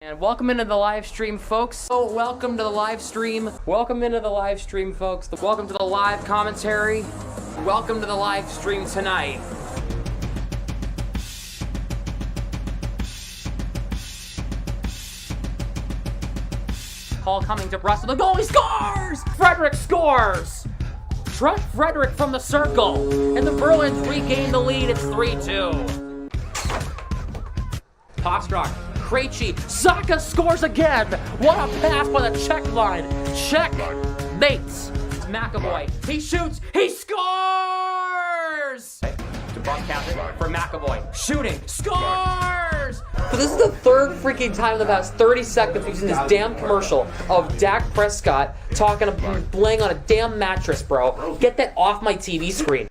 And welcome into the live stream, folks. Oh, welcome to the live stream. Welcome into the live stream, folks. Welcome to the live commentary. Welcome to the live stream tonight. Call coming to Russell. The goalie scores! Frederick scores! Trent Frederick from the circle. And the Bruins regain the lead. It's 3-2. Postrock. Krejci, Zacha scores again! What a pass by the check line! Check! Mates! It's McAvoy. He shoots! He scores! To broadcast for McAvoy. Shooting! Scores! So this is the third freaking time in the past 30 seconds we've seen this damn commercial of Dak Prescott laying on a damn mattress, bro. Get that off my TV screen.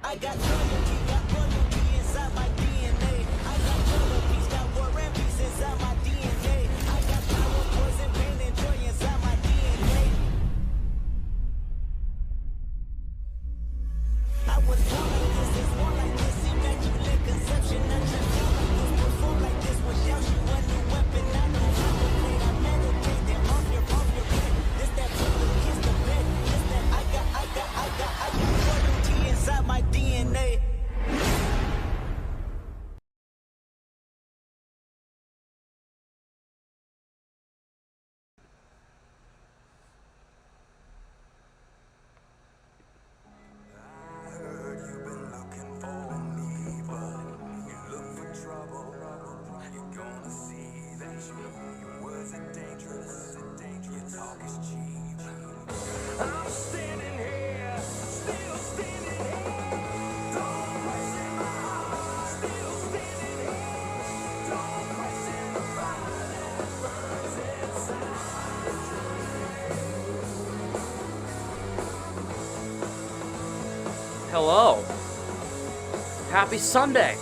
I got loyalty inside my DNA. I got loyalty, got war and peace inside my DNA. I got power, poison, pain, and joy inside my DNA. I was born like this, is born like this, immaculate conception. I transform like this, perform like this, without you a new weapon. I know how to play, I meditate, then off your head. This that bullet, kiss the bed. This that I got loyalty inside my DNA. Hello. Happy Sunday.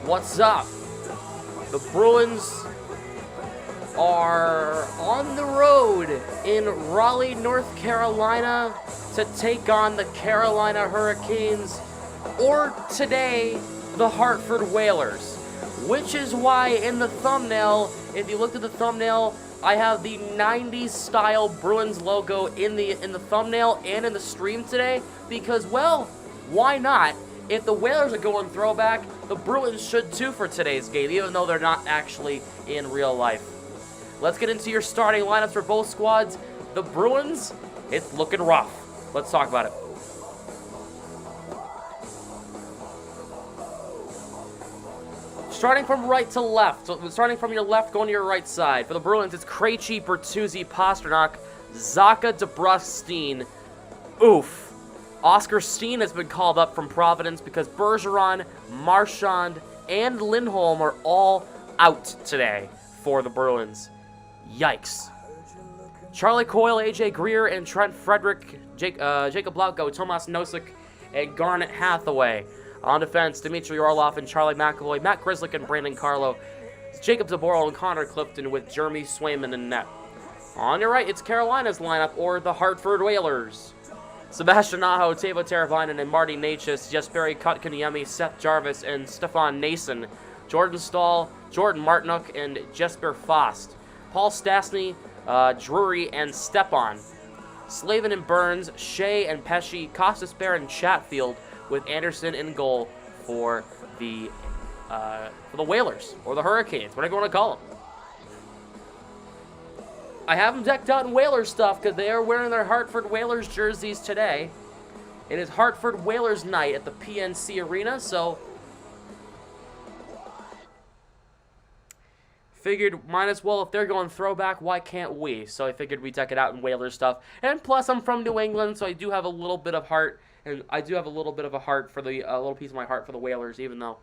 What's up? The Bruins are on the road in Raleigh, North Carolina to take on the Carolina Hurricanes, or today, the Hartford Whalers. Which is why in the thumbnail, if you looked at the thumbnail, I have the 90s style Bruins logo in the thumbnail and in the stream today because, well, why not? If the Whalers are going throwback, the Bruins should too for today's game, even though they're not actually in real life. Let's get into your starting lineups for both squads. The Bruins, it's looking rough. Let's talk about it. Starting from right to left, so starting from your left, going to your right side. For the Bruins, it's Krejci, Bertuzzi, Pastrnak, Zacha, DeBrusk, Steen. Oof. Oscar Steen has been called up from Providence because Bergeron, Marchand, and Lindholm are all out today for the Bruins. Yikes. Charlie Coyle, AJ Greer, and Trent Frederick, Jacob Lauko, Tomas Nosek, and Garnet Hathaway. On defense, Dmitry Orlov and Charlie McAvoy, Matt Grzelcyk and Brandon Carlo, Jacob Zaboral and Connor Clifton with Jeremy Swayman in net. On your right, it's Carolina's lineup, or the Hartford Whalers. Sebastian Aho, Teuvo Teravainen, and Marty Necas, Jesperi Kotkaniemi, Seth Jarvis, and Stefan Nason, Jordan Stahl, Jordan Martinook, and Jesper Fast. Paul Stastny, Drury, and Stepan. Slavin and Burns, Shea and Pesci, Costas Bear and Chatfield, with Anderson in goal for the Whalers, or the Hurricanes, whatever you want to call them. I have them decked out in Whalers stuff because they are wearing their Hartford Whalers jerseys today. It is Hartford Whalers night at the PNC Arena, so figured might as well, if they're going throwback, why can't we? So I figured we'd deck it out in Whalers stuff. And plus, I'm from New England, so I do have a little bit of heart, and I do have a little bit of a heart for the, a little piece of my heart for the Whalers, even though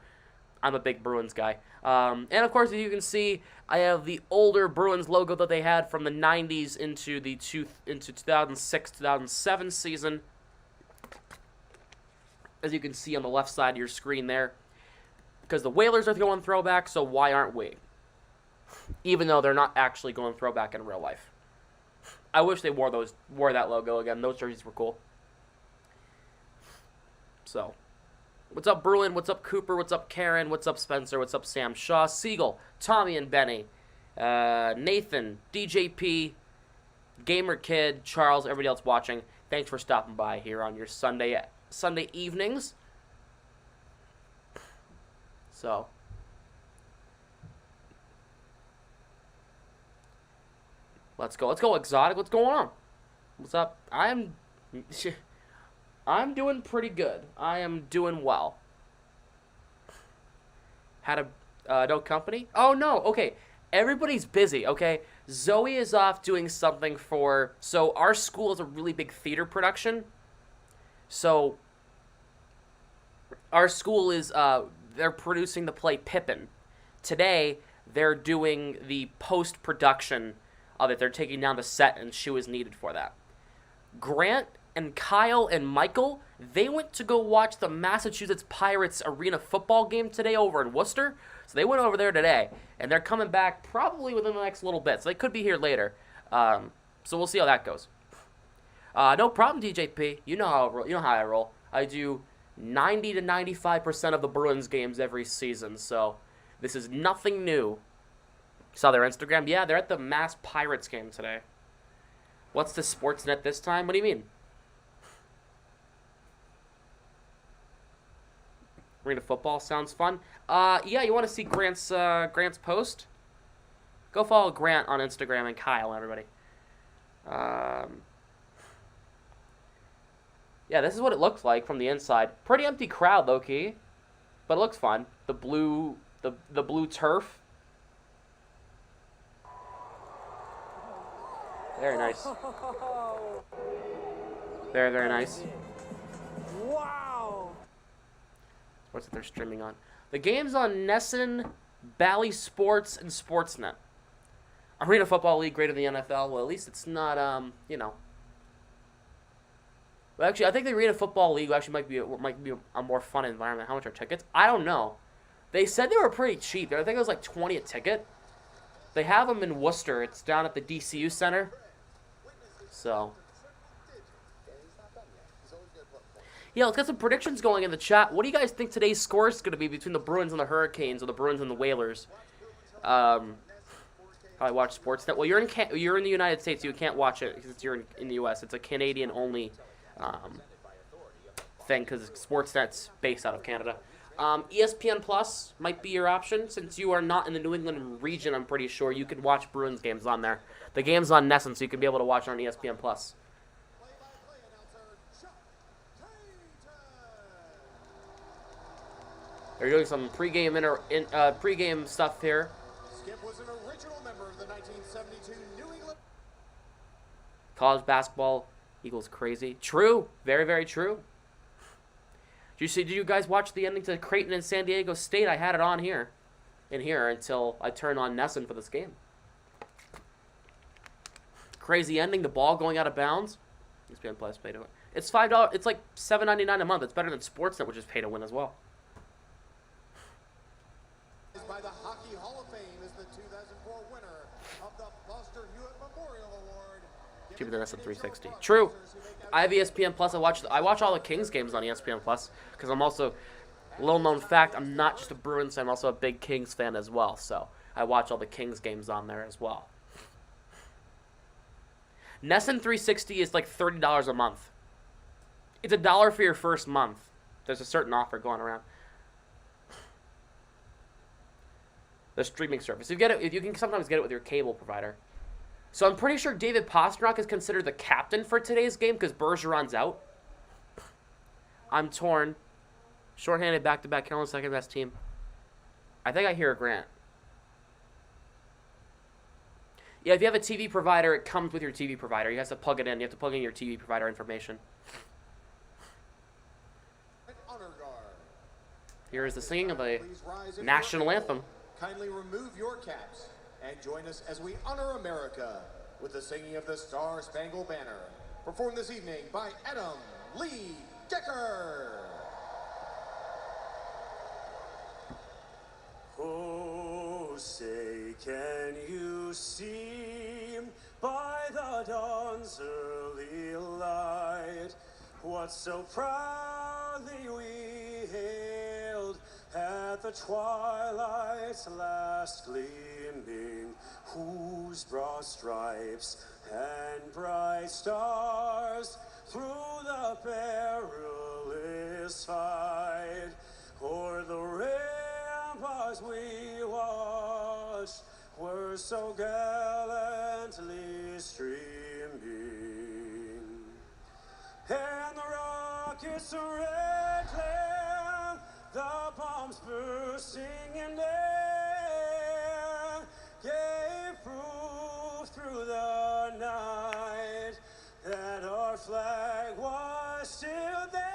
I'm a big Bruins guy. And of course, as you can see, I have the older Bruins logo that they had from the 90s into the 2006-2007 season. As you can see on the left side of your screen there. Because the Whalers are going throwback, so why aren't we? Even though they're not actually going throwback in real life. I wish they wore that logo again. Those jerseys were cool. So, what's up, Bruin? What's up, Cooper? What's up, Karen? What's up, Spencer? What's up, Sam Shaw? Siegel, Tommy and Benny, Nathan, DJP, Gamer Kid, Charles, everybody else watching. Thanks for stopping by here on your Sunday evenings. So, let's go Exotic. What's going on? What's up? I'm doing pretty good. I am doing well. Had a no company? Oh no. Okay, everybody's busy. Okay, Zoe is off doing something so our school is a really big theater production. So our school is they're producing the play Pippin. Today, they're doing the post-production of it. They're taking down the set, and she was needed for that. Grant and Kyle and Michael, they went to go watch the Massachusetts Pirates arena football game today over in Worcester. So they went over there today, and they're coming back probably within the next little bit. So they could be here later. So we'll see how that goes. No problem, DJP. You know how I roll. I do 90 to 95% of the Bruins games every season, so this is nothing new. Saw their Instagram? Yeah, they're at the Mass Pirates game today. What's the Sportsnet this time? What do you mean? Arena football sounds fun. Yeah, you want to see Grant's post? Go follow Grant on Instagram and Kyle, everybody. Yeah, this is what it looks like from the inside. Pretty empty crowd, low-key. But it looks fun. The blue turf. Very nice. Very, very nice. Wow! What's it they're streaming on? The game's on Nesson, Bally Sports, and Sportsnet. Arena Football League greater than the NFL. Well, at least it's not, Well, actually, I think the Arena Football League actually might be a more fun environment. How much are tickets? I don't know. They said they were pretty cheap. I think it was like $20 a ticket. They have them in Worcester. It's down at the DCU Center. So, yeah, let's get some predictions going in the chat. What do you guys think today's score is going to be between the Bruins and the Hurricanes, or the Bruins and the Whalers? I watch Sportsnet. Well, you're in the United States, so you can't watch it because you're in the U.S. It's a Canadian-only thing because Sportsnet's based out of Canada. ESPN Plus might be your option since you are not in the New England region. I'm pretty sure you can watch Bruins games on there. The game's on Nesson, so you can be able to watch it on ESPN Plus. They're doing some pregame stuff here. Skip was an original member of the 1972 New England. College basketball equals crazy. True. Very, very true. Did you guys watch the ending to Creighton and San Diego State? I had it on here, until I turned on Nesson for this game. Crazy ending. The ball going out of bounds. ESPN Plus pay to win. It's $5. It's like $7.99 a month. It's better than Sportsnet, which is pay to win as well. By the Hockey Hall of Fame is the 2004 winner of the Foster Hewitt Memorial Award. Cheaper than Nesson 360. True. I have ESPN Plus. I watch all the Kings games on ESPN Plus because I'm also, little known fact, I'm not just a Bruins fan, I'm also a big Kings fan as well. So I watch all the Kings games on there as well. Nesson 360 is like $30 a month. It's $1 for your first month. There's a certain offer going around. The streaming service. You can sometimes get it with your cable provider. So I'm pretty sure David Pastrnak is considered the captain for today's game because Bergeron's out. I'm torn. Shorthanded back-to-back. Carolina's second best team. I think I hear a Grant. Yeah, if you have a TV provider, it comes with your TV provider. You have to plug it in. You have to plug in your TV provider information. Here is the singing of the Please rise if national you're anthem. able. Kindly remove your caps and join us as we honor America with the singing of the Star Spangled Banner. Performed this evening by Adam Lee Decker. Oh, say, can you see by the dawn's early light what so proudly we hailed at the twilight's last gleaming, whose broad stripes and bright stars through the perilous fight o'er the ramparts we watched were so gallantly streaming, and the rockets' red glare, the bombs bursting in air, gave proof through the night that our flag was still there.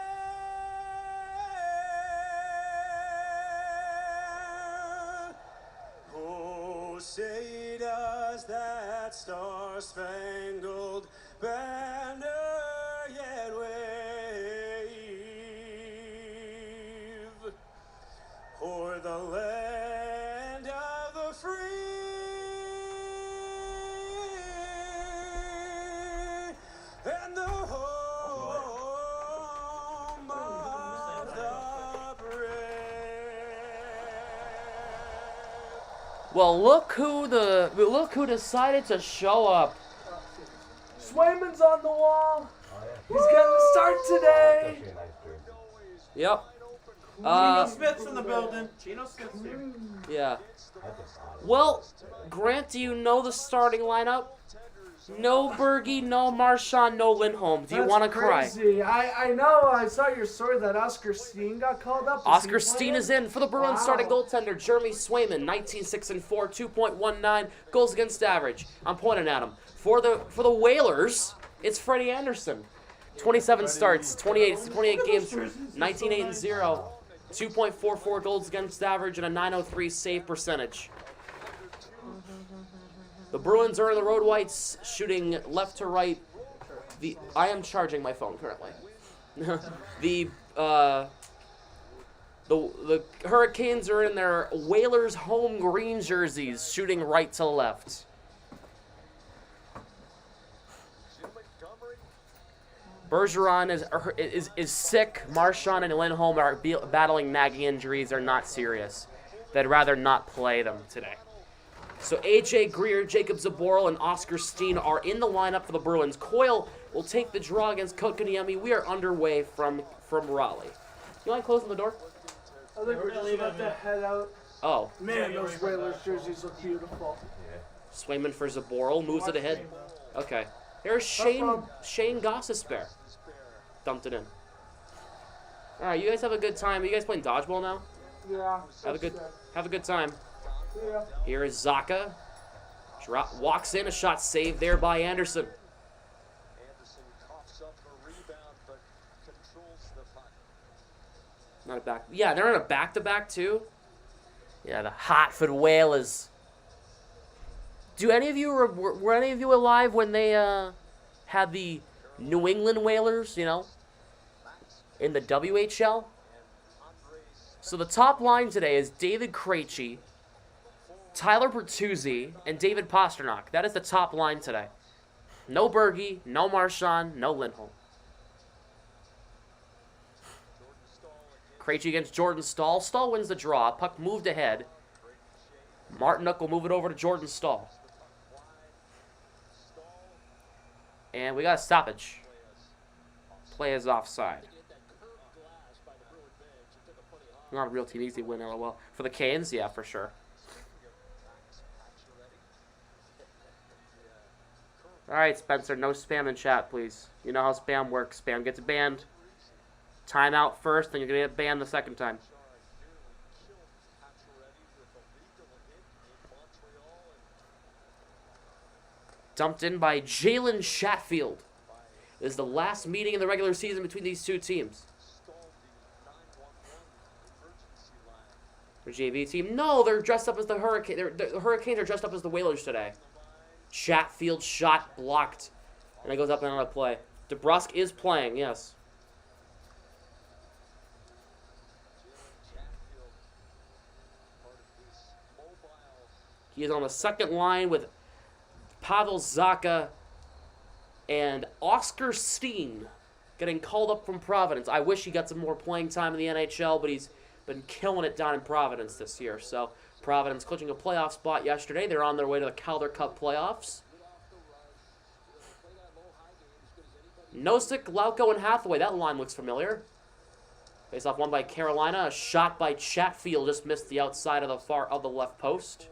Oh, say does that star-spangled banner yet wave o'er the land of the free and the home of the brave. Well, look who decided to show up. Swayman's on the wall. He's getting the start today. Yep. Geno Smith's in the building. Geno Smith's here. Yeah. Well, Grant, do you know the starting lineup? No Bergie, no Marchand, no Lindholm. Do you want to cry? Crazy. I know. I saw your story that Oscar Steen got called up. Oscar Steen is in for the Bruins. Wow. Starting goaltender Jeremy Swayman, 19-6-4, 2.19 goals against average. I'm pointing at him. For the Whalers, it's Freddie Anderson, 27 starts, 28 games, 19-8-0, 2.44 goals against average, and a 903 save percentage. The Bruins are in the road whites, shooting left to right. I am charging my phone currently. The Hurricanes are in their Whalers home green jerseys, shooting right to left. Bergeron is sick. Marchand and Lindholm are battling nagging injuries. They're not serious. They'd rather not play them today. So AJ Greer, Jacob Zaboral, and Oscar Steen are in the lineup for the Bruins. Coyle will take the draw against Kotkaniemi. We are underway from Raleigh. You mind closing the door? I think we're just about to head out. Oh. Man, those Whalers jerseys look beautiful. Swayman for Zaboral. Moves it ahead. Okay. Here's Shane Gossespierre. Dumped it in. All right, you guys have a good time. Are you guys playing dodgeball now? Yeah. Have a good time. Yeah. Here is Zaka. Walks in, a shot saved there by Anderson. Anderson coughs up a rebound but controls the puck. Not a back. Yeah, they're on a back-to-back too. Yeah, the Hartford Whalers. Do any of you were any of you alive when they had the New England Whalers? You know, in the WHL. So the top line today is David Krejci, Tyler Bertuzzi, and David Pastrnak. That is the top line today. No Bergie, no Marchand, no Lindholm. Krejci against Jordan Stahl. Stahl wins the draw. Puck moved ahead. Martinuk will move it over to Jordan Stahl. And we got a stoppage. Play is offside. Not a real team, easy win, LOL. For the Canes, yeah, for sure. Alright, Spencer, no spam in chat, please. You know how spam works. Spam gets banned. Timeout first, then you're going to get banned the second time. Dumped in by Jalen Chatfield. This is the last meeting in the regular season between these two teams. For JV team. No, they're dressed up as the Hurricane. The Hurricanes are dressed up as the Whalers today. Chatfield shot blocked. And it goes up and on a play. DeBrusque is playing, yes. He is on the second line with Pavel Zacha and Oscar Steen getting called up from Providence. I wish he got some more playing time in the NHL, but he's been killing it down in Providence this year. So Providence clinching a playoff spot yesterday. They're on their way to the Calder Cup playoffs. Nosek, Lauko, and Hathaway. That line looks familiar. Face off one by Carolina. A shot by Chatfield just missed the outside of the left post.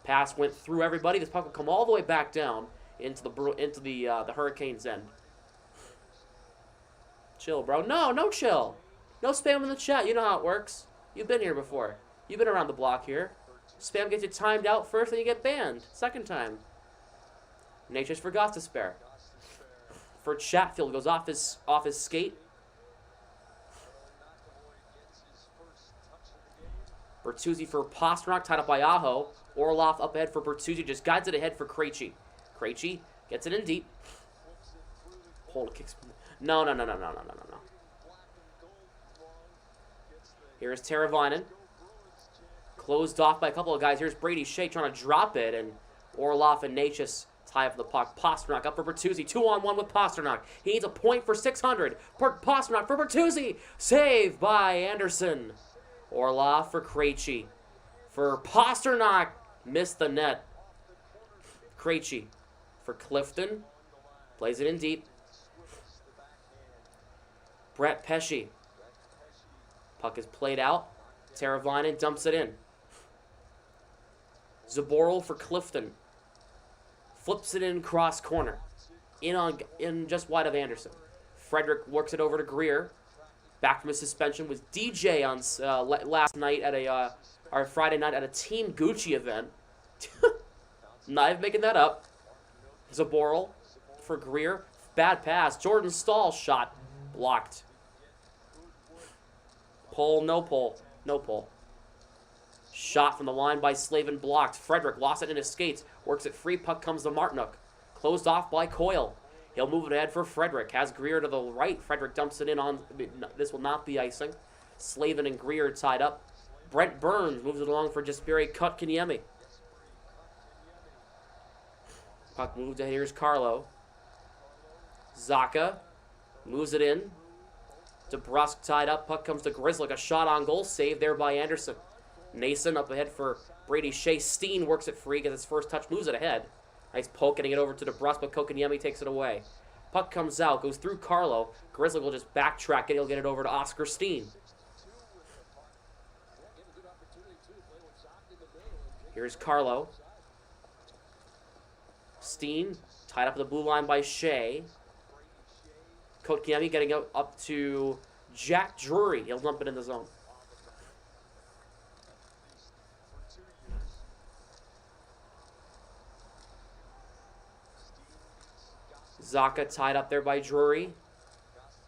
Pass went through everybody. This puck will come all the way back down into the Hurricanes' end. Chill, bro. No chill. No spam in the chat. You know how it works. You've been here before. You've been around the block here. Spam gets you timed out first, then you get banned. Second time. Nature's for Gostisbehere. For Chatfield, goes off his skate. Bertuzzi for Pastrnak, tied up by Aho. Orlov up ahead for Bertuzzi, just guides it ahead for Krejci. Krejci gets it in deep. Hold kicks. No. Here's Teravainen. Closed off by a couple of guys. Here's Brady Shea trying to drop it, and Orlov and Natchez tie up the puck. Pastrnak up for Bertuzzi. 2-on-1 with Pastrnak. He needs a point for 600. Pastrnak for Bertuzzi. Save by Anderson. Orlov for Krejci. For Pastrnak. Missed the net. Krejci for Clifton. Plays it in deep. Brett Pesce. Puck is played out. Teravainen dumps it in. Zaboral for Clifton. Flips it in cross corner. In just wide of Anderson. Frederick works it over to Greer. Back from his suspension with DJ on last night at our Friday night at a Team Gucci event. Not even making that up. Zaboral for Greer. Bad pass. Jordan Stahl shot. Blocked. Pull, no pull. No pull. Shot from the line by Slavin blocked. Frederick lost it in his skates. Works it free. Puck comes to Martinuk. Closed off by Coyle. He'll move it ahead for Frederick. Has Greer to the right. Frederick dumps it in on... This will not be icing. Slavin and Greer tied up. Brent Burns moves it along for Jesperi Kotkaniemi. Puck moved ahead. Here's Carlo. Zacha moves it in. DeBrusque tied up. Puck comes to Grzelcyk. A shot on goal. Saved there by Anderson. Nason up ahead for Brady Shea. Steen works it free. Gets his first touch. Moves it ahead. Nice poke, getting it over to DeBrusque, but Kotkaniemi takes it away. Puck comes out, goes through Carlo. Grzelcyk will just backtrack it. He'll get it over to Oscar Steen. Here's Carlo. Steen, tied up at the blue line by Shea. Kotkaniemi getting up to Jack Drury. He'll lump it in the zone. Zacha tied up there by Drury.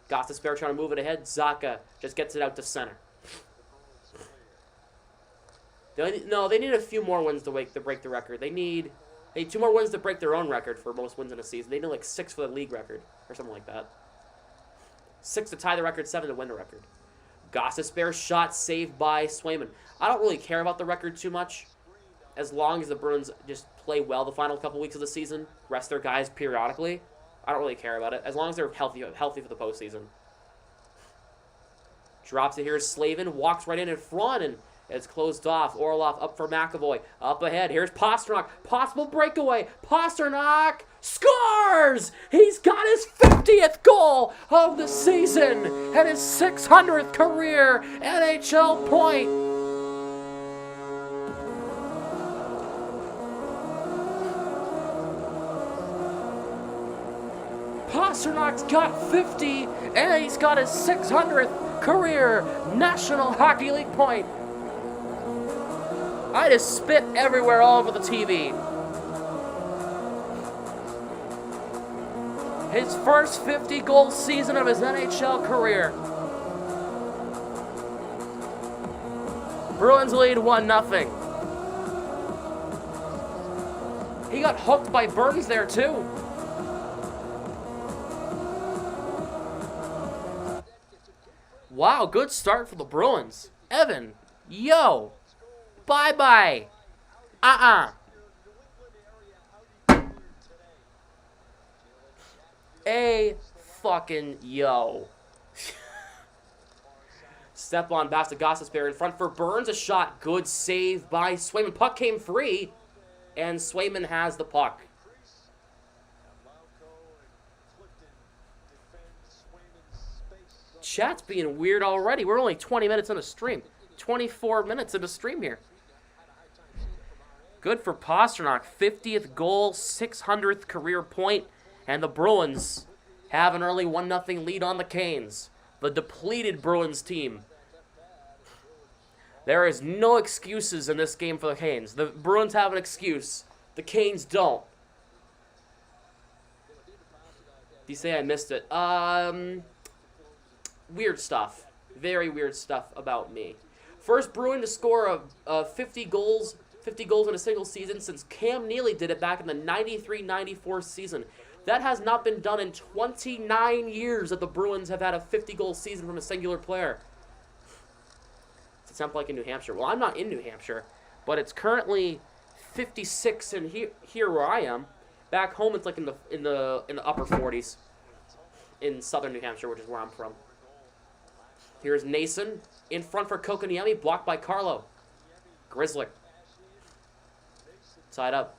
Gostisbehere trying to move it ahead. Zacha just gets it out to center. They need a few more wins to break the record. They need 2 more wins to break their own record for most wins in a season. They need like 6 for the league record or something like that. 6 to tie the record, 7 to win the record. Gostisbehere shot saved by Swayman. I don't really care about the record too much, as long as the Bruins just play well the final couple weeks of the season, rest their guys periodically. I don't really care about it, as long as they're healthy for the postseason. Drops it here. Slavin walks right in front, and it's closed off. Orlov up for McAvoy. Up ahead. Here's Pastrnak. Possible breakaway. Pastrnak scores! He's got his 50th goal of the season and his 600th career NHL point. Pasternak's got 50, and he's got his 600th career National Hockey League point. I just spit everywhere all over the TV. His first 50-goal season of his NHL career. Bruins lead 1-0. He got hooked by Burns there, too. Wow, good start for the Bruins. Evan, yo, bye-bye. A fucking yo. Stepan Bastagasas there in front for Burns. A shot. Good save by Swayman. Puck came free, and Swayman has the puck. Chat's being weird already. We're only 20 minutes in a stream. 24 minutes in a stream here. Good for Pastrnak. 50th goal, 600th career point, and the Bruins have an early 1-0 lead on the Canes. The depleted Bruins team. There is no excuses in this game for the Canes. The Bruins have an excuse. The Canes don't. Do you say I missed it? Weird stuff. Very weird stuff about me. First Bruin to score 50 goals in a single season since Cam Neely did it back in the 93-94 season. That has not been done in 29 years that the Bruins have had a 50-goal season from a singular player. Does it sound like in New Hampshire? Well, I'm not in New Hampshire, but it's currently 56 in here where I am. Back home, it's like in the upper 40s in southern New Hampshire, which is where I'm from. Here's Nason in front for Kokoniemi, blocked by Carlo. Grizzly tied up.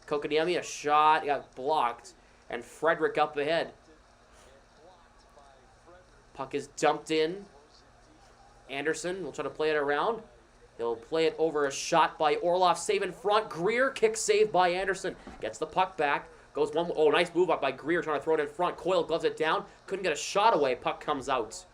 Kokoniemi, a shot, he got blocked, and Frederick up ahead. Puck is dumped in. Anderson will try to play it around. He'll play it over a shot by Orlov, save in front. Greer, kick save by Anderson. Gets the puck back. Goes one. Oh, nice move up by Greer, trying to throw it in front. Coyle gloves it down. Couldn't get a shot away. Puck comes out.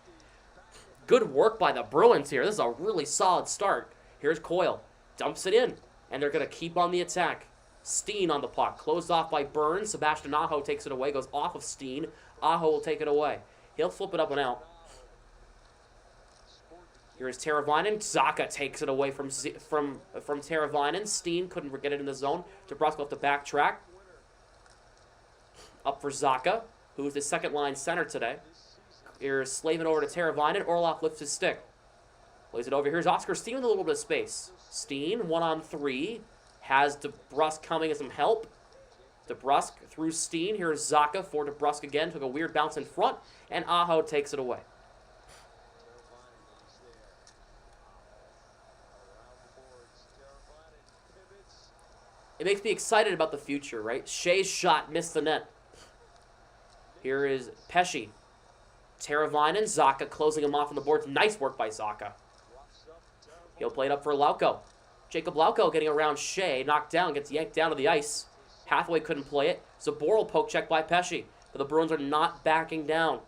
Good work by the Bruins here. This is a really solid start. Here's Coyle. Dumps it in. And they're going to keep on the attack. Steen on the puck. Closed off by Burns. Sebastian Aho takes it away. Goes off of Steen. Aho will take it away. He'll flip it up and out. Here's Teravainen. Zacha takes it away from Teravainen. Steen couldn't get it in the zone. DeBrusque will have to backtrack. Up for Zacha, who's the second-line center today. Here's Slavin over to Teravainen. Orlov lifts his stick. Plays it over. Here's Oscar Steen with a little bit of space. Steen, 1-on-3. Has DeBrusque coming as some help. DeBrusque through Steen. Here's Zacha for DeBrusque again. Took a weird bounce in front. And Aho takes it away. It makes me excited about the future, right? Shea's shot missed the net. Here is Pesci. Teravainen, Zacha closing him off on the boards. Nice work by Zacha. He'll play it up for Lauko. Jacob Lauko getting around Shea. Knocked down, gets yanked down to the ice. Hathaway couldn't play it. Zaboral poke check by Pesci. But the Bruins are not backing down.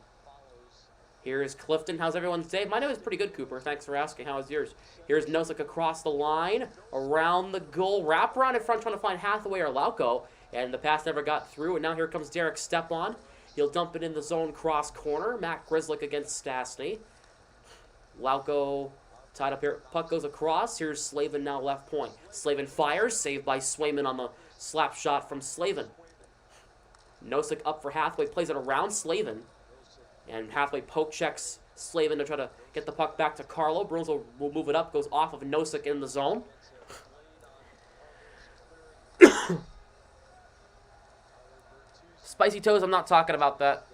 Here's Clifton. How's everyone's day? My day was pretty good, Cooper. Thanks for asking. How was yours? Here's Nosek across the line. Around the goal. Wrap around in front trying to find Hathaway or Lauko. And the pass never got through. And now here comes Derek Stepan. He'll dump it in the zone cross corner. Matt Grzelcyk against Stastny. Lauko tied up here. Puck goes across. Here's Slavin now left point. Slavin fires. Saved by Swayman on the slap shot from Slavin. Nosek up for Hathaway. Plays it around Slavin. And Hathaway poke checks Slavin to try to get the puck back to Carlo. Bruins will move it up. Goes off of Nosek in the zone. Spicy Toes, I'm not talking about that.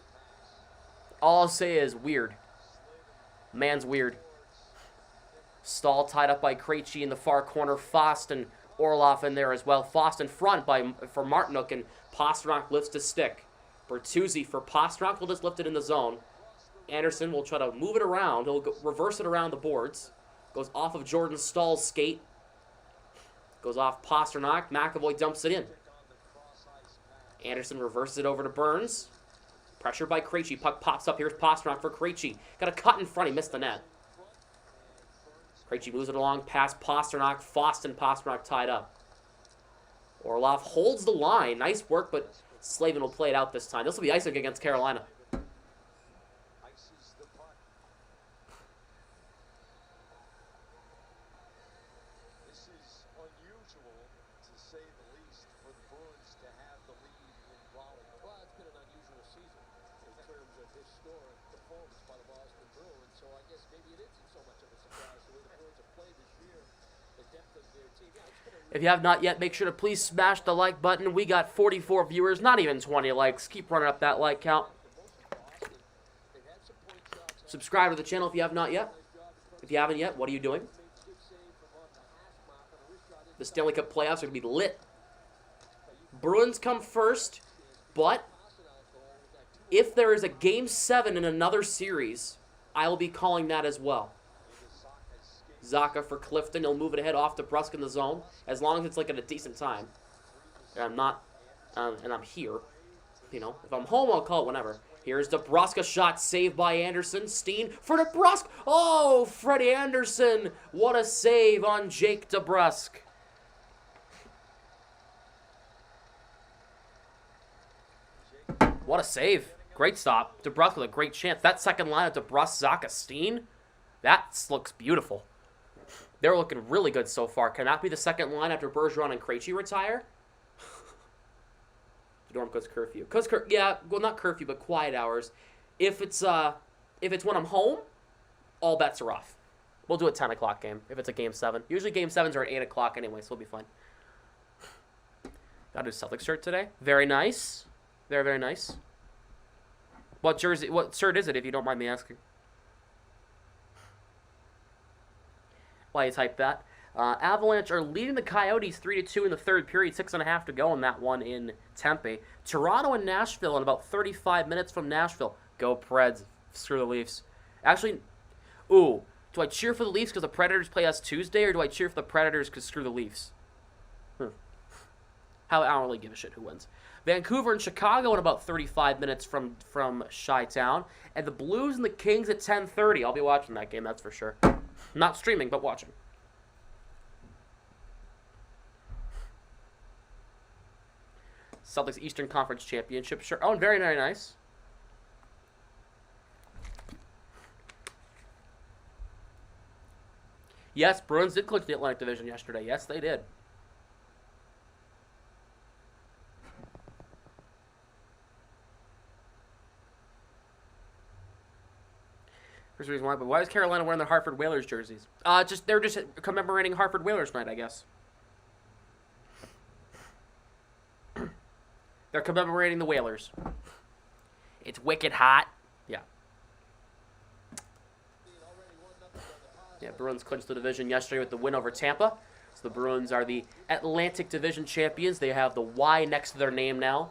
All I'll say is weird. Man's weird. Stahl tied up by Krejci in the far corner. Fost and Orlov in there as well. Fost in front for Martinuk, and Pastrnak lifts his stick. Bertuzzi for Pastrnak will just lift it in the zone. Anderson will try to move it around. He'll reverse it around the boards. Goes off of Jordan Stahl's skate. Goes off Pastrnak. McAvoy dumps it in. Anderson reverses it over to Burns. Pressure by Krejci. Puck pops up. Here's Pastrnak for Krejci. Got a cut in front. He missed the net. Krejci moves it along past Pastrnak. Fost and Pastrnak tied up. Orlov holds the line. Nice work, but Slavin will play it out this time. This will be icing against Carolina. say the least, for the Bruins to have the lead in volley. Well, it's been an unusual season in terms of historic performance by the Boston Bruins, so I guess maybe it isn't so much of a surprise the way the Bruins have played this year, the depth of their team. Yeah, it's been a If you have not yet, make sure to please smash the like button. We got 44 viewers, not even 20 likes. Keep running up that like count. Subscribe to the channel if you have not yet. If you haven't yet, what are you doing? The Stanley Cup playoffs are going to be lit. Bruins come first, but if there is a Game 7 in another series, I will be calling that as well. Zaka for Clifton. He'll move it ahead off to Brusque in the zone, as long as it's like at a decent time. And I'm not, and I'm here. You know, if I'm home, I'll call it whenever. Here's DeBrusk, a shot saved by Anderson. Steen for DeBrusk. Oh, Freddie Anderson. What a save on Jake DeBrusk. What a save. Great stop. DeBrusk with a great chance. That second line of DeBrusk, Zaka, Steen, that looks beautiful. They're looking really good so far. Can that be the second line after Bergeron and Krejci retire? Dorm goes curfew. Yeah, well, not curfew, but quiet hours. If it's when I'm home, all bets are off. We'll do a 10 o'clock game if it's a Game 7. Usually Game 7s are at 8 o'clock anyway, so we'll be fine. Got a new Celtics shirt today. Very nice. Very, very nice. What shirt is it, if you don't mind me asking? Why you type that? Avalanche are leading the Coyotes 3-2 in the third period. 6.5 to go in that one in Tempe. Toronto and Nashville in about 35 minutes from Nashville. Go Preds. Screw the Leafs. Actually, do I cheer for the Leafs because the Predators play us Tuesday, or do I cheer for the Predators because screw the Leafs? I don't really give a shit who wins. Vancouver and Chicago in about 35 minutes from Chi-Town. And the Blues and the Kings at 10:30. I'll be watching that game, that's for sure. Not streaming, but watching. Celtics Eastern Conference Championship shirt. Oh, and very, very nice. Yes, Bruins did clinch the Atlantic Division yesterday. Yes, they did. There's a reason why, but why is Carolina wearing their Hartford Whalers jerseys? They're just commemorating Hartford Whalers night, I guess. They're commemorating the Whalers. It's wicked hot. Yeah. Yeah, Bruins clinched the division yesterday with the win over Tampa. So the Bruins are the Atlantic Division champions. They have the Y next to their name now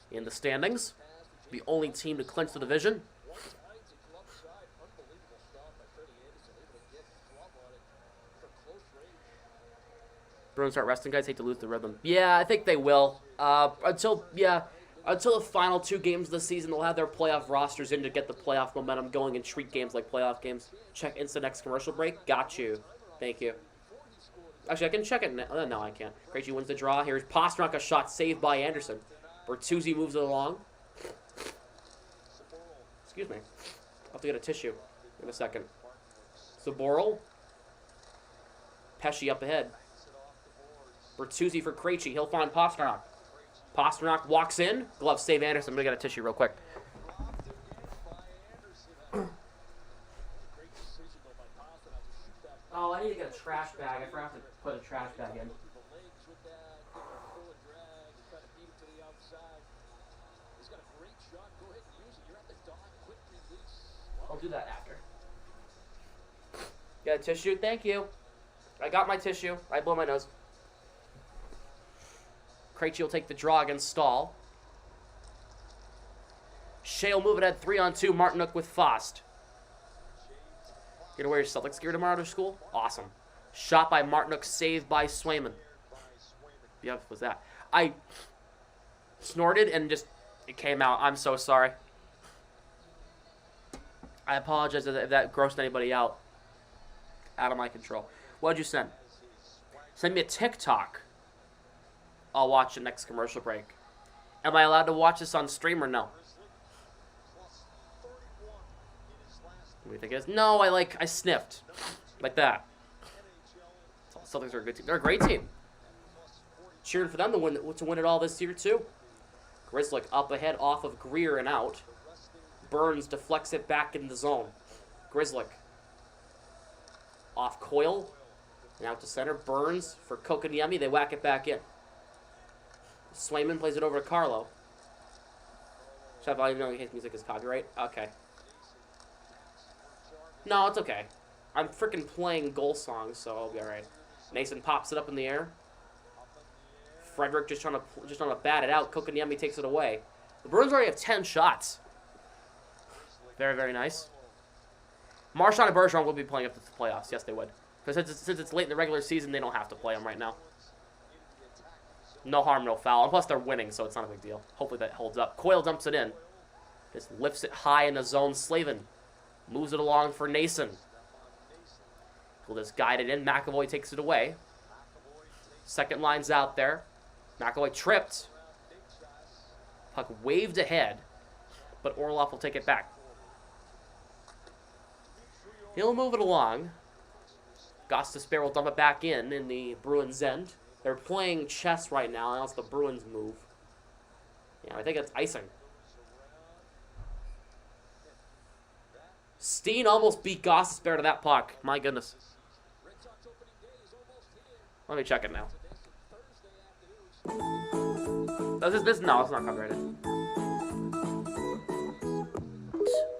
in the standings. The only team to clinch the division. Bruins start resting guys. Hate to lose the rhythm. Yeah, I think they will. Until the final 2 games of the season, they'll have their playoff rosters in to get the playoff momentum going and treat games like playoff games. Check into the next commercial break. Got you. Thank you. Actually, I can check it now. No, I can't. Krejci wins the draw. Here's Pastrnak, a shot saved by Anderson. Bertuzzi moves it along. Excuse me. I'll have to get a tissue in a second. Zaboral. Pesci up ahead. Bertuzzi for Krejci. He'll find Pastrnak. Pastrnak walks in. Glove save Anderson. I'm going to get a tissue real quick. Oh, I need to get a trash bag. I forgot to put a trash bag in. I'll do that after. Got a tissue? Thank you. I got my tissue. I blow my nose. Krejci will take the draw against Stahl. Shea will move it at 3-on-2. Martinuk with Fost. You're going to wear your Celtics gear tomorrow to school? Awesome. Shot by Martinuk, saved by Swayman. Yeah, what was that? I snorted and just, it came out. I'm so sorry. I apologize if that grossed anybody out. Out of my control. What'd you send? Send me a TikTok. I'll watch the next commercial break. Am I allowed to watch this on stream or no? What do you think it is? No, I sniffed. Like that. That's all Celtics are a good team. They're a great team. Cheering for them to win it all this year, too. Grizzlick up ahead off of Greer and out. Burns deflects it back in the zone. Grizzlick off Coyle. And out to center. Burns for Kokaniemi. They whack it back in. Swayman plays it over to Carlo. Should I even know his music is copyright? Okay. No, it's okay. I'm freaking playing goal songs, so I'll be alright. Nason pops it up in the air. Frederick just trying to bat it out. Kokaniemi takes it away. The Bruins already have 10 shots. Very, very nice. Marchand and Bergeron will be playing up to the playoffs. Yes, they would. Because since it's late in the regular season, they don't have to play them right now. No harm, no foul. And plus, they're winning, so it's not a big deal. Hopefully that holds up. Coyle dumps it in. Just lifts it high in the zone. Slavin moves it along for Nason. He'll just guide it in. McAvoy takes it away. Second line's out there. McAvoy tripped. Puck waved ahead, but Orlov will take it back. He'll move it along. Gostisbehere will dump it back in the Bruins' end. They're playing chess right now, and it's the Bruins' move. Yeah, I think it's icing. Steen almost beat Gostisbehere to that puck. My goodness. Let me check it now. This no, it's not copyrighted.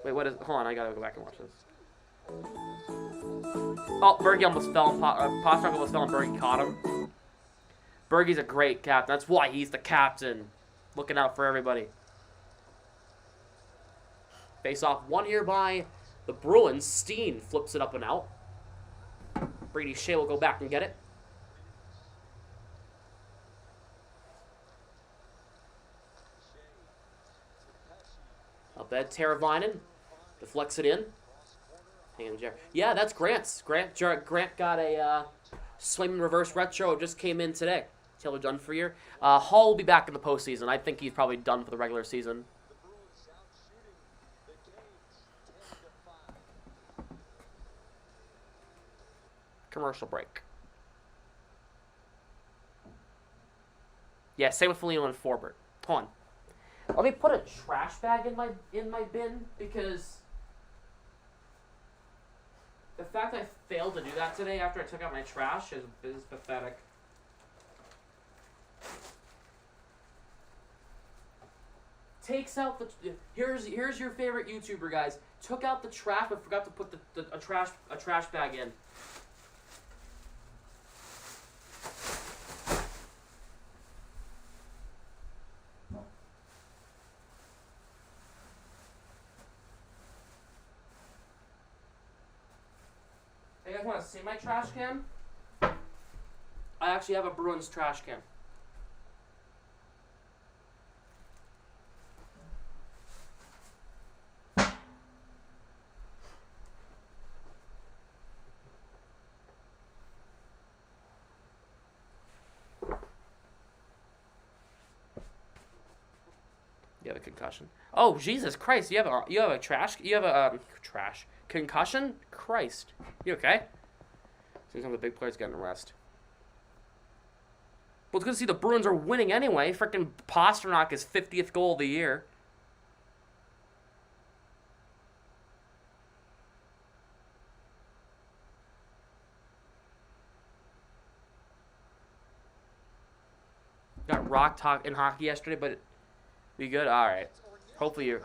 Wait, what is? Hold on, I gotta go back and watch this. Oh, Bergie almost fell. Pastrnak almost fell, and Bergie caught him. Bergie's a great captain. That's why he's the captain, looking out for everybody. Face off one here by the Bruins. Steen flips it up and out. Brady Shea will go back and get it. Up ahead, Teravainen deflects it in. Hang on, Jared. Yeah, that's Grant's. Grant got a Swayman reverse retro. It just came in today. Taylor done for a year. Hall will be back in the postseason. I think he's probably done for the regular season. Commercial break. Yeah, same with Foligno and Forbert. Hold on. Let me put a trash bag in my bin, because the fact I failed to do that today after I took out my trash is pathetic. Takes out the here's your favorite YouTuber, guys. Took out the trash but forgot to put a trash bag in. Hey, you guys want to see my trash can? I actually have a Bruins trash can. You have a concussion. Oh, Jesus Christ! You have a trash concussion. Christ, you okay? Seems some of the big players getting a rest. Well, it's good to see the Bruins are winning anyway. Frickin' Pastrnak is 50th goal of the year. Got rock talk in hockey yesterday, but be good. All right. Hopefully you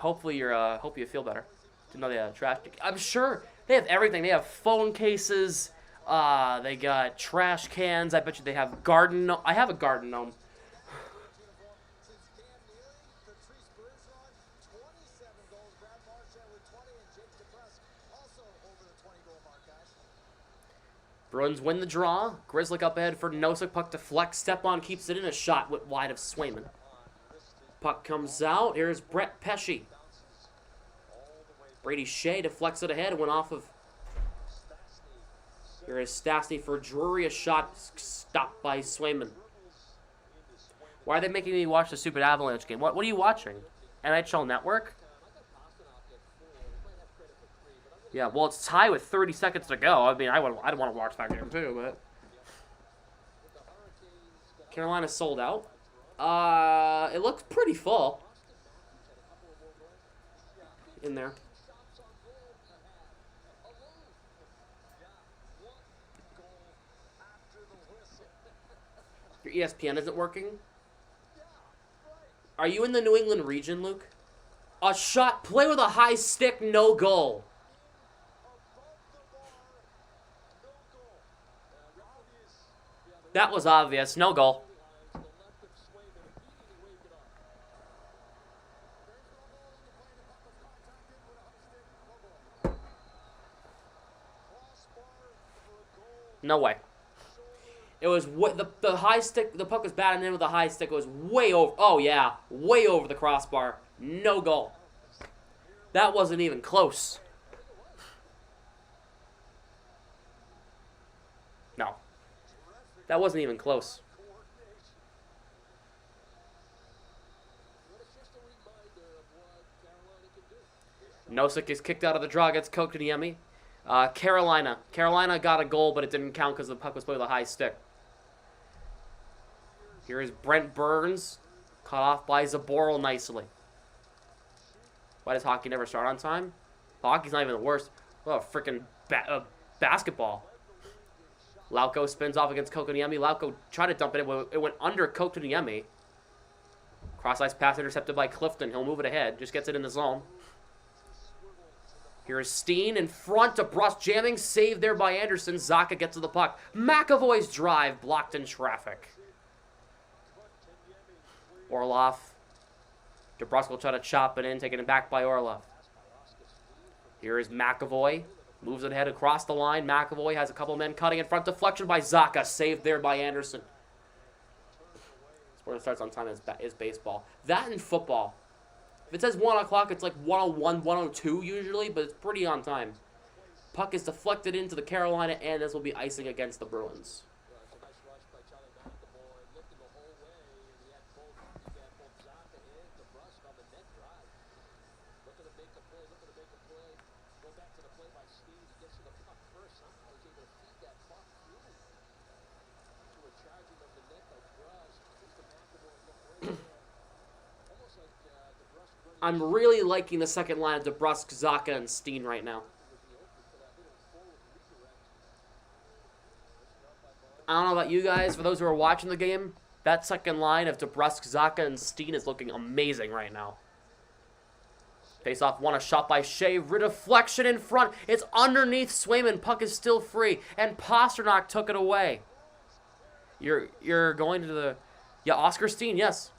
feel better. Didn't know they had trash. I'm sure they have everything. They have phone cases. They got trash cans. I bet you they have garden gnome. I have a garden gnome. Bruins win the draw. Grizzlick up ahead for Nosek. Puck deflects. Stepan keeps it in. A shot wide of Swayman. Puck comes out. Here's Brett Pesce. Brady Shea deflects it ahead. Went off of. Here is Stastny for Drury. A shot stopped by Swayman. Why are they making me watch the stupid Avalanche game? What are you watching? NHL Network? Yeah, well, it's tied with 30 seconds to go. I mean, I'd want to watch that game too, but Carolina sold out. It looks pretty full in there. Your ESPN isn't working? Are you in the New England region, Luke? A shot, play with a high stick, no goal. That was obvious, no goal. No way. It was the high stick. The puck was batted in with a high stick. It was way over. Oh yeah, way over the crossbar. No goal. That wasn't even close. No, that wasn't even close. Nosek is kicked out of the draw. Gets Kotkaniemi. Carolina got a goal, but it didn't count because the puck was played with a high stick. Here is Brent Burns, caught off by Zaboral nicely. Why does hockey never start on time? Hockey's not even the worst. Oh, freaking basketball. Lauko spins off against Kotkaniemi. Lauko tried to dump it. It went under Kotkaniemi. Cross-ice pass intercepted by Clifton. He'll move it ahead. Just gets it in the zone. Here is Steen in front. DeBrusque jamming. Saved there by Anderson. Zacha gets to the puck. McAvoy's drive blocked in traffic. Orlov. DeBrusque will try to chop it in. Taken it back by Orlov. Here is McAvoy. Moves it ahead across the line. McAvoy has a couple men cutting in front. Deflection by Zacha. Saved there by Anderson. Sport that starts on time is baseball. That and football. If it says 1 o'clock, it's like 1:01, 1:02 usually, but it's pretty on time. Puck is deflected into the Carolina, and this will be icing against the Bruins. I'm really liking the second line of DeBrusque, Zacha, and Steen right now. I don't know about you guys. For those who are watching the game, that second line of DeBrusque, Zacha, and Steen is looking amazing right now. Face-off won, a shot by Shea. Redeflection in front. It's underneath Swayman. Puck is still free. And Pasternak took it away. You're going to the... Yeah, Oscar Steen, yes.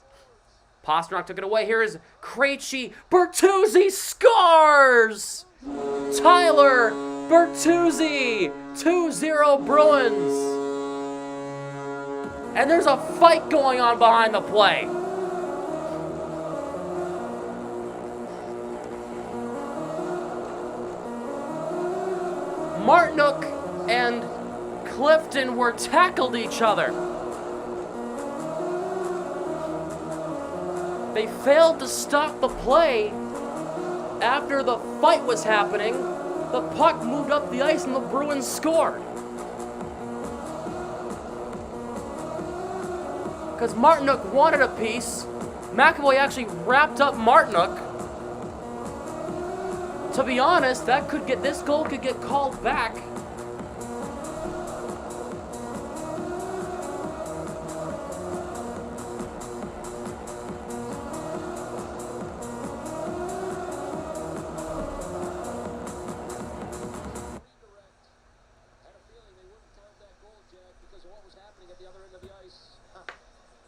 Pasternak took it away. Here is Krejci. Bertuzzi scores! Tyler Bertuzzi. 2-0 Bruins. And there's a fight going on behind the play. Martinook and Clifton were tackled each other. They failed to stop the play after the fight was happening. The puck moved up the ice and the Bruins scored. Because Martinook wanted a piece. McAvoy actually wrapped up Martinook. To be honest, this goal could get called back.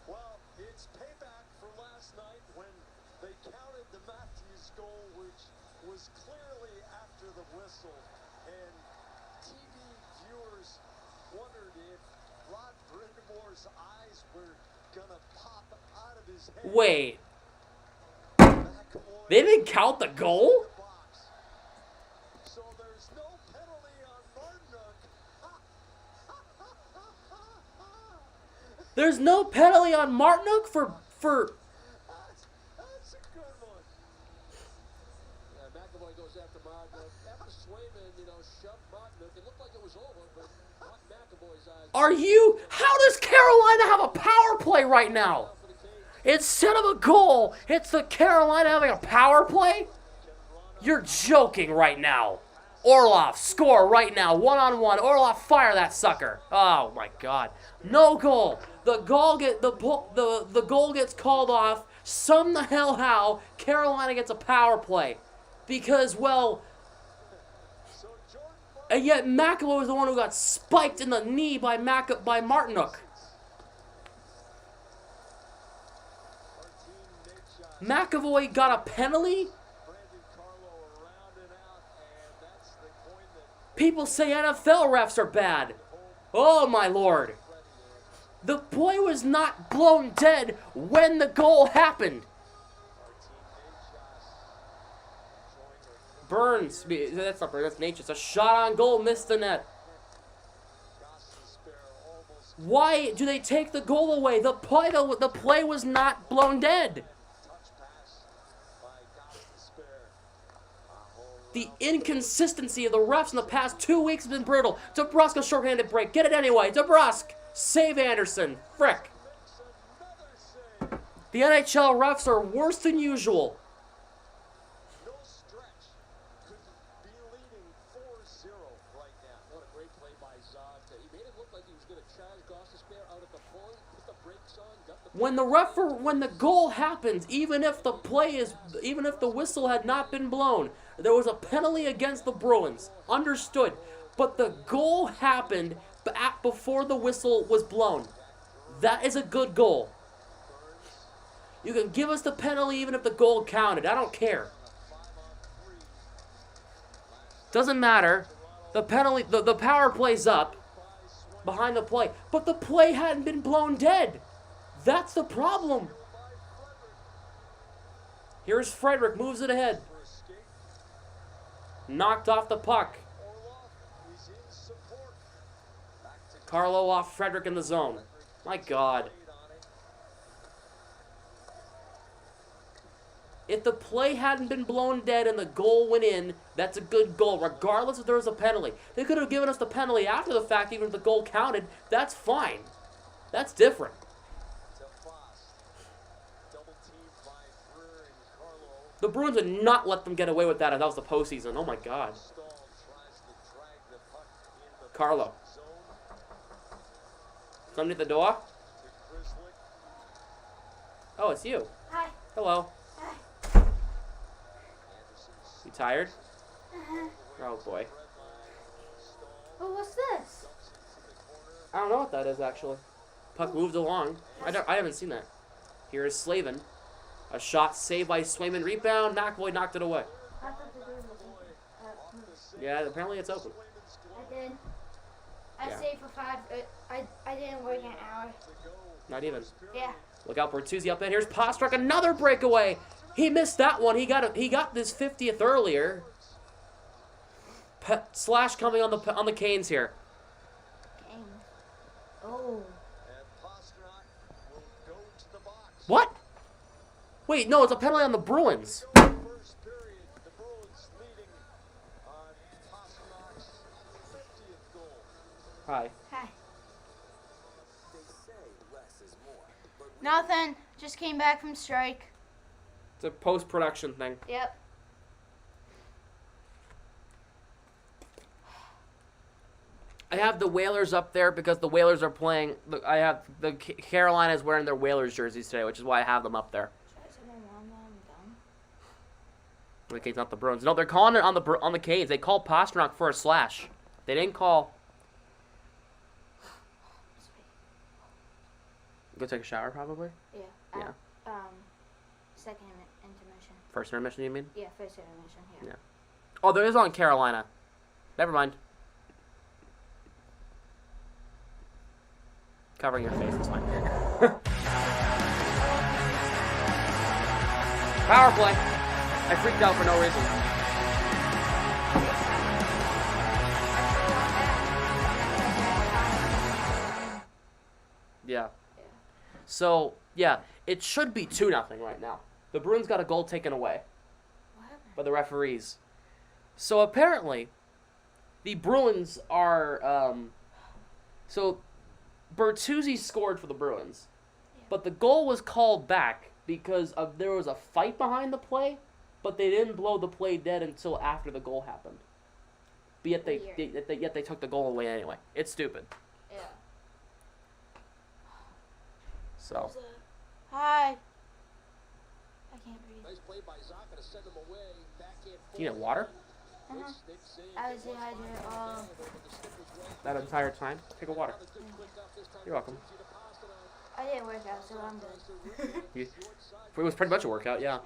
Well, it's payback for last night when they counted the Matthews goal, which was clearly after the whistle. And TV viewers wondered if Rod Brind'Amour's eyes were going to pop out of his head. Wait. They didn't count the goal? So there's no penalty on Martinook. There's no penalty on Martinook for That's a good one. McAvoy goes after Martinook. After Swayman, shoved Martinook. It looked like it was over, but McAvoy How does Carolina have a power play right now? Instead of a goal, it's the Carolina having a power play? You're joking right now. Orlov, score right now. 1-on-1. Orlov, fire that sucker. Oh my God. No goal. The goal gets called off. Some the hell how Carolina gets a power play. Because, well, and yet McAvoy was the one who got spiked in the knee by Martinook. McAvoy got a penalty? People say NFL refs are bad. Oh my Lord. The play was not blown dead when the goal happened. Burns. That's not Burns, that's Nature. It's a shot on goal, missed the net. Why do they take the goal away? The play was not blown dead. The inconsistency of the refs in the past 2 weeks has been brutal. DeBrusk, a shorthanded break. Get it anyway. DeBrusk. Save Anderson. Frick. The NHL refs are worse than usual. No stretch could be leading 4-0 right now. What a great play by Zog. He made it look like he was going to charge Gostisbehere out at the point, put the brakes on, got the... When the goal happens, even if the whistle had not been blown, there was a penalty against the Bruins. Understood. But the goal happened before the whistle was blown. That is a good goal. You can give us the penalty even if the goal counted. I don't care. Doesn't matter. The penalty, the power play's up behind the play. But the play hadn't been blown dead. That's the problem. Here's Frederick, moves it ahead. Knocked off the puck. Carlo off Frederick in the zone. My God. If the play hadn't been blown dead and the goal went in, that's a good goal, regardless if there was a penalty. They could have given us the penalty after the fact, even if the goal counted. That's fine. That's different. The Bruins would not let them get away with that if that was the postseason. Oh my God. Carlo. Somebody at the door? Oh, it's you. Hi. Hello. Hi. You tired? Uh-huh. Oh boy. Oh, what's this? I don't know what that is actually. Puck moved along. I haven't seen that. Here is Slavin. A shot saved by Swayman. Rebound. McAvoy knocked it away. I thought the door was Yeah, apparently it's open. I did. I Yeah. stayed for 5. I didn't work an hour. Not even. Yeah. Look out, Bertuzzi up there. Here's Pastrnak, another breakaway. He missed that one. He got this 50th earlier. Slash coming on the Canes here. Dang. Oh. What? Wait, no, it's a penalty on the Bruins. First period, the Bruins leading on Pasternak's 50th goal. Hi. Hi. They say less is more. But Nothing. Just came back from strike. It's a post-production thing. Yep. I have the Whalers up there because the Whalers are playing. I have the Carolinas wearing their Whalers jerseys today, which is why I have them up there. The Canes, not the Bruins. No, they're calling it on the Canes. They called Pastrnak for a slash. They didn't call. Go take a shower, probably. Yeah. Yeah. Second intermission. First intermission, you mean? Yeah, first intermission. Yeah. Yeah. Oh, there is on Carolina. Never mind. Covering your face is fine. Power play. I freaked out for no reason. Yeah. So, yeah, it should be 2-0 right now. The Bruins got a goal taken away What happened? by the referees. So apparently, the Bruins are So, Bertuzzi scored for the Bruins, but the goal was called back because there was a fight behind the play, but they didn't blow the play dead until after the goal happened. But yet they took the goal away anyway. It's stupid. Yeah. So. Hi. I can't breathe. Nice play by Zaka to send him away. Backhand You need water? Uh-huh. I was dehydrated all. That entire time? Take a water. You're welcome. I didn't work out, so I'm good. It was pretty much a workout, yeah.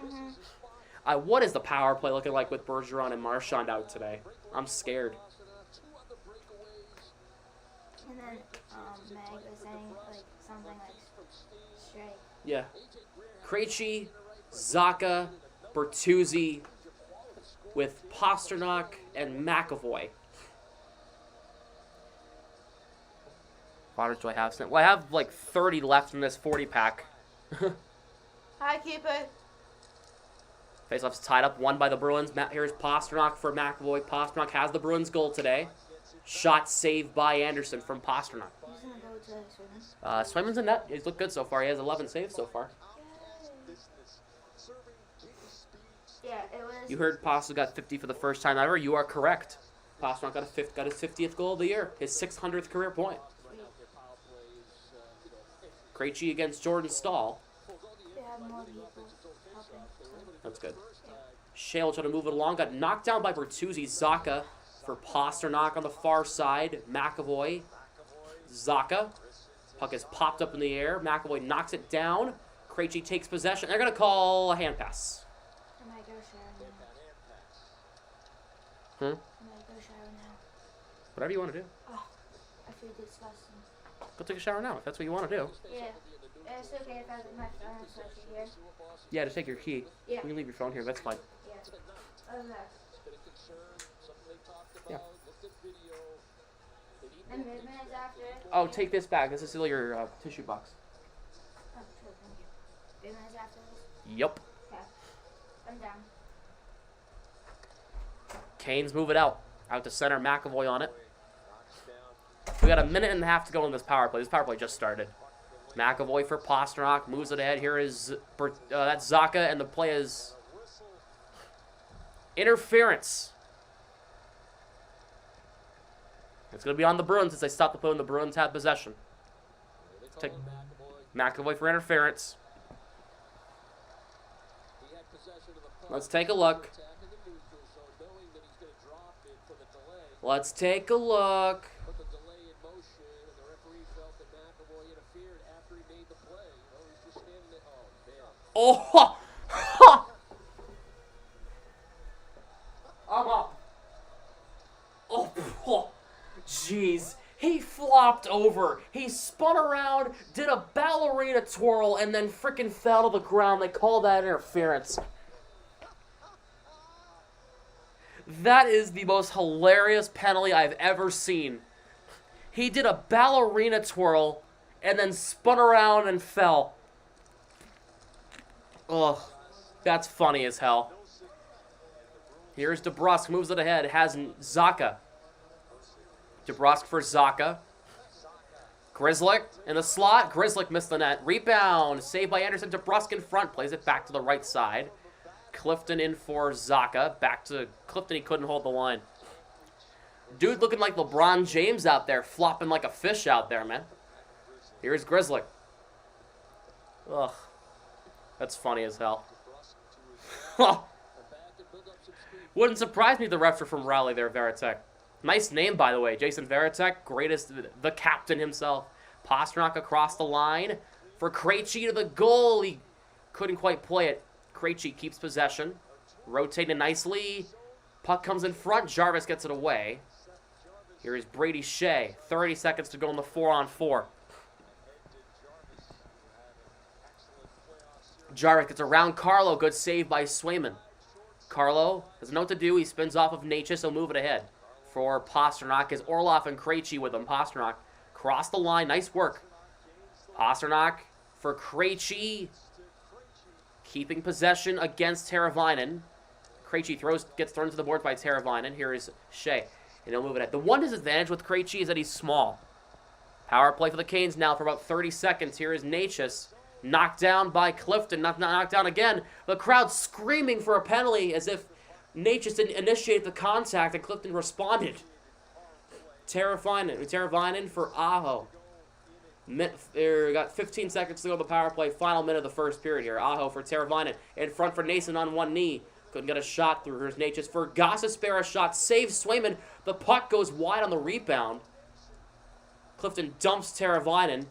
What is the power play looking like with Bergeron and Marchand out today? I'm scared. And then Meg was saying like something like straight. Yeah. Krejci, Zaka, Bertuzzi, with Pasternak and McAvoy. Water do I have? Well, I have like 30 left in this 40-pack. Hi, keeper. Faceoff's tied up, won by the Bruins. Here's Pasternak for McAvoy. Pasternak has the Bruins goal today. Shot saved by Anderson from Pasternak. Who's gonna go to Sweden? Swayman's in net. He's looked good so far. He has 11 saves so far. Yeah, it was. You heard Pasternak got 50 for the first time ever. You are correct. Pasternak got his 50th goal of the year. His 600th career point. Krejci against Jordan Stahl. They have more people helping. That's good. Shea will try to move it along. Got knocked down by Bertuzzi. Zaka for Pasternak on the far side. McAvoy. Zaka. Puck is popped up in the air. McAvoy knocks it down. Krejci takes possession. They're going to call a hand pass. I might go shower now. Hmm? I might go shower now. Whatever you want to do. Oh, I feel disgusting. Go take a shower now if that's what you want to do. Yeah. It's okay if I leave my phone and switch it here. Yeah, just take your key. Yeah. You can leave your phone here. That's fine. Yeah. Okay. Yeah. And movement is after. Oh, take this back. This is still your tissue box. Oh, sure, thank you. Movement is after this. Yup. Okay. I'm down. Canes move it out. Out to center. McAvoy on it. We got a minute and a half to go in this power play. This power play just started. McAvoy for Pasternak. Moves it ahead. Here is that's Zaka, and the play is interference. It's going to be on the Bruins as they stop the play when the Bruins have possession. Take McAvoy for interference. Let's take a look. Let's take a look. Oh! I'm up. Oh, jeez. He flopped over. He spun around, did a ballerina twirl, and then frickin' fell to the ground. They call that interference. That is the most hilarious penalty I've ever seen. He did a ballerina twirl and then spun around and fell. Ugh, that's funny as hell. Here's DeBrusk, moves it ahead, has Zaka. DeBrusk for Zaka. Grzelcyk in the slot. Grzelcyk missed the net. Rebound, saved by Anderson. DeBrusk in front, plays it back to the right side. Clifton in for Zaka. Back to Clifton, he couldn't hold the line. Dude looking like LeBron James out there, flopping like a fish out there, man. Here's Grzelcyk. Ugh. That's funny as hell. Wouldn't surprise me if the refs are from Raleigh there, Veritek. Nice name, by the way. Jason Veritek, greatest, the captain himself. Pasternak across the line for Krejci to the goal. He couldn't quite play it. Krejci keeps possession. Rotating nicely. Puck comes in front. Jarvis gets it away. Here is Brady Shea. 30 seconds to go in the 4-on-4. Jarvis gets around Carlo. Good save by Swayman. Carlo doesn't know what to do. He spins off of Natchez. He'll move it ahead. For Pasternak is Orlov and Krejci with him. Pasternak cross the line. Nice work. Pasternak for Krejci. Keeping possession against Teravainen. Krejci gets thrown to the board by Teravainen. Here is Shea. And he'll move it ahead. The one disadvantage with Krejci is that he's small. Power play for the Canes now for about 30 seconds. Here is Natchez. Knocked down by Clifton. Knocked down again. The crowd screaming for a penalty as if Natchez didn't initiate the contact and Clifton responded. Teravainen for Aho. Got 15 seconds to go on the power play. Final minute of the first period here. Aho for Teravainen. In front for Nason on one knee. Couldn't get a shot through. Here's Natchez for Gossespierre. A shot saves Swayman. The puck goes wide on the rebound. Clifton dumps Teravainen.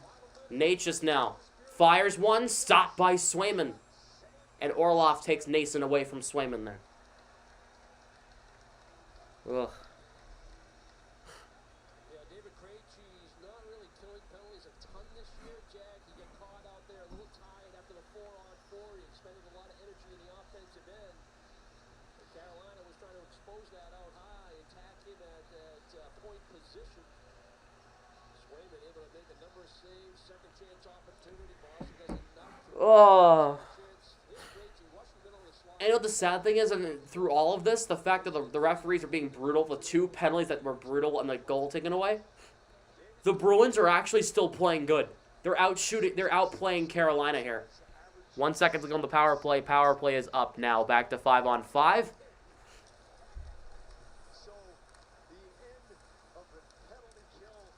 Natchez now fires one. Stopped by Swayman. And Orlov takes Nason away from Swayman there. Ugh. Yeah, David Krejci's not really killing penalties a ton this year, Jack. He got caught out there a little tired after the 4-on-4. He expended a lot of energy in the offensive end. But Carolina was trying to expose that out high, attack him at point position. Swayman able to make a number of saves, second chance opportunity. Boston does enough. Oh. I know the sad thing is, through all of this, the fact that the referees are being brutal, the two penalties that were brutal and the goal taken away, the Bruins are actually still playing good. They're outplaying Carolina here. 1 second to go on the power play. Power play is up now. Back to 5-on-5. So the end of the penalty kill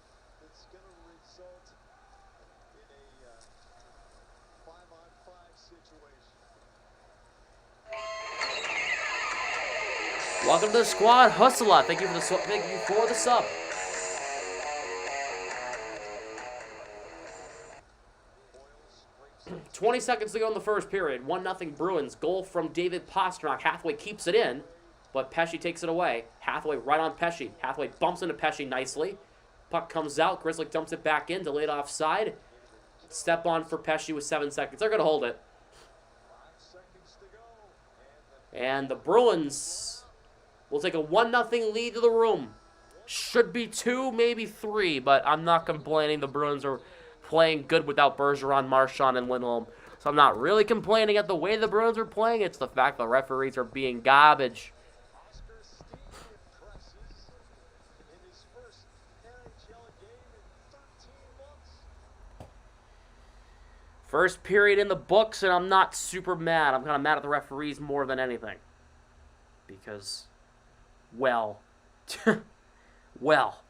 that's going to result in a 5-on-5 situation. Welcome to the squad, Hustla. Thank you for the sub. Boyles 20 seconds to go in the first period. 1-0 Bruins. Goal from David Pastrnak. Hathaway keeps it in, but Pesce takes it away. Hathaway right on Pesce. Hathaway bumps into Pesce nicely. Puck comes out. Grizzly dumps it back in. Delayed offside. Step on for Pesce with 7 seconds. They're going to hold it. 5 seconds to go. And the Bruins will take a 1-0 lead to the room. Should be 2, maybe 3, but I'm not complaining. The Bruins are playing good without Bergeron, Marchand, and Lindholm. So I'm not really complaining at the way the Bruins are playing. It's the fact the referees are being garbage. Oscar Steen impresses in his first NHL game in 13 months. First period in the books, and I'm not super mad. I'm kind of mad at the referees more than anything. Because, well, well.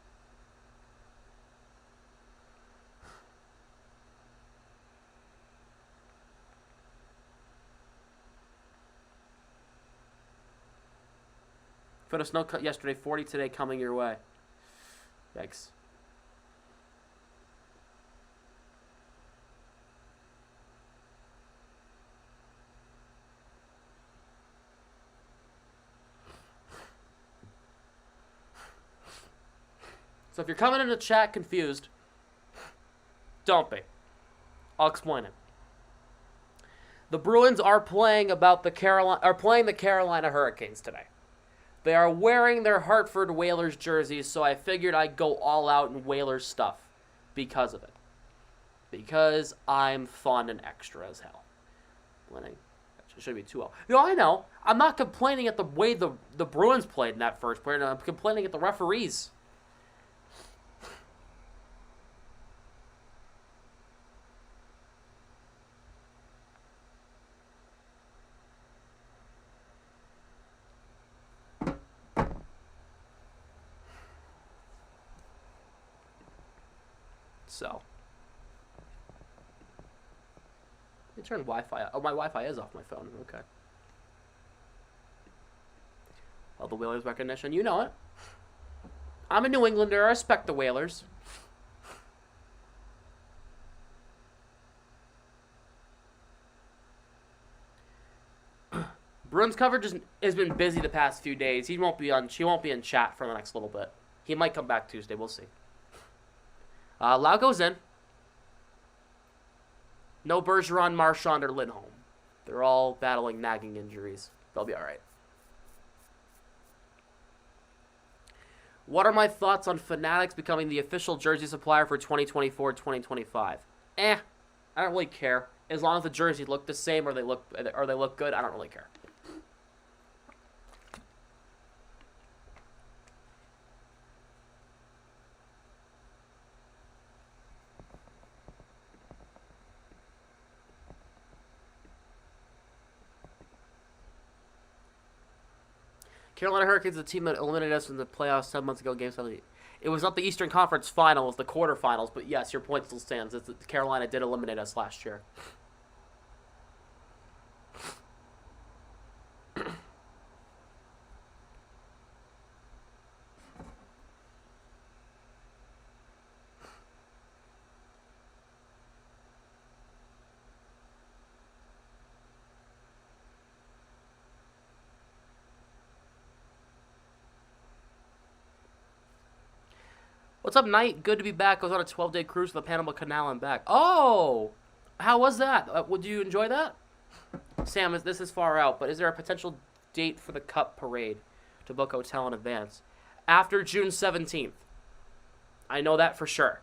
Foot of snow cut yesterday, 40 today, coming your way. Yikes. So if you're coming into chat confused, don't be. I'll explain it. The Bruins are playing the Carolina Hurricanes today. They are wearing their Hartford Whalers jerseys, so I figured I'd go all out in Whalers stuff because of it. Because I'm fun and extra as hell. Winning. It should be 2-0. I know. I'm not complaining at the way the Bruins played in that first period. I'm complaining at the referees. So, you turn Wi-Fi off. Oh, my Wi-Fi is off my phone. Okay. Well, the Whalers recognition, you know it. I'm a New Englander. I respect the Whalers. Bruins coverage has been busy the past few days. She won't be in chat for the next little bit. He might come back Tuesday. We'll see. Lau goes in. No Bergeron, Marchand, or Lindholm. They're all battling nagging injuries. They'll be all right. What are my thoughts on Fanatics becoming the official jersey supplier for 2024-2025? I don't really care. As long as the jerseys look the same or they look good, I don't really care. Carolina Hurricanes, the team that eliminated us in the playoffs 7 months ago, Game 7. It was not the Eastern Conference Finals, the quarterfinals, but yes, your point still stands. Carolina did eliminate us last year. What's up, Knight? Good to be back. I was on a 12-day cruise to the Panama Canal and back. Oh! How was that? Would you enjoy that? Sam, this is far out, but is there a potential date for the Cup Parade to book hotel in advance? After June 17th. I know that for sure.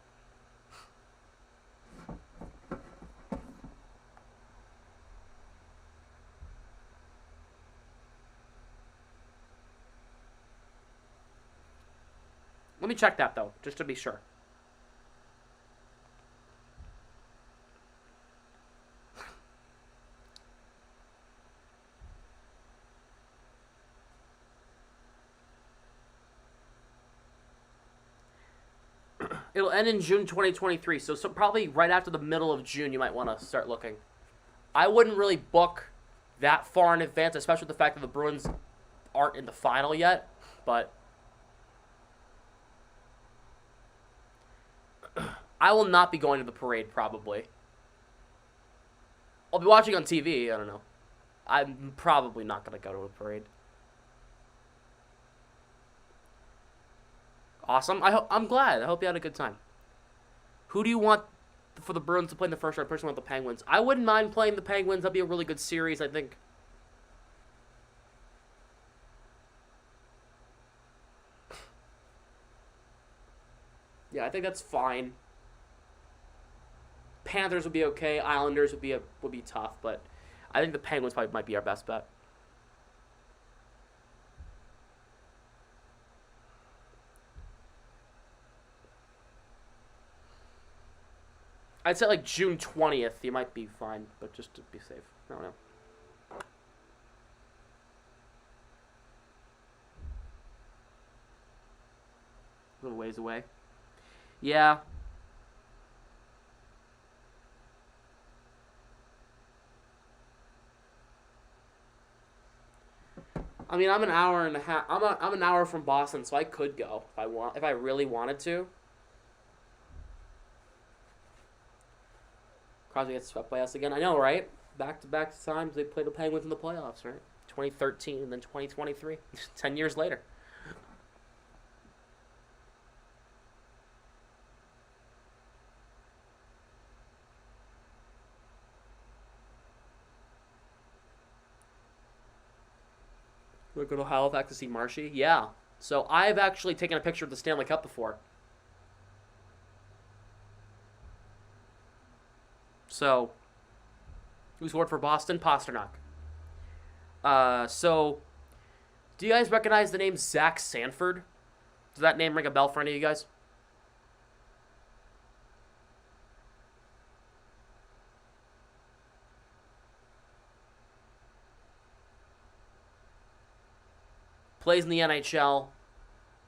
Let me check that, though, just to be sure. It'll end in June 2023, so probably right after the middle of June you might want to start looking. I wouldn't really book that far in advance, especially with the fact that the Bruins aren't in the final yet, but I will not be going to the parade, probably. I'll be watching on TV, I don't know. I'm probably not going to go to a parade. Awesome. I'm glad. I hope you had a good time. Who do you want for the Bruins to play in the first round? I personally want the Penguins. I wouldn't mind playing the Penguins. That'd be a really good series, I think. Yeah, I think that's fine. Panthers would be okay. Islanders would be tough, but I think the Penguins probably might be our best bet. I'd say like June 20th, you might be fine, but just to be safe. I don't know. A little ways away. Yeah. I mean, I'm an hour and a half. I'm an hour from Boston, so I could go if I really wanted to. Crosby gets swept by us again. I know, right? Back-to-back times they played the Penguins in the playoffs, right? 2013 and then 2023. 10 years later. We're going to Halifax to see Marshy? Yeah. So I've actually taken a picture of the Stanley Cup before. So, who scored for Boston? Pasternak. So, do you guys recognize the name Zach Sanford? Does that name ring a bell for any of you guys? Plays in the NHL.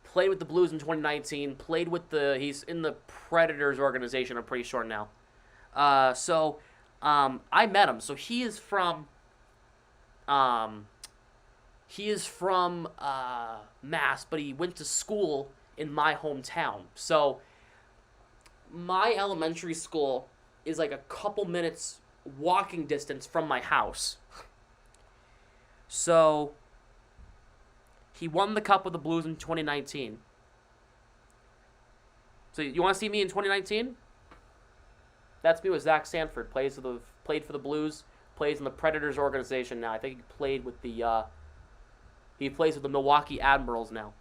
Played with the Blues in 2019. He's in the Predators organization, I'm pretty sure now. I met him. So he is from Mass, but he went to school in my hometown. So my elementary school is like a couple minutes walking distance from my house. So he won the Cup with the Blues in 2019. So you want to see me in 2019? That's me with Zach Sanford. Played for the Blues. Plays in the Predators organization now. I think he played with he plays with the Milwaukee Admirals now.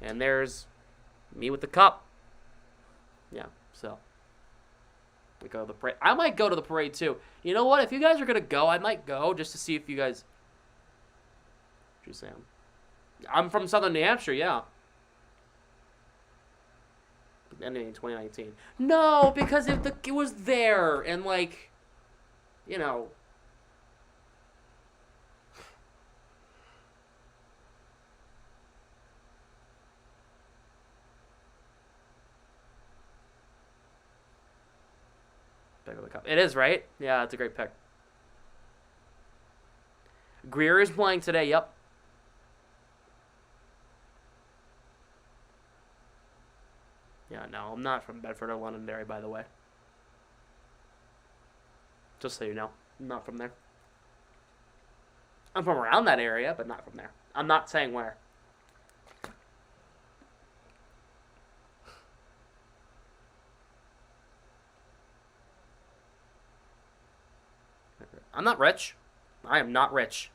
And there's me with the cup. Yeah, so we go to the parade. I might go to the parade too. You know what? If you guys are gonna go, I might go just to see if you guys. Just saying. I'm from Southern New Hampshire. Yeah. Ending in 2019. No, because it was there, and like, you know, pick of the cup. It is, right? Yeah, it's a great pick. Greer is playing today. Yep. Yeah, no, I'm not from Bedford or Londonderry, by the way. Just so you know, I'm not from there. I'm from around that area, but not from there. I'm not saying where. I'm not rich. I am not rich.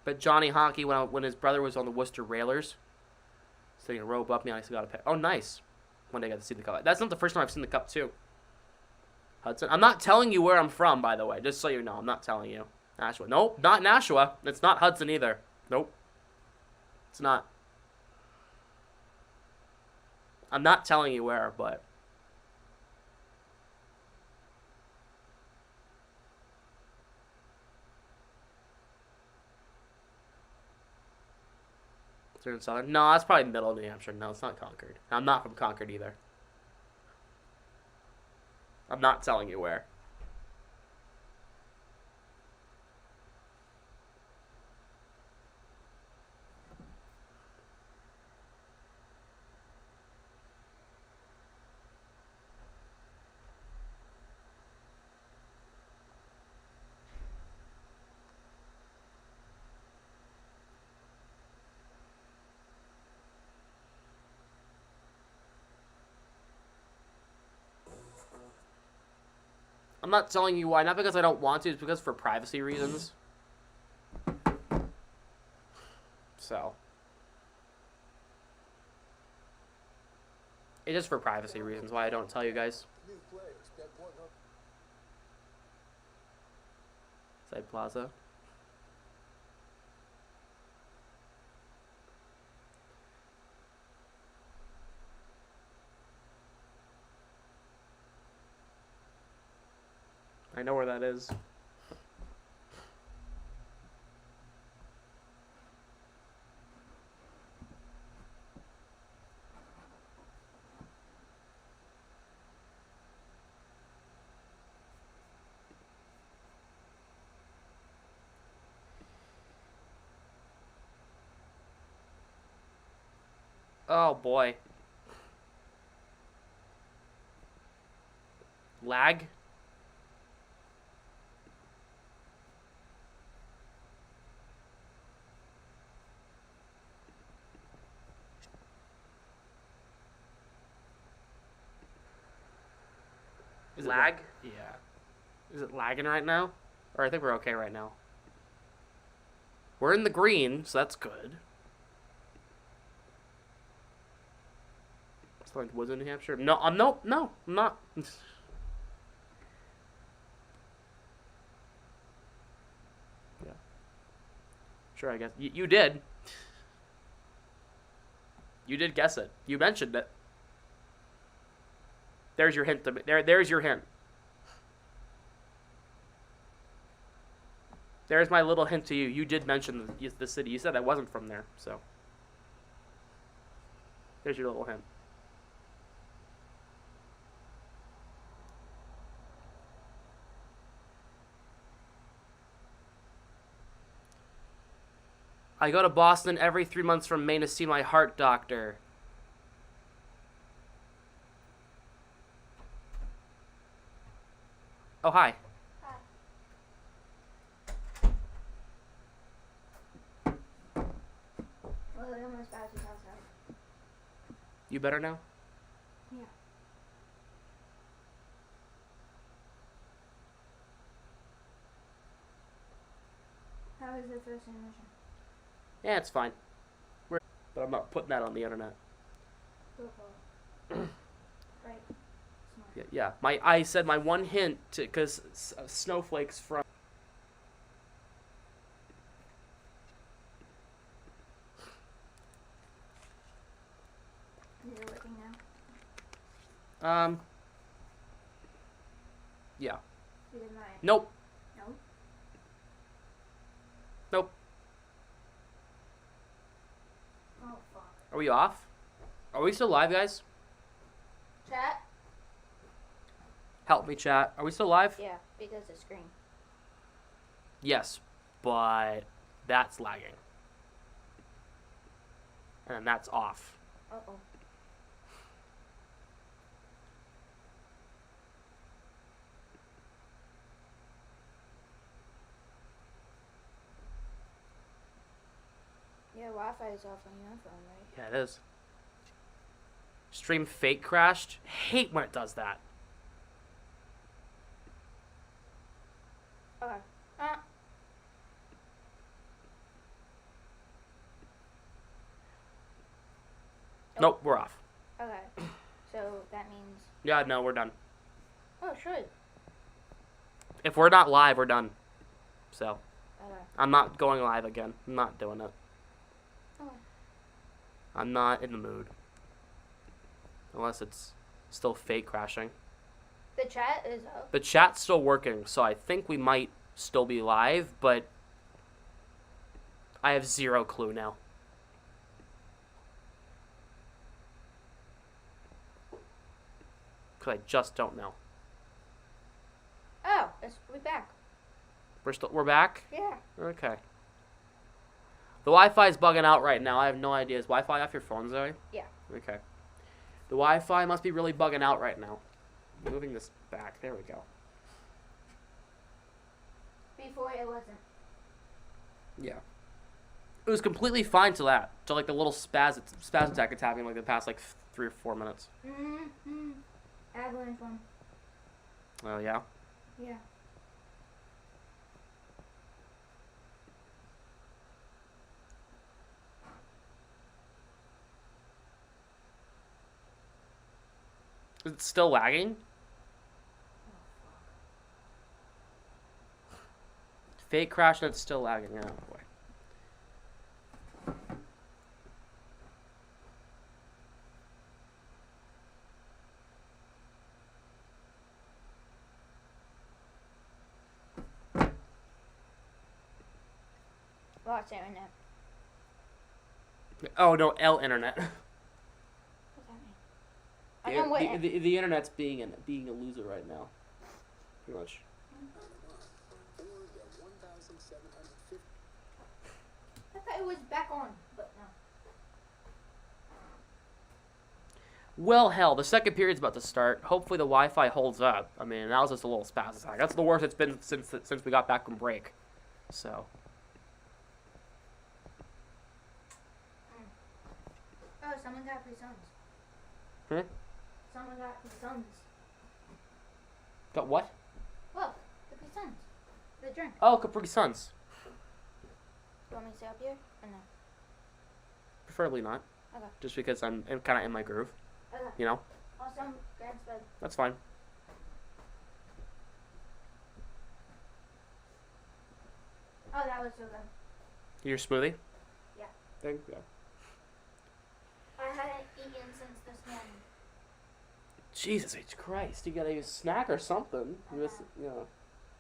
But Johnny Hockey, when his brother was on the Worcester Railers, sitting a rope up me, I still got a pick. Oh, nice. One day I got to see the cup. That's not the first time I've seen the cup, too. Hudson. I'm not telling you where I'm from, by the way. Just so you know. I'm not telling you. Nashua. Nope, not Nashua. It's not Hudson either. Nope. It's not. I'm not telling you where, but... Southern Southern? No, that's probably middle New Hampshire. No, it's not Concord. I'm not from Concord either. I'm not telling you where. I'm not telling you why. Not because I don't want to. It's because for privacy reasons. So. It's just for privacy reasons why I don't tell you guys. Side Plaza. I know where that is. Oh boy. Lag? Is lag? Yeah. Is it lagging right now? Or I think we're okay right now. We're in the green, so that's good. It's like Woods in New Hampshire. No, I'm no, I'm not. Yeah. Sure, I guess you did. You did guess it. You mentioned it. There's your hint. There's your hint. There's my little hint to you. You did mention the city. You said I wasn't from there, so. There's your little hint. I go to Boston every 3 months from Maine to see my heart doctor. Oh, hi. Hi. Well, we almost got his house out. You better now? Yeah. How was the first intermission? Yeah, it's fine. But I'm not putting that on the internet. Go for it. Right. Smart. Yeah. I said my one hint because snowflakes from. Is it working now? Yeah. You did mine. Nope. No? Nope. Oh, fuck. Are we off? Are we still live, guys? Chat? Help me, chat. Are we still live? Yeah, because the screen. Yes, but that's lagging. And then that's off. Uh-oh. Yeah, Wi-Fi is off on your phone, right? Yeah, it is. Stream fake crashed. Hate when it does that. Okay. Nope, we're off. Okay. So that means. Yeah, no, we're done. Oh, should. If we're not live, we're done. So, Okay. I'm not going live again. I'm not doing it. Okay. I'm not in the mood. Unless it's still fake crashing. The chat is up. The chat's still working, so I think we might still be live, but I have zero clue now. Because I just don't know. Oh, we're back. We're back? Yeah. Okay. The Wi-Fi's bugging out right now. I have no idea. Is Wi-Fi off your phone, Zoe? Yeah. Okay. The Wi-Fi must be really bugging out right now. Moving this back. There we go. Before it wasn't. Yeah. It was completely fine to that. To like the little spaz attack it's having like the past like 3 or 4 minutes. Mm-hmm. Avalanche one. Oh yeah? Yeah. Is it still lagging? Fake crash and it's still lagging. Oh boy. Lost internet. Oh no, L internet. What's that mean? I know what. The internet's being a loser right now. Pretty much. I thought it was back on, but no. Well, hell, the second period's about to start. Hopefully the Wi-Fi holds up. I mean, that was just a little spaz attack. That's the worst it's been since we got back from break. So. Oh, someone got free Suns. Hmm? Someone got free Suns. Got what? Look, the free Suns. The drink. Oh, Capri Suns. You want me to stay up here or no? Preferably not. Okay. Just because I'm kind of in my groove. Okay. You know? Also, Grant's bed. That's fine. Oh, that was so good. Your smoothie? Yeah. Thank you. I hadn't eaten since this morning. Jesus H. Christ! You gotta use a snack or something. You know.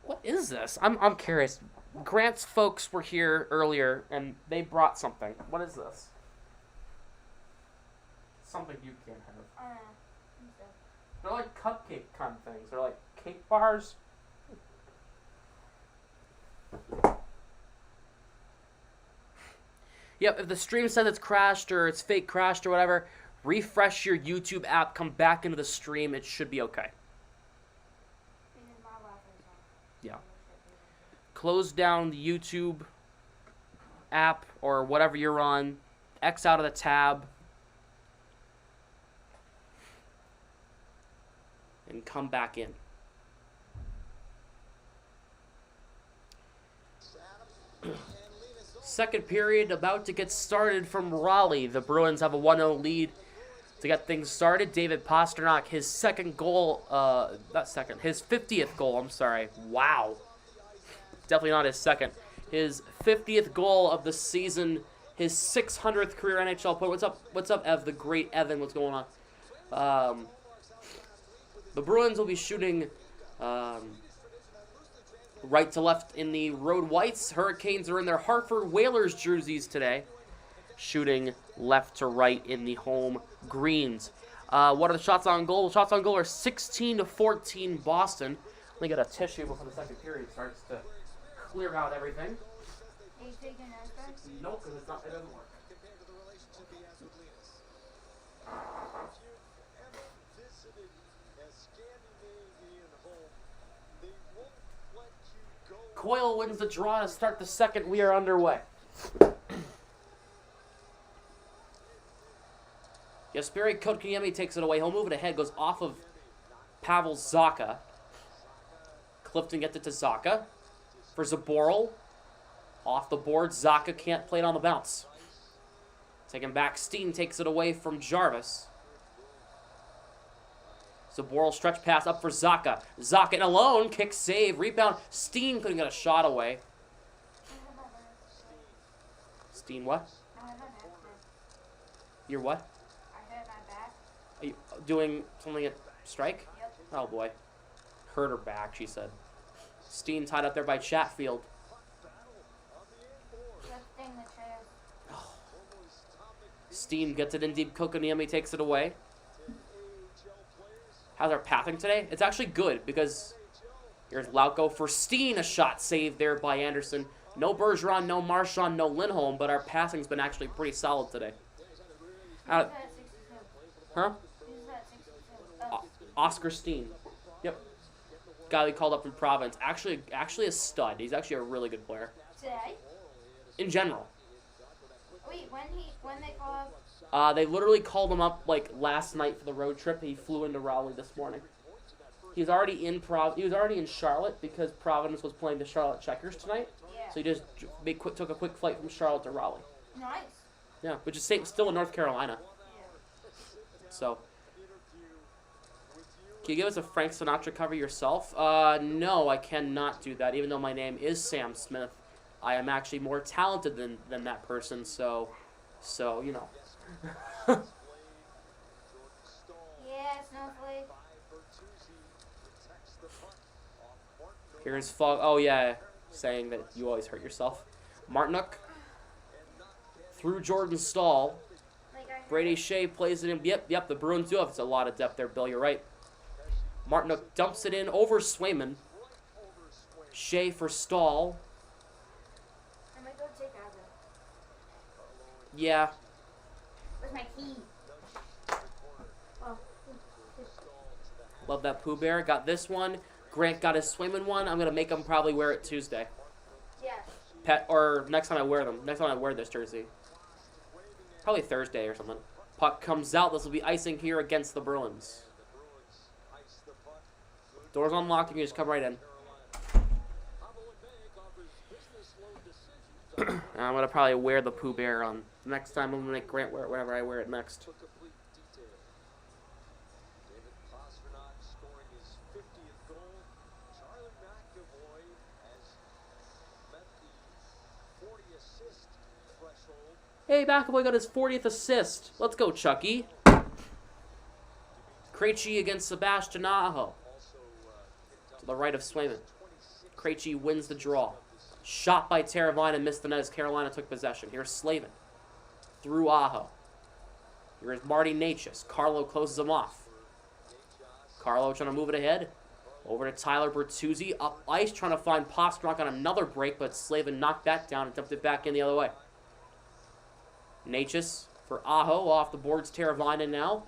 What is this? I'm curious. Grant's folks were here earlier and they brought something. What is this? Something you can't have. They're like cupcake kind of things. They're like cake bars. Yep, if the stream says it's crashed or it's fake crashed or whatever, refresh your YouTube app, come back into the stream, it should be okay. Yeah. Close down the YouTube app or whatever you're on, X out of the tab, and come back in. Second period about to get started from Raleigh. The Bruins have a 1-0 lead. To get things started, David Pastrnak, his second goal, his 50th goal, I'm sorry. Wow. Definitely not his second. His 50th goal of the season, his 600th career NHL point. What's up, Ev, the great Evan, what's going on? The Bruins will be shooting right to left in the road whites. Hurricanes are in their Hartford Whalers jerseys today, shooting left to right in the home greens. What are the shots on goal? The shots on goal are 16-14 Boston. Let me get a tissue before the second period starts to clear out everything. Are you taking those back? Nope, because it doesn't work. Compared to the relationship he has with Linus. If you've ever visited a Scandinavian home, they won't let you go. Coyle wins the draw to start the second. We are underway. Jesperi Kotkaniemi takes it away. He'll move it ahead. Goes off of Pavel Zacha. Clifton gets it to Zacha. For Zaboral. Off the board. Zacha can't play it on the bounce. Taken back. Steen takes it away from Jarvis. Zaboral stretch pass up for Zacha. Zacha in alone. Kick save. Rebound. Steen couldn't get a shot away. Steen what? I have my back. You're what? I hurt my back. Are you doing something at strike? Yep. Oh boy. Hurt her back, she said. Steen tied up there by Chatfield. Lifting the chairs. Steen gets it in deep. Kotkaniemi takes it away. How's our pathing today? It's actually good because here's Lauko for Steen. A shot saved there by Anderson. No Bergeron, no Marchand, no Lindholm, but our passing's been actually pretty solid today. Who's that 62? Huh? Who's that 62? Oh, Oscar Steen. Yep. Guy we called up from Providence. Actually a stud. He's actually a really good player. today? In general. Wait, when they call up? They literally called him up like last night for the road trip. He flew into Raleigh this morning. He's already in He was already in Charlotte because Providence was playing the Charlotte Checkers tonight. Yeah. So he just took a quick flight from Charlotte to Raleigh. Nice. Yeah, which is still in North Carolina. So, can you give us a Frank Sinatra cover yourself? No, I cannot do that. Even though my name is Sam Smith, I am actually more talented than that person. So you know. Yeah, Snowflake. Here's Fog. Oh yeah, saying that you always hurt yourself. Martinuk through Jordan Stahl. Like I Brady Shea plays it in. Yep. The Bruins do have a lot of depth there, Bill. You're right. Martinuk dumps it in over Swayman. Shea for Stahl. I might go take Ava. Yeah. Where's my key? Oh. Love that Pooh Bear. Got this one. Grant got his Swayman one. I'm going to make him probably wear it Tuesday. Yeah. Or next time I wear them. Next time I wear this jersey. Probably Thursday or something. Puck comes out. This will be icing here against the Bruins. Doors unlocked. You can just come right in. I'm going to probably wear the Pooh Bear on. Next time I'm going to make Grant wear it whenever I wear it next. Hey, McAvoy got his 40th assist. Let's go, Chucky. Krejci against Sebastian Aho. To the right of Swayman. Krejci wins the draw. Shot by Teravainen and missed the net as Carolina took possession. Here's Slavin. Through Aho. Here's Marty Natchez. Carlo closes him off. Carlo trying to move it ahead. Over to Tyler Bertuzzi. Up ice, trying to find Pastrnak on another break, but Slavin knocked that down and dumped it back in the other way. Natchez for Aho. Off the boards, Teravainen now.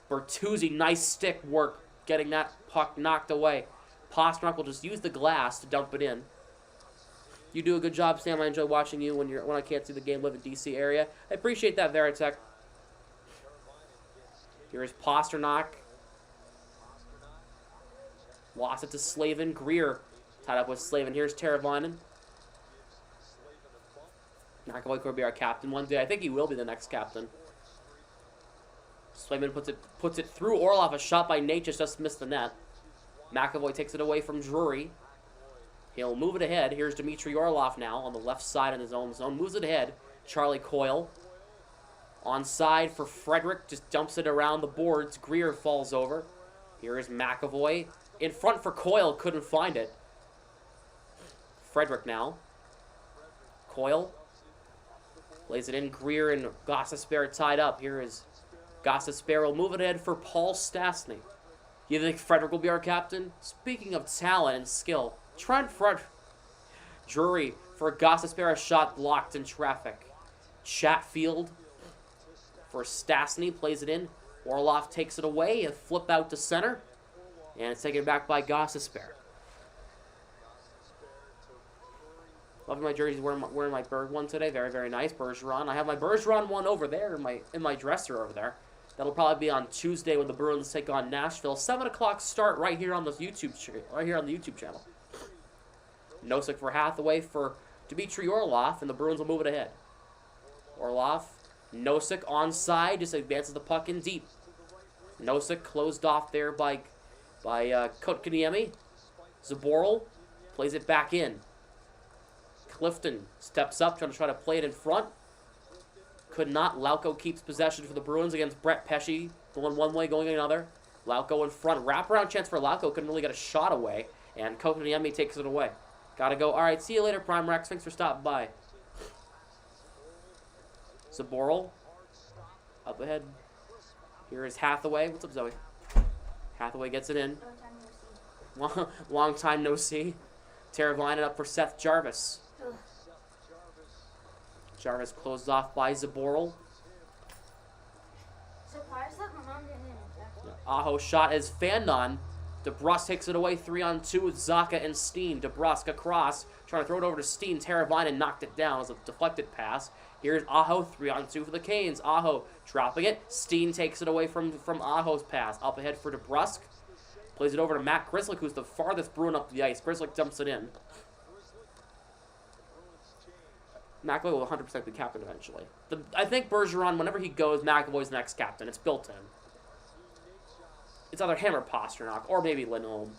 Bertuzzi, nice stick work, getting that puck knocked away. Pastrnak will just use the glass to dump it in. You do a good job, Sam. I enjoy watching you when I can't see the game, live in D.C. area. I appreciate that, Veritek. Here's Pastrnak. Lost it to Slavin. Greer tied up with Slavin. Here's Teravainen. McAvoy could be our captain one day. I think he will be the next captain. Swayman puts it through Orlov. A shot by Natchez just missed the net. McAvoy takes it away from Drury. He'll move it ahead. Here's Dmitry Orlov now on the left side in his own zone. Moves it ahead. Charlie Coyle. Onside for Frederick. Just dumps it around the boards. Greer falls over. Here is McAvoy. In front for Coyle. Couldn't find it. Frederick now. Coyle. Plays it in. Greer and Gossespierre tied up. Here is Gossespierre will move it ahead for Paul Stastny. You think Frederick will be our captain? Speaking of talent and skill, Trent Drury for Gossespierre, a shot blocked in traffic. Chatfield for Stastny plays it in. Orloff takes it away, a flip out to center, and it's taken back by Gossespierre. Loving my jerseys, wearing my Berg one today. Very, very nice. Bergeron. I have my Bergeron one over there in my dresser over there. That'll probably be on Tuesday when the Bruins take on Nashville. 7 o'clock start right here on the YouTube channel. Nosek for Hathaway for Dmitry Orlov, and the Bruins will move it ahead. Orlov, Nosek onside, just advances the puck in deep. Nosek closed off there by Kotkaniemi. Zaboral plays it back in. Clifton steps up, trying to play it in front. Could not. Lauko keeps possession for the Bruins against Brett Pesce. Going one way, going another. Lauko in front. Wraparound chance for Lauko. Couldn't really get a shot away. And Kotkaniemi takes it away. Gotta go. All right, see you later, Prime Rex. Thanks for stopping by. Zaboral. Up ahead. Here is Hathaway. What's up, Zoe? Hathaway gets it in. Long time no see. Teravainen up for Seth Jarvis. Jarvis closed off by Zaboral. Surprised that my mom didn't inject. Aho shot is fanned on. DeBrusque takes it away 3-on-2 with Zacha and Steen. DeBrusque across, trying to throw it over to Steen. Teravainen knocked it down as a deflected pass. Here's Aho 3-on-2 for the Canes. Aho dropping it. Steen takes it away from Aho's pass. Up ahead for DeBrusque. Plays it over to Matt Grzelcyk, who's the farthest Bruin up the ice. Grzelcyk dumps it in. McAvoy will 100% be captain eventually. I think Bergeron, whenever he goes, McAvoy's the next captain. It's built in. It's either him or Pasternak, or maybe Lindholm.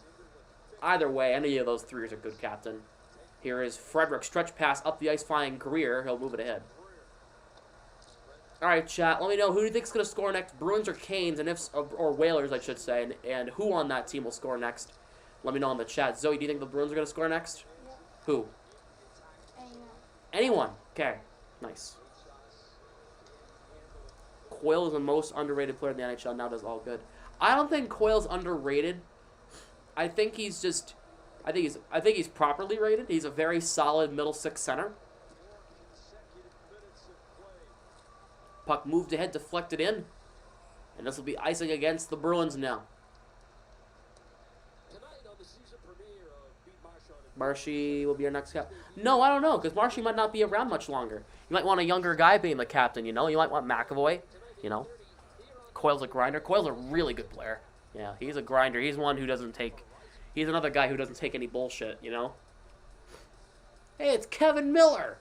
Either way, any of those three is a good captain. Here is Frederick. Stretch pass up the ice, flying Greer. He'll move it ahead. All right, chat. Let me know who do you think's going to score next, Bruins or Canes, and or Whalers, I should say, and who on that team will score next. Let me know in the chat. Zoe, do you think the Bruins are going to score next? Yeah. Who? Anyone. Okay. Nice. Coyle is the most underrated player in the NHL. Now does all good. I don't think Coyle's underrated. I think he's just. I think he's properly rated. He's a very solid middle six center. Puck moved ahead, deflected in, and this will be icing against the Bruins now. Marshy will be our next captain. No, I don't know, because Marshy might not be around much longer. You might want a younger guy being the captain, you know? You might want McAvoy, you know? Coyle's a grinder. Coyle's a really good player. Yeah, he's a grinder. He's one who doesn't take... He's another guy who doesn't take any bullshit, you know? Hey, it's Kevin Miller!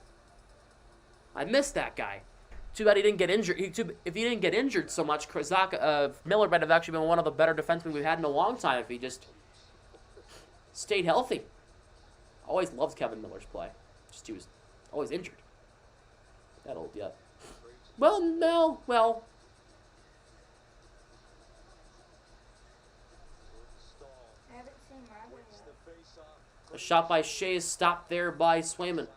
I missed that guy. Too bad he didn't get injured. If he didn't get injured so much, Miller might have actually been one of the better defensemen we've had in a long time if he just stayed healthy. Always loves Kevin Miller's play. Just he was always injured. That old, yeah. Well, no, well. I haven't seen Margaret yet. A shot by Shea is stopped there by Swayman.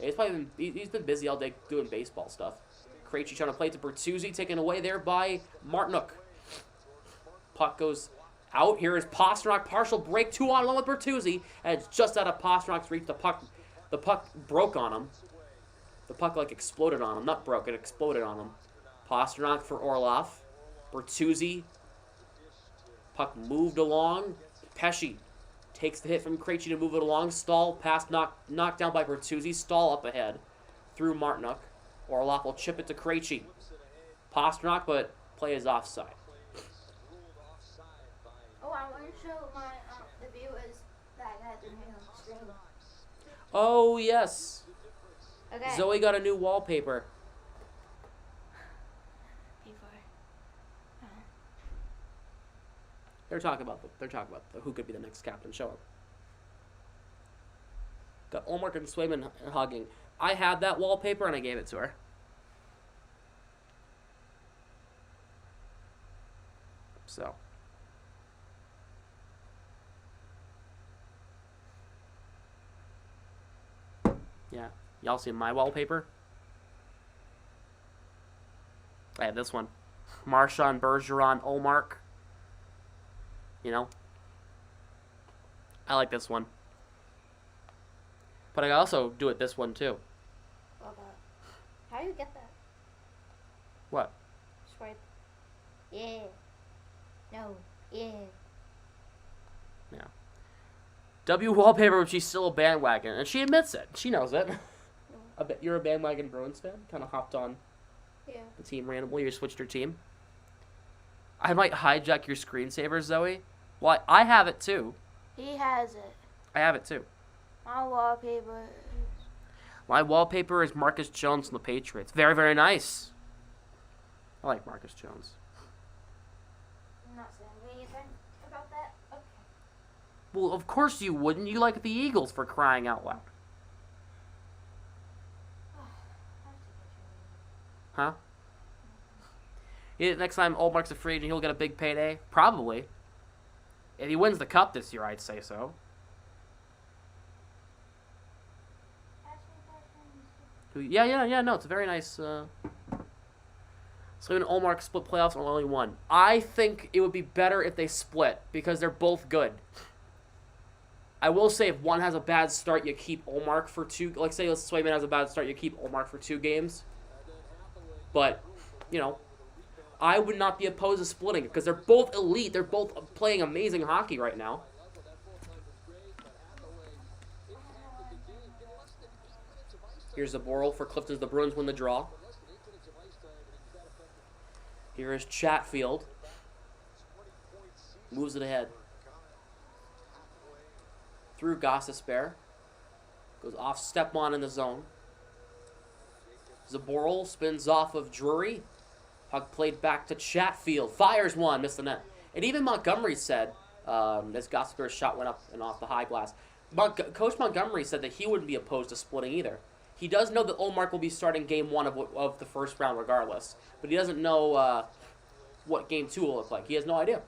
Yeah, he's been busy all day doing baseball stuff. Krejci trying to play it to Bertuzzi, taken away there by Martinook. Puck goes out. Here is Pasternak, partial break, 2-on-1 with Bertuzzi, and it's just out of Pasternak's reach. The puck broke on him. The puck like exploded on him. Not broke, it exploded on him. Pasternak for Orlov. Bertuzzi. Puck moved along. Pesce takes the hit from Krejci to move it along. Stahl, pass knocked down by Bertuzzi. Stahl up ahead through Martinook. Orlov will chip it to Krejci. Pasternak, but play is offside. Oh, I want to show my the viewers that I got the new screen. Oh, yes. Okay. Zoe got a new wallpaper. They're talking about who could be the next captain. Show up. Got Olmark and Swayman hugging. I had that wallpaper and I gave it to her. So. Yeah. Y'all see my wallpaper? I have this one. Marchand, Bergeron, Olmark. You know? I like this one. But I also do it this one too. Love that. How do you get that? What? Swipe. Yeah. No. Yeah. Yeah. W wallpaper, which she's still a bandwagon, and she admits it. She knows it. I bet you're a bandwagon Bruins fan. Kind of hopped on Yeah. the team randomly. You switched your team. I might hijack your screensaver, Zoe. Well, I have it too. He has it. I have it too. My wallpaper. My wallpaper is Marcus Jones from the Patriots. Very, very nice. I like Marcus Jones. I'm not saying anything about that. Okay. Well, of course you wouldn't. You like the Eagles, for crying out loud. Huh? Yeah, next time Oldmark's a free agent, he'll get a big payday? Probably. If he wins the Cup this year, I'd say so. Yeah, no, it's a very nice... So when Olmark split playoffs or only one. I think it would be better if they split, because they're both good. I will say if one has a bad start, you keep Olmark for two... Like, say Swayman has a bad start, you keep Olmark for 2 games. But, you know, I would not be opposed to splitting it, because they're both elite. They're both playing amazing hockey right now. Here's the Boral for Clifton. The Bruins win the draw. Here is Chatfield. Moves it ahead. Through Gostisbehere. Goes off Stepan in the zone. Zaboral spins off of Drury. Puck played back to Chatfield. Fires one, missed the net. And even Montgomery said, as Gostisbehere's shot went up and off the high glass, Coach Montgomery said that he wouldn't be opposed to splitting either. He does know that Olmark will be starting game 1 of the first round regardless. But he doesn't know what game 2 will look like. He has no idea.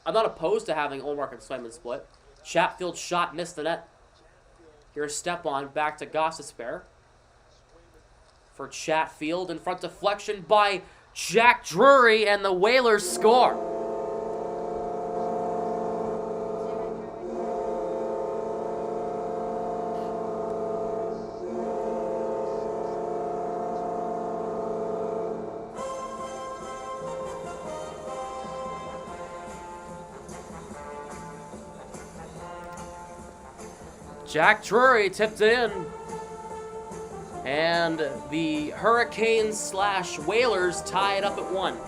I'm not opposed to having Olmark and Swayman split. Chatfield shot, missed the net. Here's Stepan back to Gostisbehere. For Chatfield, in front deflection by Jack Drury, and the Whalers score. Jack Drury tipped it in. And the Hurricanes / Whalers tie it up at 1.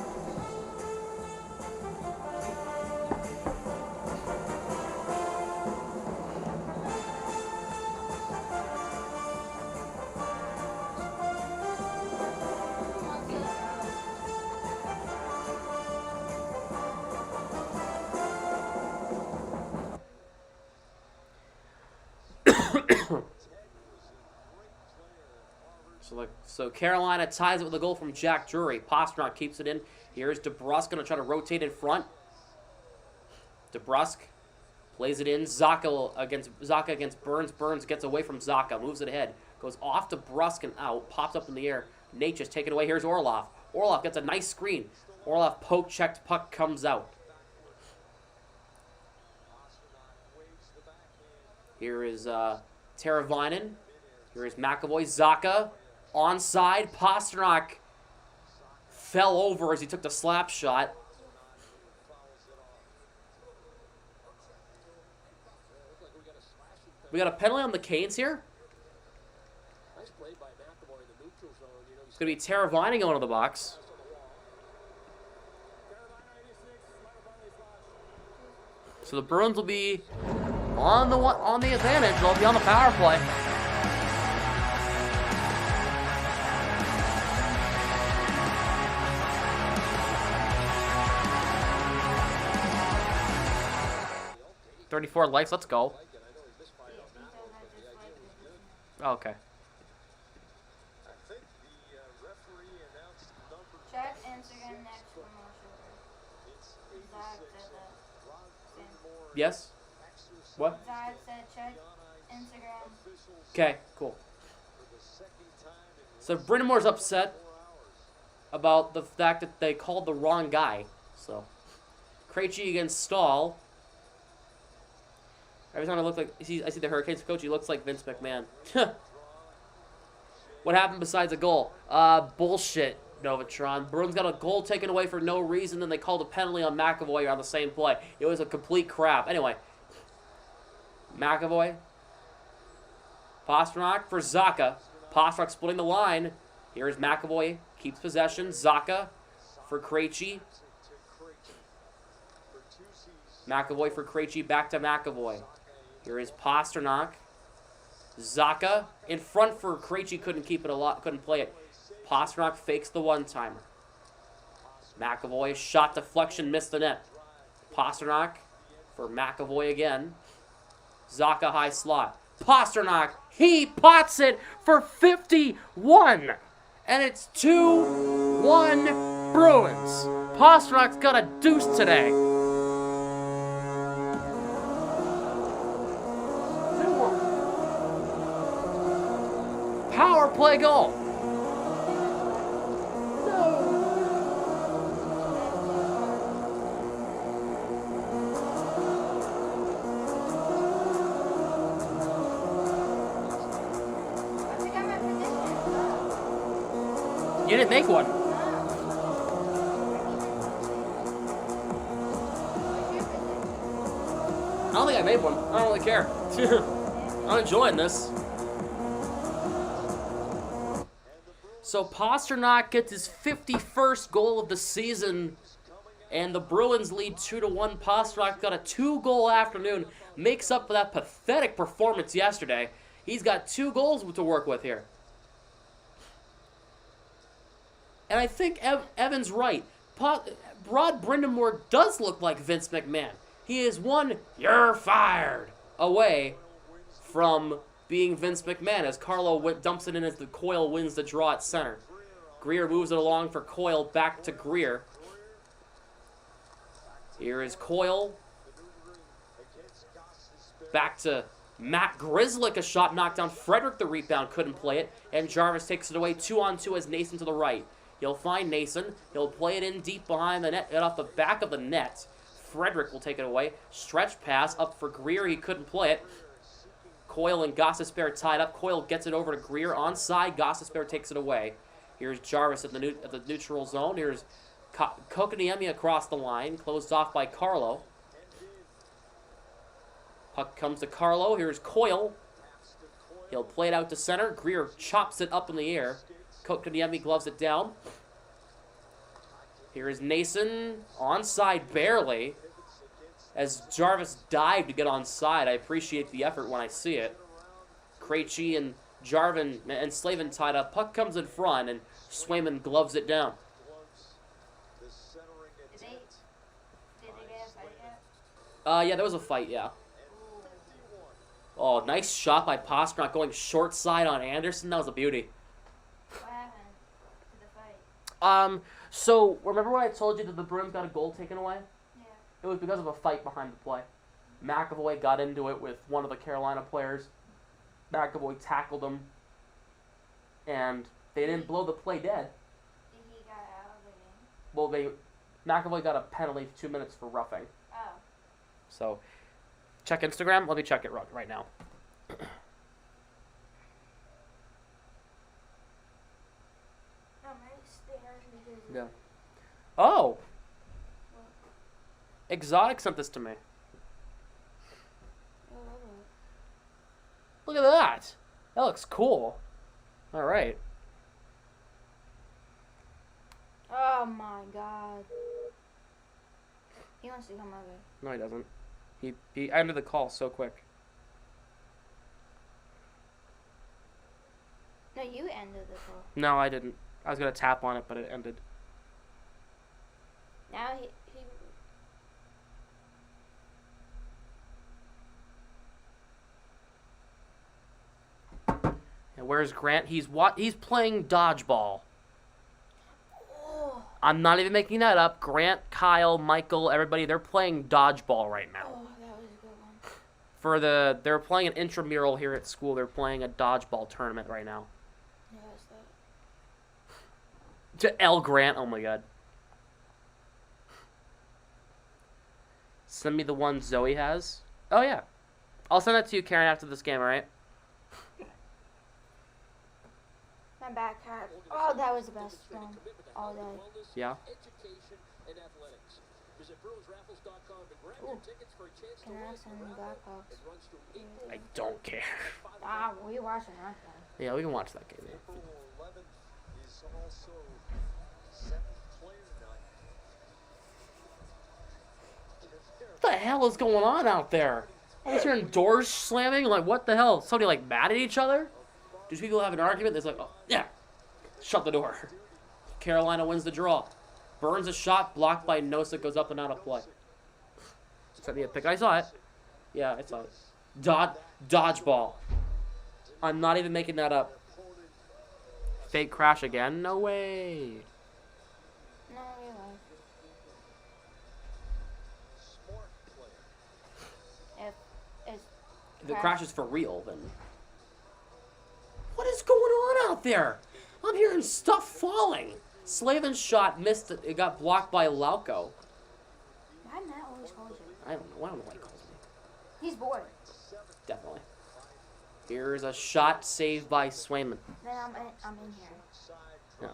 So Carolina ties it with a goal from Jack Drury. Pastrnak keeps it in. Here's DeBrusk going to try to rotate in front. DeBrusk plays it in. Zacha against Burns. Burns gets away from Zacha. Moves it ahead. Goes off DeBrusk and out. Pops up in the air. Nature's taken away. Here's Orlov. Orlov gets a nice screen. Orlov poke-checked. Puck comes out. Here is Teravainen. Here is McAvoy. Zacha. Onside. Pastrnak fell over as he took the slap shot. We got a penalty on the Canes here. It's going to be Teravainen going to the box. So the Bruins will be on the advantage. They'll be on the power play. $34 likes. Let's go. Okay. Check Instagram next for more sugar. Yes? What? Zod said check Instagram. Okay, cool. So Brind'Amour's upset. about the fact that they called the wrong guy. So, Krejci against Stahl. Every time I look like I see the Hurricanes coach, he looks like Vince McMahon. What happened besides a goal? Bullshit, Novatron. Bruins got a goal taken away for no reason, then they called a penalty on McAvoy on the same play. It was a complete crap. Anyway, McAvoy. Pastrnak for Zacha. Pastrnak splitting the line. Here's McAvoy. Keeps possession. Zacha for Krejci. McAvoy for Krejci. Back to McAvoy. Here is Pastrnak. Zacha in front for Krejci. Couldn't play it. Pastrnak fakes the one-timer. McAvoy. Shot deflection. Missed the net. Pastrnak for McAvoy again. Zacha high slot. Pastrnak, he pots it for 51. And it's 2-1 Bruins. Pasternak's got a deuce today. Power play goal. You didn't make one. I don't think I made one. I don't really care. I'm enjoying this. So Pastrnak gets his 51st goal of the season, and the Bruins lead 2-1. Pastrnak got a 2-goal afternoon, makes up for that pathetic performance yesterday. He's got 2 goals to work with here. And I think Evan's right. Rod Brindamore does look like Vince McMahon. He is one, you're fired, away from being Vince McMahon as Carlo dumps it in as the Coyle wins the draw at center. Greer moves it along for Coyle, back to Greer. Here is Coyle. Back to Matt Grzelcyk, a shot knocked down. Frederick, the rebound, couldn't play it. And Jarvis takes it away 2-on-2 as Nason to the right. He'll find Nason. He'll play it in deep behind the net, off the back of the net. Frederick will take it away. Stretch pass up for Greer. He couldn't play it. Coyle and Gostisbehere tied up. Coyle gets it over to Greer. Onside, Gostisbehere takes it away. Here's Jarvis at the neutral zone. Here's Kokoniemi across the line. Closed off by Carlo. Puck comes to Carlo. Here's Coyle. He'll play it out to center. Greer chops it up in the air. Kokoniemi gloves it down. Here is Nason. Onside barely. As Jarvis dived to get onside. I appreciate the effort when I see it. Krejci and Jarvin and Slavin tied up. Puck comes in front and Swayman gloves it down. Did they get a fight yet? Yeah, there was a fight, yeah. Oh, nice shot by Pastrnak going short side on Anderson. That was a beauty. What happened to the fight? So, remember when I told you that the Bruins got a goal taken away? Yeah. It was because of a fight behind the play. McAvoy got into it with one of the Carolina players. McAvoy tackled him. And they didn't blow the play dead. He got out of the game. Well, McAvoy got a penalty 2 minutes for roughing. Oh. So, check Instagram. Let me check it right now. Yeah. Oh! Exotic sent this to me. Look at that. That looks cool. All right. Oh my god. He wants to come over. No, he doesn't. He ended the call so quick. No, you ended the call. No, I didn't. I was gonna tap on it, but it ended. Now he And where's Grant? He's playing dodgeball. Oh. I'm not even making that up. Grant, Kyle, Michael, everybody, they're playing dodgeball right now. Oh, that was a good one. They're playing an intramural here at school. They're playing a dodgeball tournament right now. Yeah, To L. Grant. Oh my god. Send me the one Zoe has. Oh yeah. I'll send that to you, Karen, after this game, alright? My back hurt. Oh, that was the best one all day. Yeah. Education and athletics. Visit BruinsRaffles.com to grab Ooh. your tickets for a chance to Can I win send a me raffle. Blackhawks? It runs through April I don't care. Ah, we watching that guy. Yeah, we can watch that game. Yeah. April 11th is also 7th player night. What the hell is going on out there? I was hearing doors slamming. Like, what the hell? Somebody, like, mad at each other? Do people have an argument? There's like, oh, yeah. Shut the door. Carolina wins the draw. Burns a shot, blocked by Nosa, goes up and out of play. Sent me a pick. I saw it. Yeah, I saw it. Dodgeball. I'm not even making that up. Fake crash again? No way. No, you're right. Smart player. If it's If the crash is for real, then... What is going on out there? I'm hearing stuff falling. Slavin's shot missed. It got blocked by Lauco. why Matt always calls you? I don't know why he calls me. He's bored. Definitely. Here's a shot saved by Swayman. Then I'm in here. Yeah.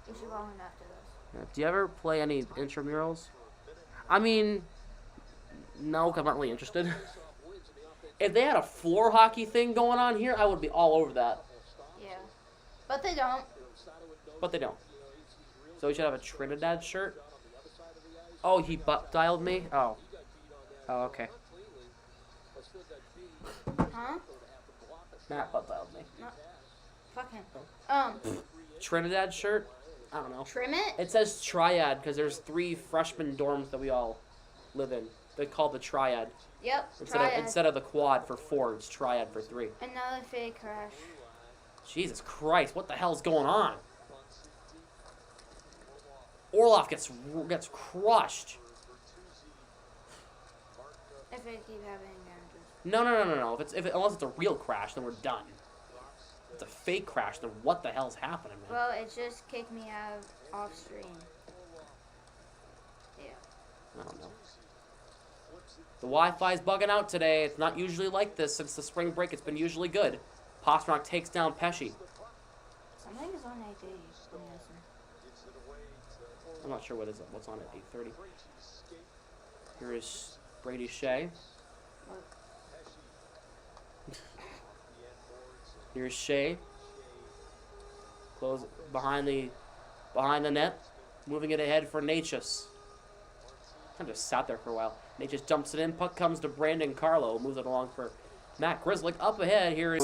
We should roll him after this. Do you ever play any intramurals? I mean, no, 'cause I'm not really interested. If they had a floor hockey thing going on here, I would be all over that. Yeah. But they don't. But they don't. So we should have a Trinidad shirt. Oh, he butt dialed me? Oh. Oh, okay. Huh? Matt butt dialed me. No. Fuck him. Trinidad shirt? I don't know. Trim it? It says Triad because there's 3 freshman dorms that we all live in. They call the Triad. Yep. Instead of the quad for 4, it's Triad for 3. Another fake crash. Jesus Christ, what the hell's going on? Orlov gets crushed. If they keep having damages. No. Unless it's a real crash, then we're done. If it's a fake crash, then what the hell's happening, man? Well, it just kicked me out off stream. Yeah. I don't know. The Wi-Fi's bugging out today. It's not usually like this since the spring break. It's been usually good. Pasternak takes down Pesci. Something is on 880. I'm not sure what's on at 8:30. Here is Brady Shea. Here's Shea. Close behind the net, moving it ahead for Natchez. Kind of just sat there for a while. Natchez dumps it in. Puck comes to Brandon Carlo. Moves it along for Matt Grizzlick. Up ahead, here is...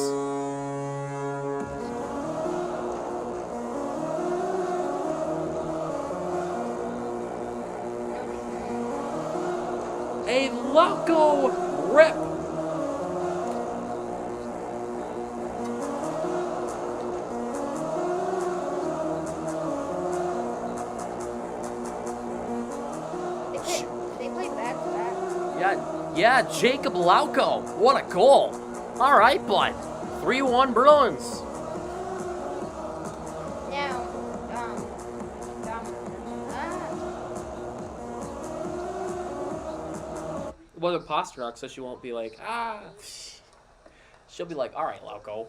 a Lauco rip. They play back to back. Yeah, Jacob Lauco. What a goal. All right, bud. 3-1 Bruins. Now, Whether Pasternak, so she won't be like, ah. She'll be like, all right, Lauco.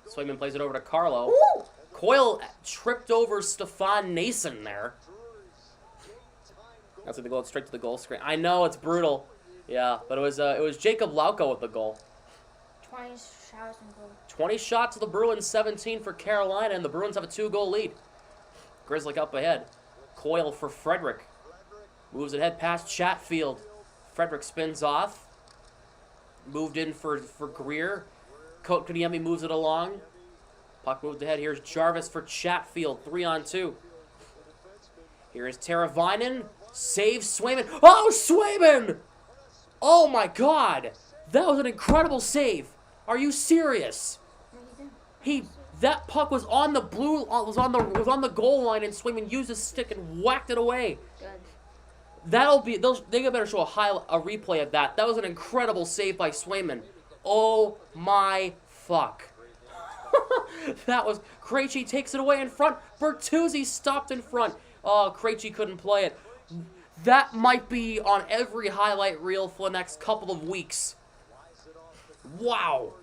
Swayman plays it over to Carlo. Ooh! Coyle tripped over Stefan Nason there. That's gonna go straight to the goal screen. I know it's brutal. Yeah, but it was Jacob Lauco with the goal. 20 shots and goal. 20 shots to the Bruins, 17 for Carolina, and the Bruins have a 2-goal lead. Grizzlick up ahead. Coyle for Frederick. Moves it ahead past Chatfield. Frederick spins off. Moved in for Greer. Kotkaniemi moves it along. Puck moved ahead. Here's Jarvis for Chatfield. 3-on-2. Here is Teravainen. Saves Swayman. Oh, Swayman! Oh my God! That was an incredible save. Are you serious? What are you doing? That puck was on the was on the goal line, and Swayman used his stick and whacked it away. Good. They better show a replay of that. That was an incredible save by Swayman. Oh my fuck. That was... Krejci takes it away in front. Bertuzzi stopped in front. Oh, Krejci couldn't play it. That might be on every highlight reel for the next couple of weeks. Wow.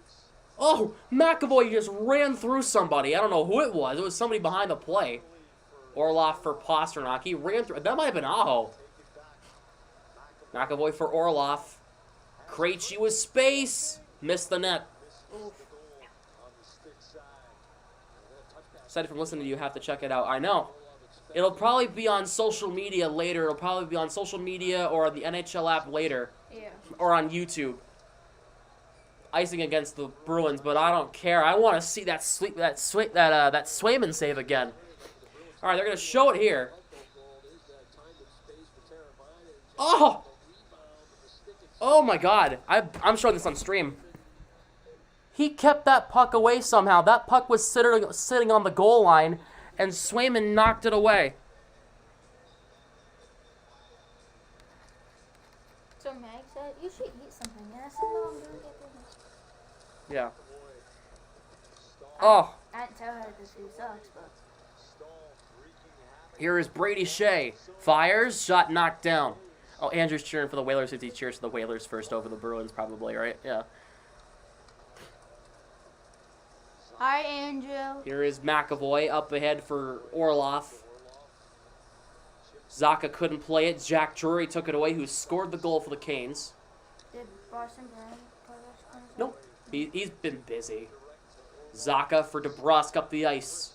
Oh, McAvoy just ran through somebody. I don't know who it was. It was somebody behind the play. Orlov for Pasternak. He ran through... That might have been Aho. McAvoy for Orlov. Krejci with space. Missed the net. Aside from listening to you, have to check it out. I know. It'll probably be on social media later. It'll probably be on social media or the NHL app later. Yeah. Or on YouTube. Icing against the Bruins, but I don't care. I want to see that Swayman save again. All right, they're gonna show it here. Oh! Oh my God! I'm showing this on stream. He kept that puck away somehow. That puck was sitting on the goal line, and Swayman knocked it away. So Meg said, you should eat something. And I said, no, I'm gonna get this. Yeah. Oh. I didn't tell her this food sucks, but... Here is Brady Shea. Fires, shot knocked down. Oh, Andrew's cheering for the Whalers. If he cheers for the Whalers first over the Bruins, probably, right? Yeah. Hi, Andrew. Here is McAvoy up ahead for Orlov. Zaka couldn't play it. Jack Drury took it away, who scored the goal for the Canes. Did Boston Bruins play this one? Nope. He's been busy. Zaka for DeBrusk up the ice.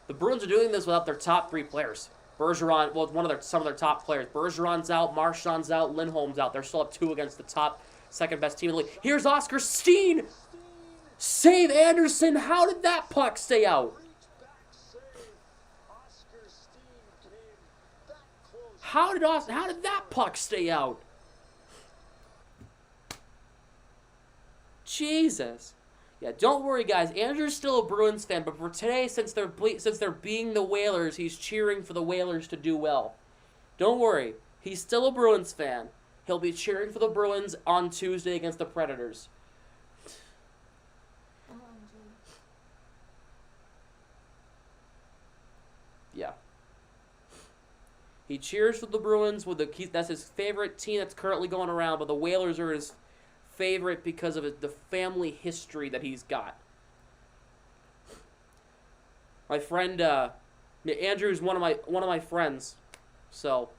The Bruins are doing this without their top three players. Bergeron, well, some of their top players. Bergeron's out, Marchand's out, Lindholm's out. They're still up 2 against the top, second best team in the league. Here's Oscar Steen! Save Anderson! How did that puck stay out? How did that puck stay out? Jesus. Yeah, don't worry, guys. Andrew's still a Bruins fan, but for today, since they're being the Whalers, he's cheering for the Whalers to do well. Don't worry. He's still a Bruins fan. He'll be cheering for the Bruins on Tuesday against the Predators. Yeah. He cheers for the Bruins that's his favorite team that's currently going around, but the Whalers are his favorite because of the family history that he's got. My friend Andrew's one of my friends, so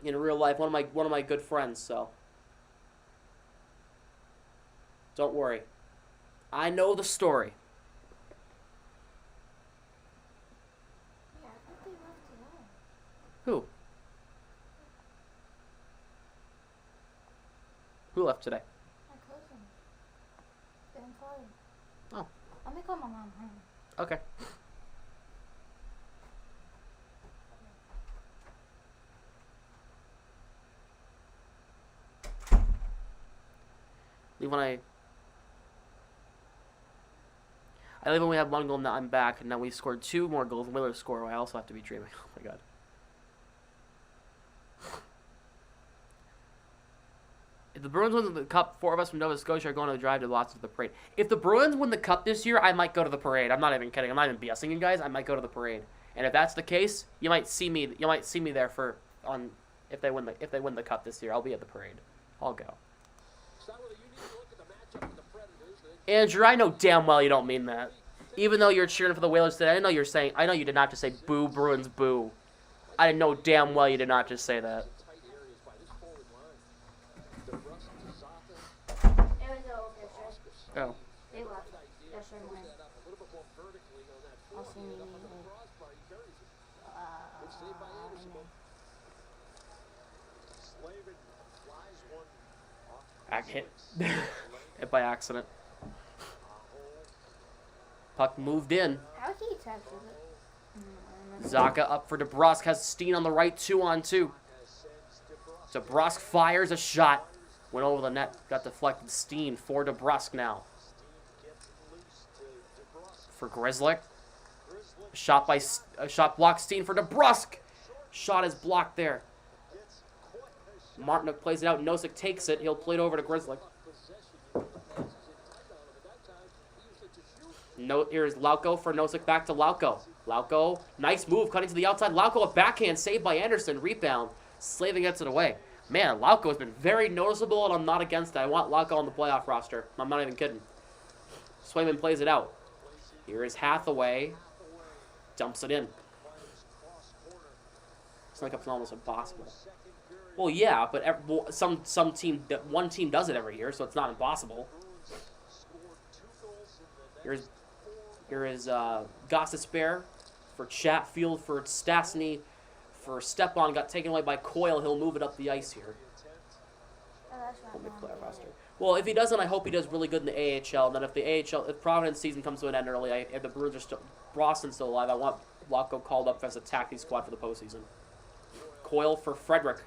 in real life, one of my good friends. So don't worry, I know the story. Yeah, I think they left today. Who? Who left today? My cousin. Getting fired. Oh. Let me call my mom. Hang on. Okay. Leave when I leave when we have 1 goal. Now I'm back, and now we scored 2 more goals. Whalers score. I also have to be dreaming. Oh my God. If the Bruins win the Cup, 4 of us from Nova Scotia are going to the drive to Boston for the parade. If the Bruins win the Cup this year, I might go to the parade. I'm not even kidding. I'm not even BSing you guys. I might go to the parade. And if that's the case, you might see me there if they win the Cup this year. I'll be at the parade. I'll go. Andrew, I know damn well you don't mean that. Even though you're cheering for the Whalers today, I know you did not just say boo Bruins boo. I know damn well you did not just say that. Oh. They left. Yesterday morning. I'll see me Hit by accident. Puck moved in. How he touches it? Zaka up for DeBrusk. Has Steen on the right, 2-on-2. DeBrusk fires a shot. Went over the net. Got deflected. Steen for DeBrusk now. For Grzelcyk. Shot blocked. Steen for DeBrusk. Shot is blocked there. Martinook plays it out. Nosek takes it. He'll play it over to Grzelcyk. No, here's Lauko for Nosek back to Lauko. Lauko, nice move, cutting to the outside. Lauko, a backhand saved by Anderson. Rebound. Slavin gets it away. Man, Lauko has been very noticeable, and I'm not against it. I want Lauko on the playoff roster. I'm not even kidding. Swayman plays it out. Here is Hathaway. Dumps it in. It's like it's almost impossible. Well, yeah, but one team does it every year, so it's not impossible. Here is Gossespierre for Chatfield, for Stastny, for Stepan. Got taken away by Coyle. He'll move it up the ice here. Oh, that's right. Only player roster. Well, if he doesn't, I hope he does really good in the AHL. And then if Providence season comes to an end early, if the Bruins are still, Boston's still alive, I want Lauko called up as a tactics squad for the postseason. Coyle for Frederick.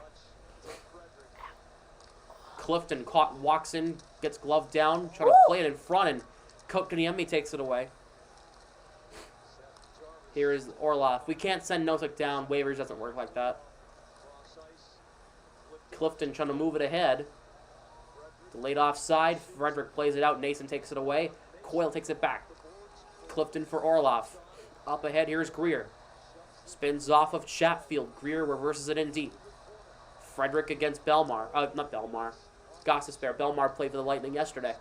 Clifton walks in, gets gloved down, trying to play it in front, and Kotkaniemi takes it away. Here is Orlov. We can't send Nosek down. Waivers doesn't work like that. Clifton trying to move it ahead. Delayed offside. Frederick plays it out. Nason takes it away. Coyle takes it back. Clifton for Orlov. Up ahead, here's Greer. Spins off of Chatfield. Greer reverses it in deep. Frederick against Belmar. Not Belmar. Gossespierre. Belmar played for the Lightning yesterday.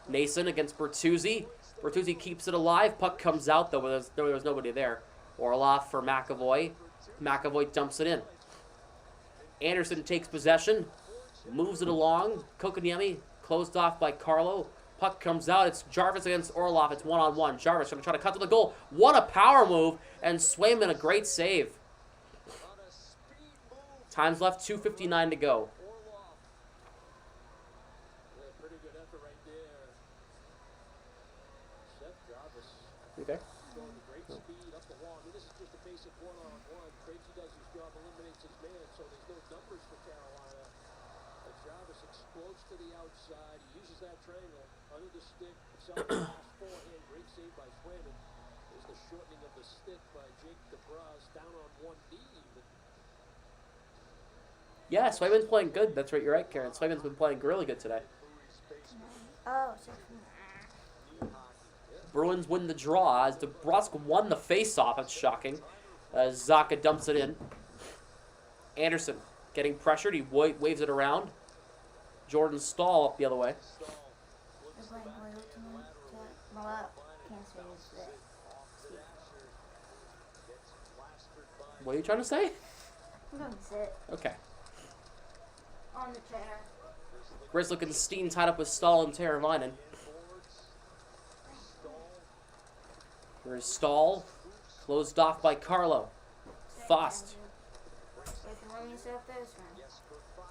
Nason against Bertuzzi. Bertuzzi keeps it alive. Puck comes out, though, but there was nobody there. Orlov for McAvoy. McAvoy dumps it in. Anderson takes possession. Moves it along. Kotkaniemi closed off by Carlo. Puck comes out. It's Jarvis against Orlov. It's one-on-one. Jarvis going to try to cut to the goal. What a power move. And Swayman, a great save. Time's left, 2:59 to go. Pretty good effort right there. Seth Jarvis Okay. going to great speed up the wall. I mean, this is just a basic one-on-one. Krejci does his job, eliminates his man, so there's no numbers for Carolina. But Jarvis explodes to the outside. He uses that triangle under the stick. Self-pass forehand. Great save by Swayman. There's the shortening of the stick by Jake DeBrus down on one knee even. Yeah, Swayman's playing good. That's right. You're right, Karen. Swayman's been playing really good today. Oh, so Bruins win the draw as DeBrusque won the face-off. That's shocking. Zaka dumps it in. Anderson getting pressured. He waves it around. Jordan Stahl up the other way. they're playing Hoyle tonight. Well, can't say it's What are you trying to say? I'm going to sit Okay. on the chair. Grizzlick and Steen tied up with Stahl and Teravainen. Here's Stahl. Closed off by Carlo. Fost. Wait, can let me sit up there, friend.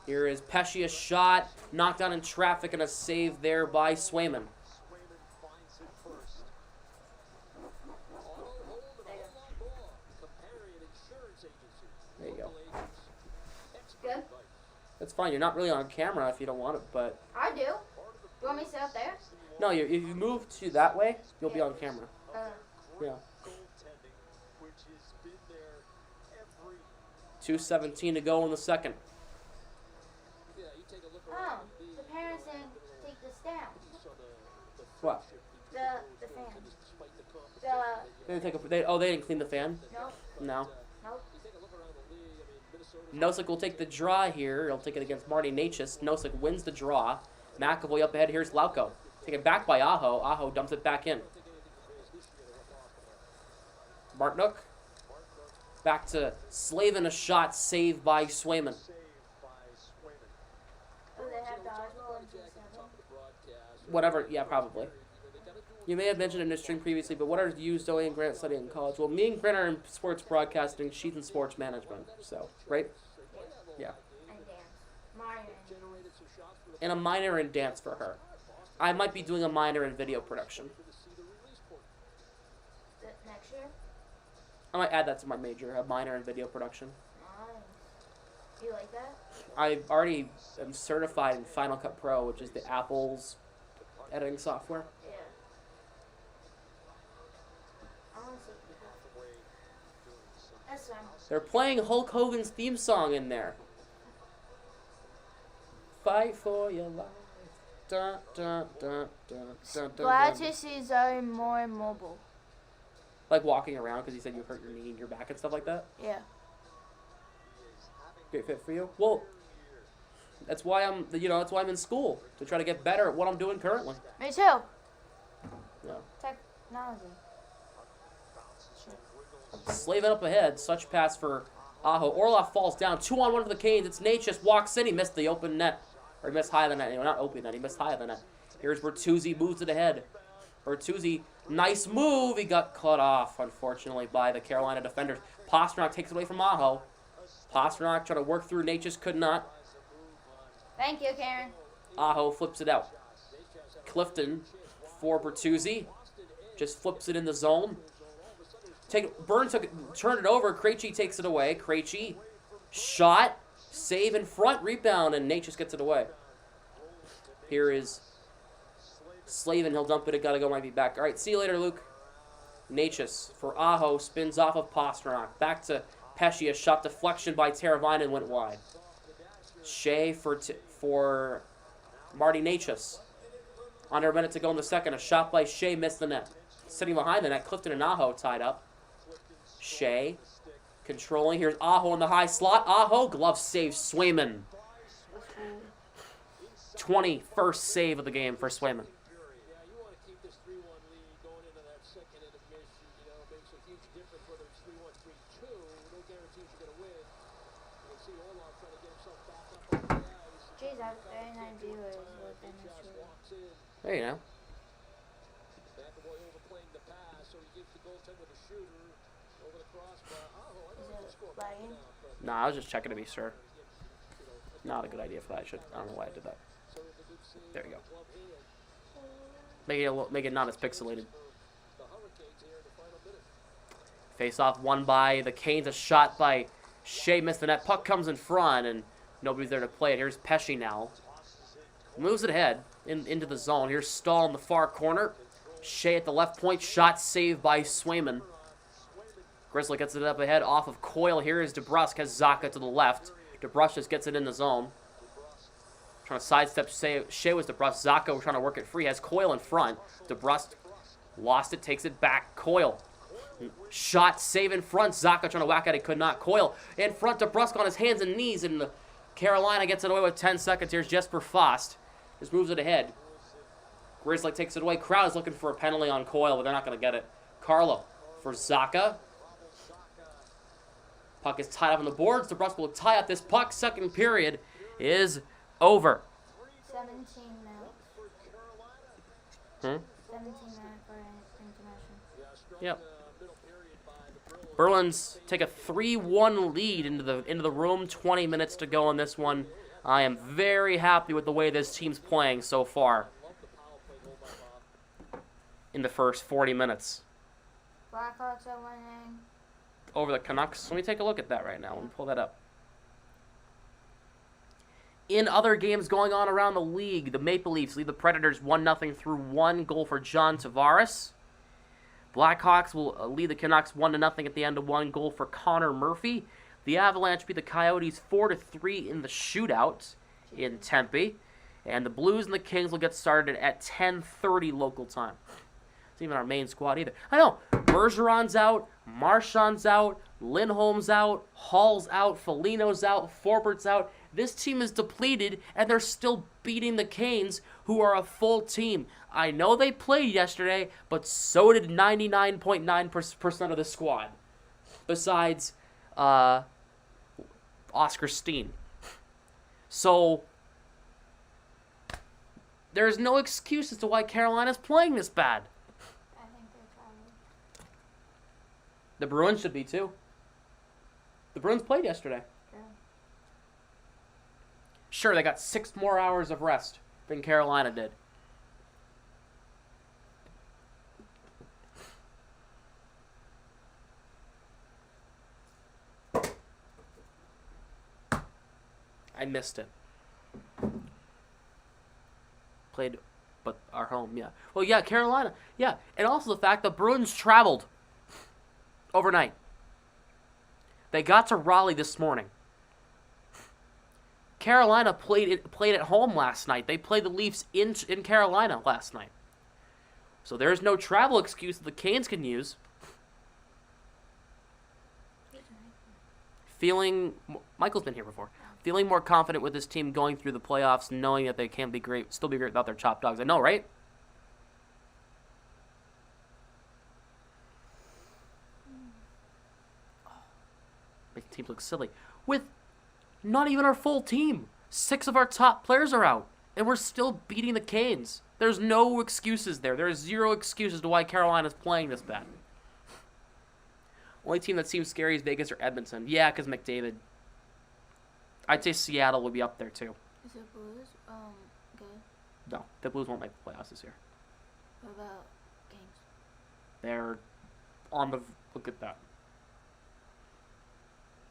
Here is Pescia's shot. Knocked down in traffic and a save there by Swayman. There you go. Good? That's fine. You're not really on camera if you don't want it, but... I do. You want me to sit up there? No, if you move to that way, you'll be on camera. Yeah. 2:17 to go in the second. Oh, the parents didn't take this down. What? The fan. They didn't take they didn't clean the fan? Nope. No. Nope. Nosek will take the draw here. He'll take it against Marty Natchez. Nosek wins the draw. McAvoy up ahead. Here's Lauko. Taken back by Aho. Aho dumps it back in. Martnook. Back to Slavin. A shot saved by Swayman. Oh, they have dodgeball in 2-7. Whatever. Yeah, probably. You may have mentioned in this stream previously, but what are you, Zoe, and Grant studying in college? Well, me and Grant are in sports broadcasting, she's in sports management. So, right? Yeah. And dance. Minor and And a minor in dance for her. I might be doing a minor in video production. next year? I might add that to my major, a minor in video production. Nice. You like that? I already am certified in Final Cut Pro, which is the Apple's editing software. Yeah. I want to see that. That's fine. They're playing Hulk Hogan's theme song in there. Fight for your life. Dun, dun, dun, dun, dun, dun, Glad dun. to see Zoe more mobile. Like walking around because you said you hurt your knee and your back and stuff like that. Yeah. Great fit for you. Well, that's why that's why I'm in school to try to get better at what I'm doing currently. Me too. Yeah. Technology. Slaving up ahead. Such pass for Aho. Orlov falls down. 2-on-1 for the Canes. It's Nate just walks in. He missed the open net. Or he missed high of the net. Not open net. He missed high of the net. Here's Bertuzzi. Moves it ahead. Bertuzzi. Nice move. He got cut off, unfortunately, by the Carolina defenders. Pasternak takes it away from Aho. Pasternak trying to work through. Nate just could not. Thank you, Karen. Aho flips it out. Clifton for Bertuzzi. Just flips it in the zone. Turned it over. Krejci takes it away. Krejci. Shot. Save in front. Rebound. And Nate just gets it away. Here is Slavin. He'll dump it. Gotta go. Might be back. All right. See you later, Luke. Natchez for Aho. Spins off of Pasternak. Back to Pesce. A shot deflection by Teravainen went wide. Shea for Marty Natchez. Under a minute to go in the second. A shot by Shea missed the net. Sitting behind the net. Clifton and Aho tied up. Shea controlling. Here's Aho in the high slot. Aho glove save Swayman. 21st save of the game for Swayman. Yeah, you want to keep this 3-1 lead going into that second intermission. You know, it makes a huge difference whether it's 3-1, 3-2. No guarantees you're going to win. You can see Orlov trying to get himself back up on the ice. Jeez, I have very nice viewers within this Just room. walks in. There you go. McAvoy overplaying the pass, so he gives the goaltender the shooter over the crossbar. Oh, I Is don't it score lagging? Nah, I was just checking to be sure. Not a good idea for that. I don't know why I did that. There you go. Make it not as pixelated. Face off won by the Canes. A shot by Shea missed the net. Puck comes in front and nobody's there to play it. Here's Pesce now. Moves it ahead into the zone. Here's Stahl in the far corner. Shea at the left point. Shot saved by Swayman. Grizzly gets it up ahead off of Coyle. Here is DeBrusk. Has Zaka to the left. DeBrusk just gets it in the zone. Trying to sidestep Shea was DeBrusk. Zaka was trying to work it free. Has Coyle in front. DeBrusk lost it. Takes it back. Coyle. Shot save in front. Zaka trying to whack at it. Could not. Coyle in front. DeBrusk on his hands and knees. And Carolina gets it away with 10 seconds. Here's Jesper Fost. Just moves it ahead. Grizzly takes it away. Crowd is looking for a penalty on Coyle, but they're not going to get it. Carlo for Zaka. Puck is tied up on the boards. DeBrusk will tie up this puck. Second period is over. 17 minutes. 17 minutes for intermission. Yep. Bruins take a 3-1 lead into the room. 20 minutes to go in this one. I am very happy with the way this team's playing so far in the first 40 minutes. Blackhawks are winning. Over the Canucks. Let me take a look at that right now. Let me pull that up. In other games going on around the league, the Maple Leafs lead the Predators 1-0 through 1 goal for John Tavares. Blackhawks will lead the Canucks 1-0 at the end of 1 goal for Connor Murphy. The Avalanche beat the Coyotes 4-3 in the shootout in Tempe. And the Blues and the Kings will get started at 10:30 local time. It's even our main squad either. I know. Bergeron's out. Marchand's out. Lindholm's out. Hall's out. Foligno's out. Forbert's out. This team is depleted, and they're still beating the Canes, who are a full team. I know they played yesterday, but so did 99.9% of the squad. Besides Oscar Steen. So there's no excuse as to why Carolina's playing this bad. I think they're tired. The Bruins should be too. The Bruins played yesterday. Yeah. Sure, they got 6 more hours of rest than Carolina did. I missed it. Played, but our home, yeah. Well, yeah, Carolina, yeah. And also the fact that Bruins traveled overnight. They got to Raleigh this morning. Carolina played at home last night. They played the Leafs in Carolina last night. So there's no travel excuse that the Canes can use. Michael's been here before. Feeling more confident with this team going through the playoffs, knowing that they can be great, still be great without their top dogs. I know, right? Making teams look silly. With not even our full team. 6 of our top players are out, and we're still beating the Canes. There's no excuses there. There's 0 excuses to why Carolina's playing this bad. Only team that seems scary is Vegas or Edmonton. Yeah, because McDavid. I'd say Seattle would be up there, too. Is it Blues? Good. No, the Blues won't make the playoffs this year. What about Kings? They're on the... Look at that.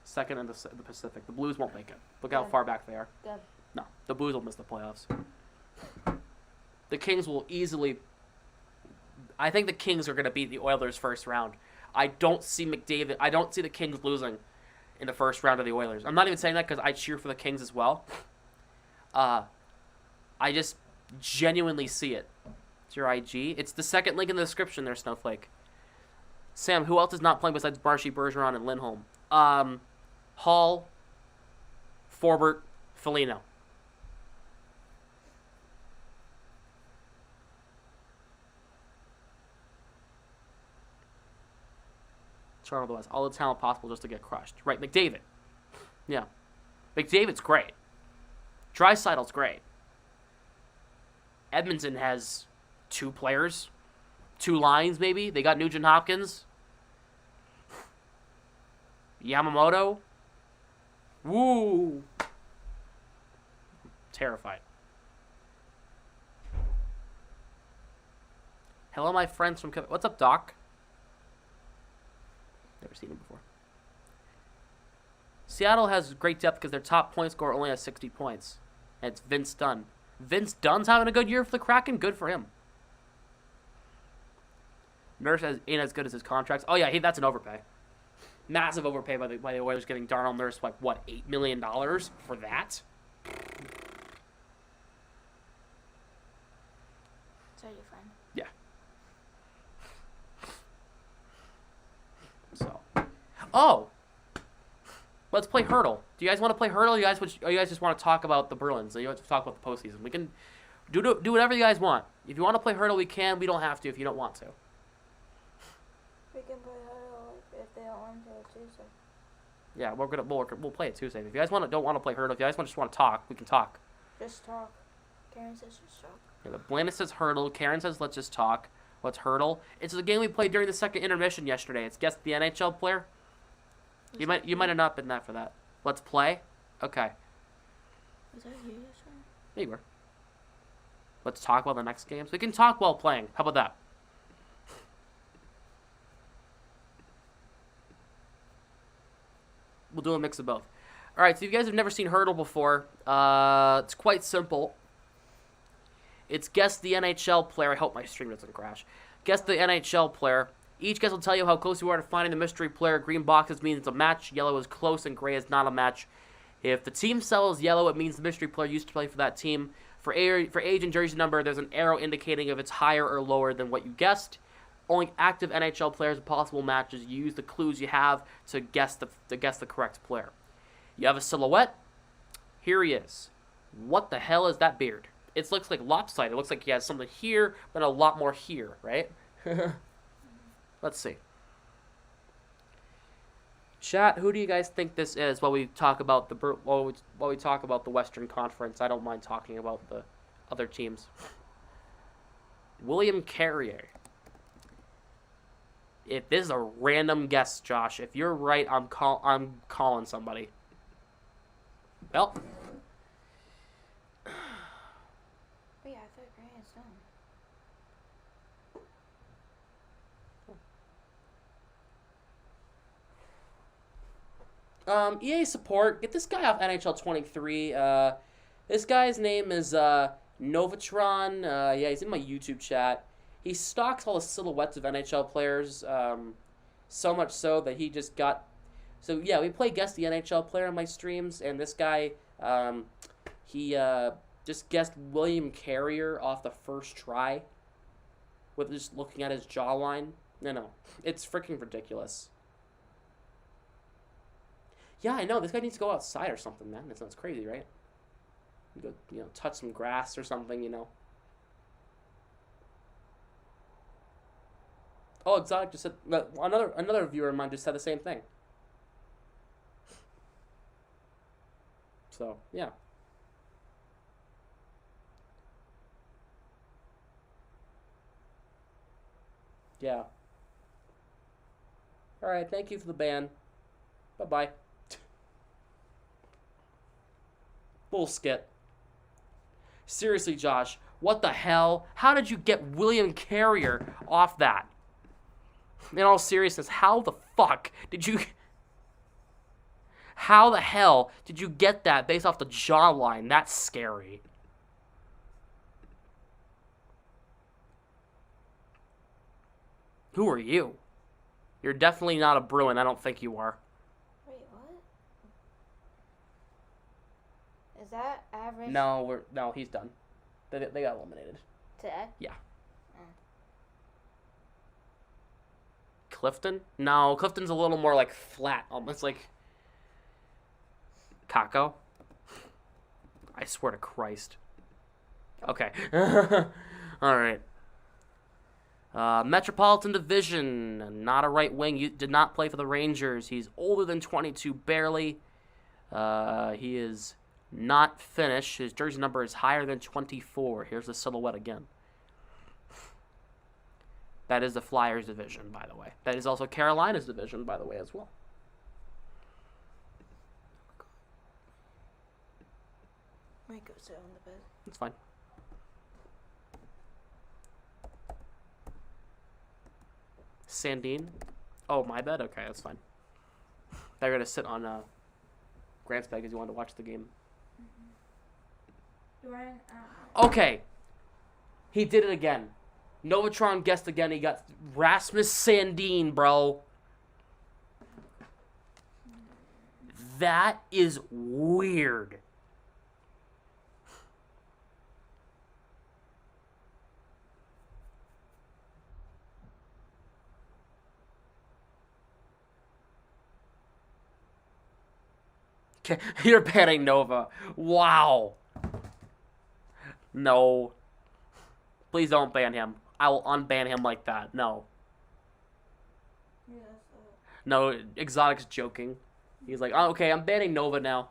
Second in the Pacific. The Blues won't make it. Look how far back they are. Good. No, the Blues will miss the playoffs. The Kings will easily... I think the Kings are going to beat the Oilers first round. I don't see McDavid... I don't see the Kings losing in the first round of the Oilers. I'm not even saying that because I cheer for the Kings as well. I just genuinely see it. It's your IG. It's the second link in the description there, Snowflake. Sam, who else is not playing besides Barshy, Bergeron, and Lindholm? Hall, Forbert, Foligno. Toronto West. All the talent possible just to get crushed. Right, McDavid. Yeah. McDavid's great. Draisaitl's great. Edmonton has 2 players. 2 lines, maybe. They got Nugent Hopkins. Yamamoto. Woo! Terrified. Hello, my friends from... What's up, Doc? Never seen him before. Seattle has great depth because their top point scorer only has 60 points. And it's Vince Dunn. Vince Dunn's having a good year for the Kraken. Good for him. Nurse ain't as good as his contracts. Oh, yeah, that's an overpay. Massive overpay by the Oilers getting Darnell Nurse, like, what, $8 million for that? Sorry, your friend. Yeah. So. Oh! Let's play Hurdle. Do you guys want to play Hurdle? Or you guys just want to talk about the Bruins? Or you want to talk about the postseason? We can do whatever you guys want. If you want to play Hurdle, we can. We don't have to if you don't want to. We can play Hurdle if they don't want to Tuesday. Yeah, we'll play it Tuesday. If you guys don't want to play Hurdle, if you guys just want to talk, we can talk. Just talk. Karen says just talk. Yeah, the Blandis says Hurdle. Karen says let's just talk. Let's Hurdle. It's the game we played during the second intermission yesterday. It's Guess the NHL Player. You might have not been that for that. Let's play? Okay. Was that you yesterday? Yeah, you were. Let's talk about the next games. We can talk while playing. How about that? We'll do a mix of both. Alright, so if you guys have never seen Hurdle before, it's quite simple. It's Guess the NHL Player. I hope my stream doesn't crash. Guess the NHL Player. Each guess will tell you how close you are to finding the mystery player. Green boxes means it's a match. Yellow is close, and gray is not a match. If the team cell is yellow, it means the mystery player used to play for that team. For age and jersey number, there's an arrow indicating if it's higher or lower than what you guessed. Only active NHL players with possible matches. You use the clues you have to guess the correct player. You have a silhouette. Here he is. What the hell is that beard? It looks like lopsided. It looks like he has something here, but a lot more here, right? Let's see. Chat, who do you guys think this is while we talk about the Western Conference? I don't mind talking about the other teams. William Carrier. If this is a random guess, Josh, if you're right, I'm calling somebody. Well. Wait, I thought Gray is done. EA support. Get this guy off NHL 23. This guy's name is Novatron. Yeah, he's in my YouTube chat. He stocks all the silhouettes of NHL players, so much so that he just got... So, yeah, we play Guess the NHL Player on my streams, and this guy He just guessed William Carrier off the first try with just looking at his jawline. No. It's freaking ridiculous. Yeah, I know. This guy needs to go outside or something, man. That's crazy, right? Go, touch some grass or something, Oh, Exotic just said... Another viewer of mine just said the same thing. So, yeah. Yeah. Alright, thank you for the ban. Bye-bye. Bullskit. Seriously, Josh, what the hell? How did you get William Carrier off that? In all seriousness, how the fuck did you... How the hell did you get that based off the jawline? That's scary. Who are you? You're definitely not a Bruin. I don't think you are. Wait, what? Is that average? No, he's done. They got eliminated. Today? Yeah. Clifton? No, Clifton's a little more like flat, almost like Kako. I swear to Christ. Okay. All right. Metropolitan Division, not a right wing. You did not play for the Rangers. He's older than 22, barely. He is not Finnish. His jersey number is higher than 24. Here's the silhouette again. That is the Flyers division, by the way. That is also Carolina's division, by the way, as well. Might go sit on the bed. It's fine. Sandine? Oh, my bed? Okay, that's fine. They're going to sit on Grant's bed because you wanted to watch the game. Okay. He did it again. Novatron guessed again. He got Rasmus Sandine, bro. That is weird. Okay, you're banning Nova. Wow. No. Please don't ban him. I will unban him like that. No. No, Exotic's joking. He's like, oh, okay, I'm banning Nova now.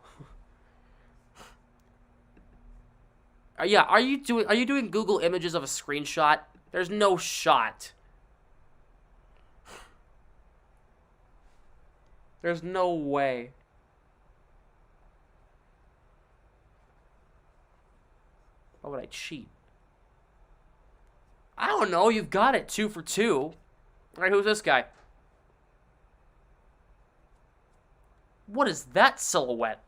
Yeah, are you doing Google images of a screenshot? There's no shot. There's no way. Why would I cheat? I don't know. You've got it. 2 for 2. All right, who's this guy? What is that silhouette?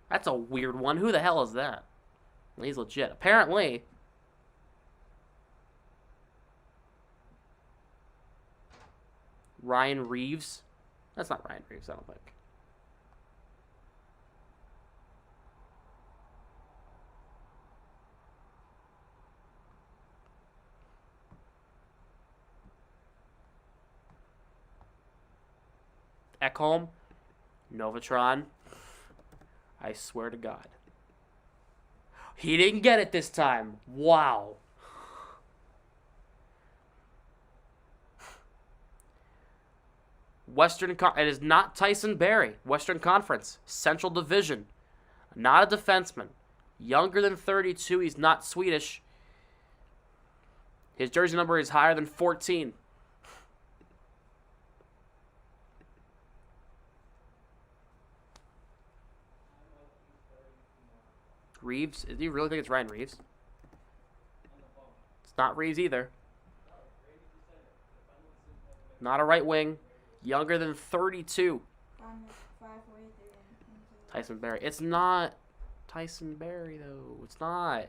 That's a weird one. Who the hell is that? He's legit. Apparently. Ryan Reeves? That's not Ryan Reeves, I don't think. Ekholm? Novatron? I swear to God. He didn't get it this time. Wow. It is not Tyson Barrie. Western Conference. Central Division. Not a defenseman. Younger than 32. He's not Swedish. His jersey number is higher than 14. Reeves? Do you really think it's Ryan Reeves? It's not Reeves either. Not a right wing. Younger than 32. Tyson Barrie. It's not Tyson Barrie, though. It's not.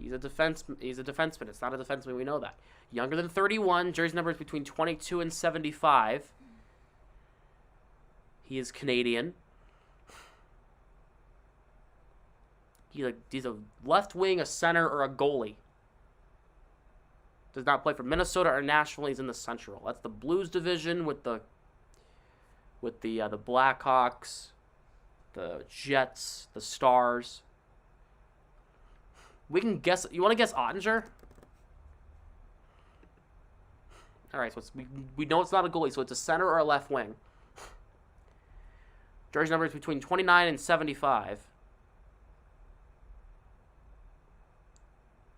He's a defenseman. It's not a defenseman. We know that. Younger than 31. Jersey number is between 22 and 75. He is Canadian. He's a left wing, a center, or a goalie. Does not play for Minnesota or Nashville. He's in the Central. That's the Blues division with the Blackhawks, the Jets, the Stars. We can guess. You want to guess Ottinger? All right, so we know it's not a goalie, so it's a center or a left wing. Jersey number is between 29 and 75.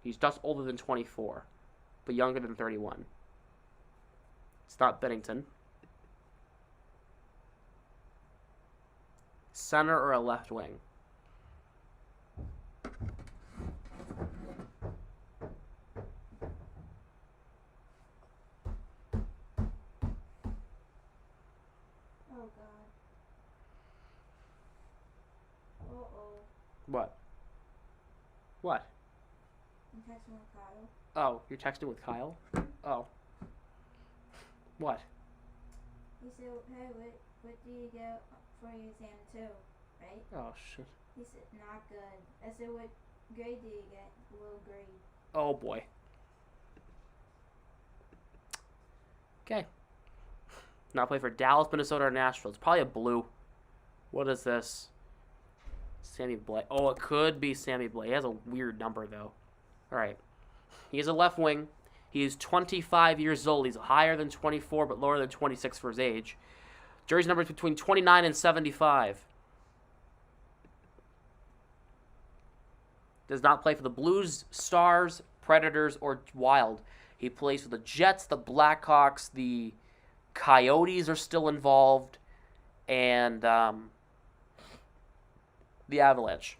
He's just older than 24, but younger than 31. It's not Bennington. Center or a left wing? Oh God. Uh-oh. What? What? I'm texting with Kyle. Oh, you're texting with Kyle? Oh. What? He said, hey, what do you get for your exam 2? Right? Oh, shit. He said, not good. I said, what grade do you get? Low grade. Oh, boy. Okay. Not play for Dallas, Minnesota, or Nashville. It's probably a blue. What is this? Sammy Blais. Oh, it could be Sammy Blais. He has a weird number, though. All right. He is a left wing. He is 25 years old. He's higher than 24, but lower than 26 for his age. Jersey number is between 29 and 75. Does not play for the Blues, Stars, Predators, or Wild. He plays for the Jets, the Blackhawks, the Coyotes are still involved, and the Avalanche.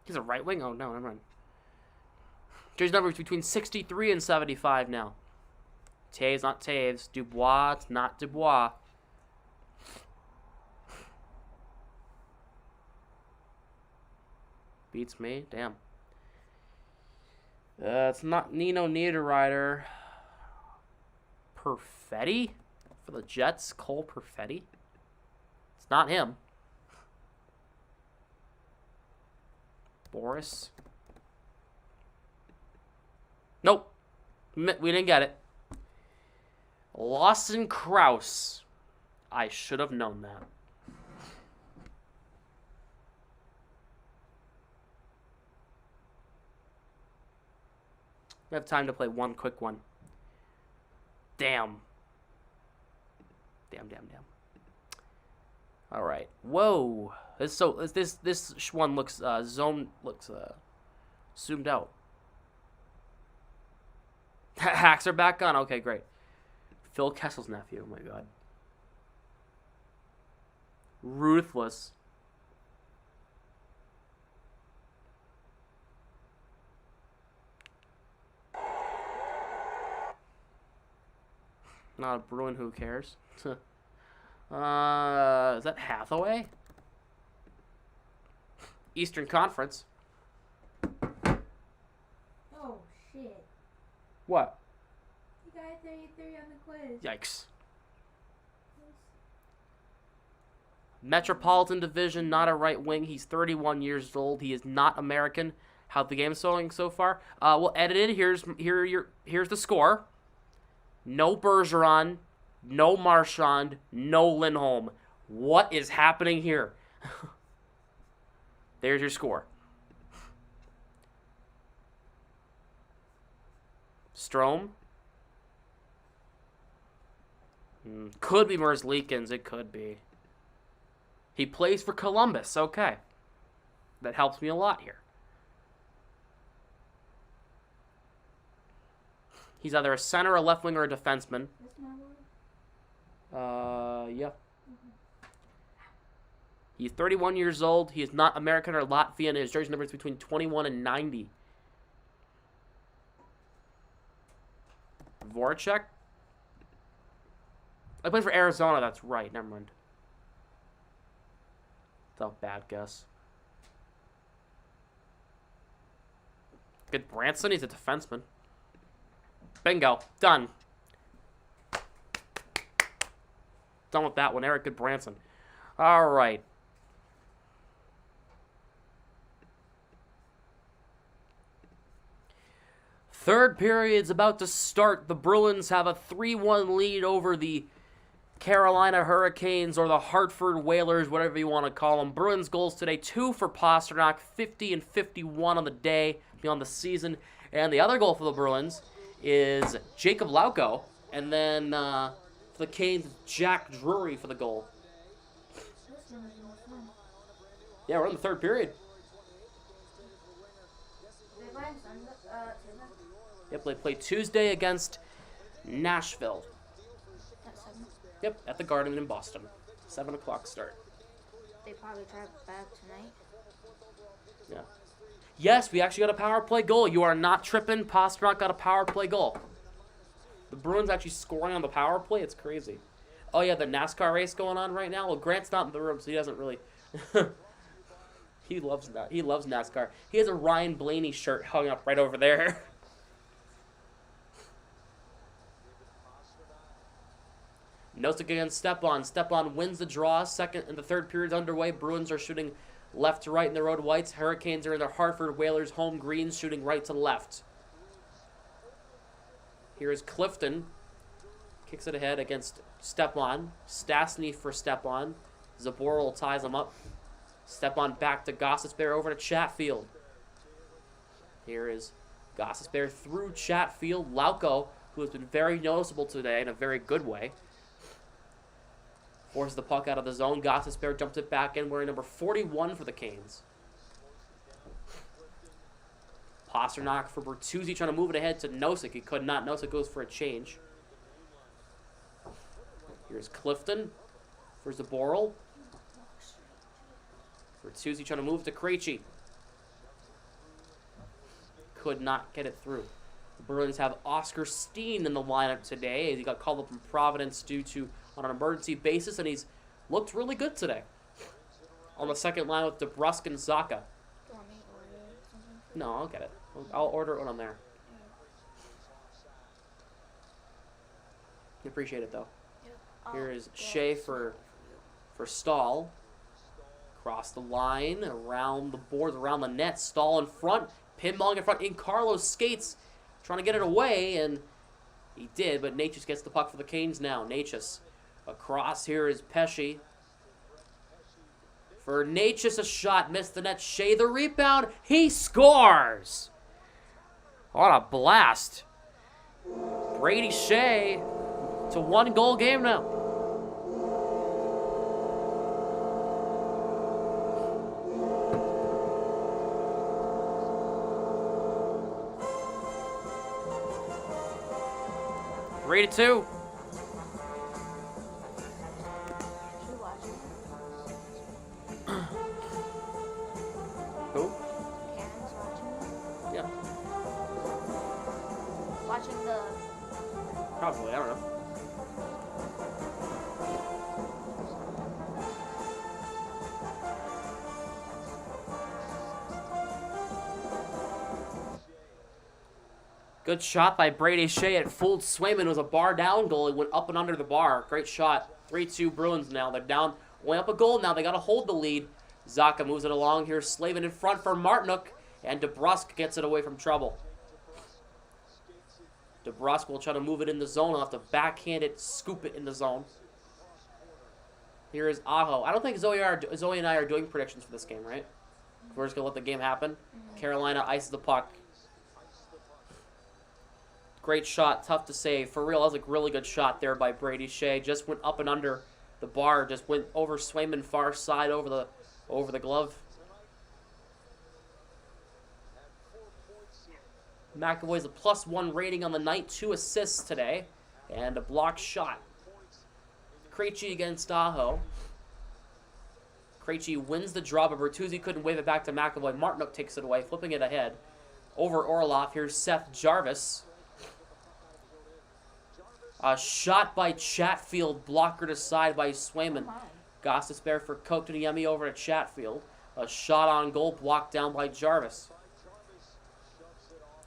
He's a right wing? Oh, no, never mind. Jersey number is between 63 and 75 now. Taves, not Taves. Dubois, it's not Dubois. Beats me? Damn. It's not Nino Niederreiter. Perfetti? For the Jets, Cole Perfetti? It's not him. Boris? Nope. We didn't get it. Lawson Krause. I should have known that. We have time to play one quick one. Damn. Damn. All right. Whoa. This one looks zoomed out. Hacks are back on. Okay, great. Phil Kessel's nephew. Oh my God. Ruthless. Not a Bruin, who cares? Is that Hathaway? Eastern Conference. Oh, shit. What? You got 33 on the quiz. Yikes. Metropolitan Division, not a right wing. He's 31 years old. He is not American. How's the game going so far? We'll edit it. Here's the score. No Bergeron, no Marchand, no Lindholm. What is happening here? There's your score. Strome. Could be Merzlikins. It could be. He plays for Columbus. Okay. That helps me a lot here. He's either a center, a left winger, or a defenseman. That's my word. Yeah. He's 31 years old. He is not American or Latvian. His jersey number is between 21 and 90. Voracek? I played for Arizona. That's right. Never mind. That's a bad guess. Good Branson. He's a defenseman. Bingo. Done. Done with that one. Eric Goodbranson. All right. Third period's about to start. The Bruins have a 3-1 lead over the Carolina Hurricanes or the Hartford Whalers, whatever you want to call them. Bruins goals today, 2 for Pasternak, 50 and 51 on the day, beyond the season. And the other goal for the Bruins is Jacob Lauko. And then for the Canes, Jack Drury for the goal. Yeah, we're in the third period. Yep, they play Tuesday against Nashville. Yep, at the Garden in Boston. 7 o'clock start. They probably try back tonight. Yeah. Yes, we actually got a power play goal. You are not tripping. Pasternak got a power play goal. The Bruins actually scoring on the power play. It's crazy. Oh, yeah, the NASCAR race going on right now. Well, Grant's not in the room, so he doesn't really... He loves that. He loves NASCAR. He has a Ryan Blaney shirt hung up right over there. Nosek against Stepan. Stepan wins the draw. Second and the third period's underway. Bruins are shooting left to right in their road whites. Hurricanes are in their Hartford Whalers home greens, shooting right to left. Here is Clifton. Kicks it ahead against Stepan. Stastny for Stepan. Zaboral ties him up. Stepan back to Gossesbear over to Chatfield. Here is Gossesbear through Chatfield. Lauko, who has been very noticeable today in a very good way, forces the puck out of the zone. Gossesbear jumps it back in, wearing number 41 for the Canes. Pasternak for Bertuzzi trying to move it ahead to Nosek. He could not. Nosek goes for a change. Here's Clifton for Zaboral. Bertuzzi trying to move to Krejci. Could not get it through. The Bruins have Oscar Steen in the lineup today. He got called up from Providence due to on an emergency basis, and he's looked really good today. On the second line with DeBrusk and Zaka. Do you want me to order something? No, I'll get it. I'll order it when I'm there. I appreciate it, though. Here is Shea for Stahl. Across the line, around the boards, around the net. Stahl in front, pinballing in front. In Carlos skates, trying to get it away, and he did, but Natchez gets the puck for the Canes now. Natchez. Across here is Pesce. For Natchez, a shot, missed the net. Shea the rebound. He scores! What a blast. Brady Shea. It's a 1-goal game now. Brady 2. Should we watch it? Who? Karen's watching it? Yeah, Watching the... probably. I don't know. Good shot by Brady Shea. It fooled Swayman. It was a bar down goal. It went up and under the bar. Great shot. 3-2 Bruins now. They're down, only up a goal now. They got to hold the lead. Zaka moves it along. Here's Slavin in front for Martinuk. And DeBrusk gets it away from trouble. DeBrusk will try to move it in the zone. He'll have to backhand it, scoop it in the zone. Here is Aho. I don't think Zoe and I are doing predictions for this game, right? We're just going to let the game happen. Carolina ices the puck. Great shot, tough to save. For real, that was a really good shot there by Brady Shea. Just went up and under the bar. Just went over Swayman, far side over the glove. McAvoy's a +1 rating on the night. 2 assists today. And a blocked shot. Krejci against Aho. Krejci wins the draw, but Bertuzzi couldn't wave it back to McAvoy. Martinook takes it away, flipping it ahead. Over Orlov, here's Seth Jarvis. A shot by Chatfield, blockered aside by Swayman. Gostisbehere for Kotkaniemi over to Chatfield. A shot on goal, blocked down by Jarvis.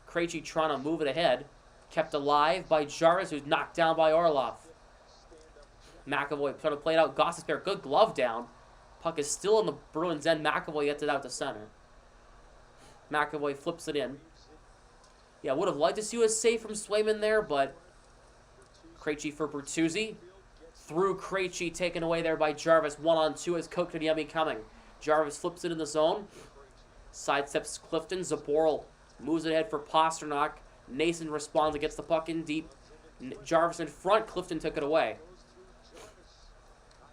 Krejci trying to move it ahead. Kept alive by Jarvis, who's knocked down by Orlov. McAvoy trying to play it out. Gostisbehere, good glove down. Puck is still in the Bruins' end. McAvoy gets it out to center. McAvoy flips it in. Yeah, would have liked to see a save from Swayman there, but Krejci for Bertuzzi. Through Krejci, taken away there by Jarvis. 1-on-2 as Kotkaniemi coming. Jarvis flips it in the zone. Sidesteps Clifton. Zaboral moves it ahead for Pasternak. Nason responds and gets the puck in deep. Jarvis in front. Clifton took it away.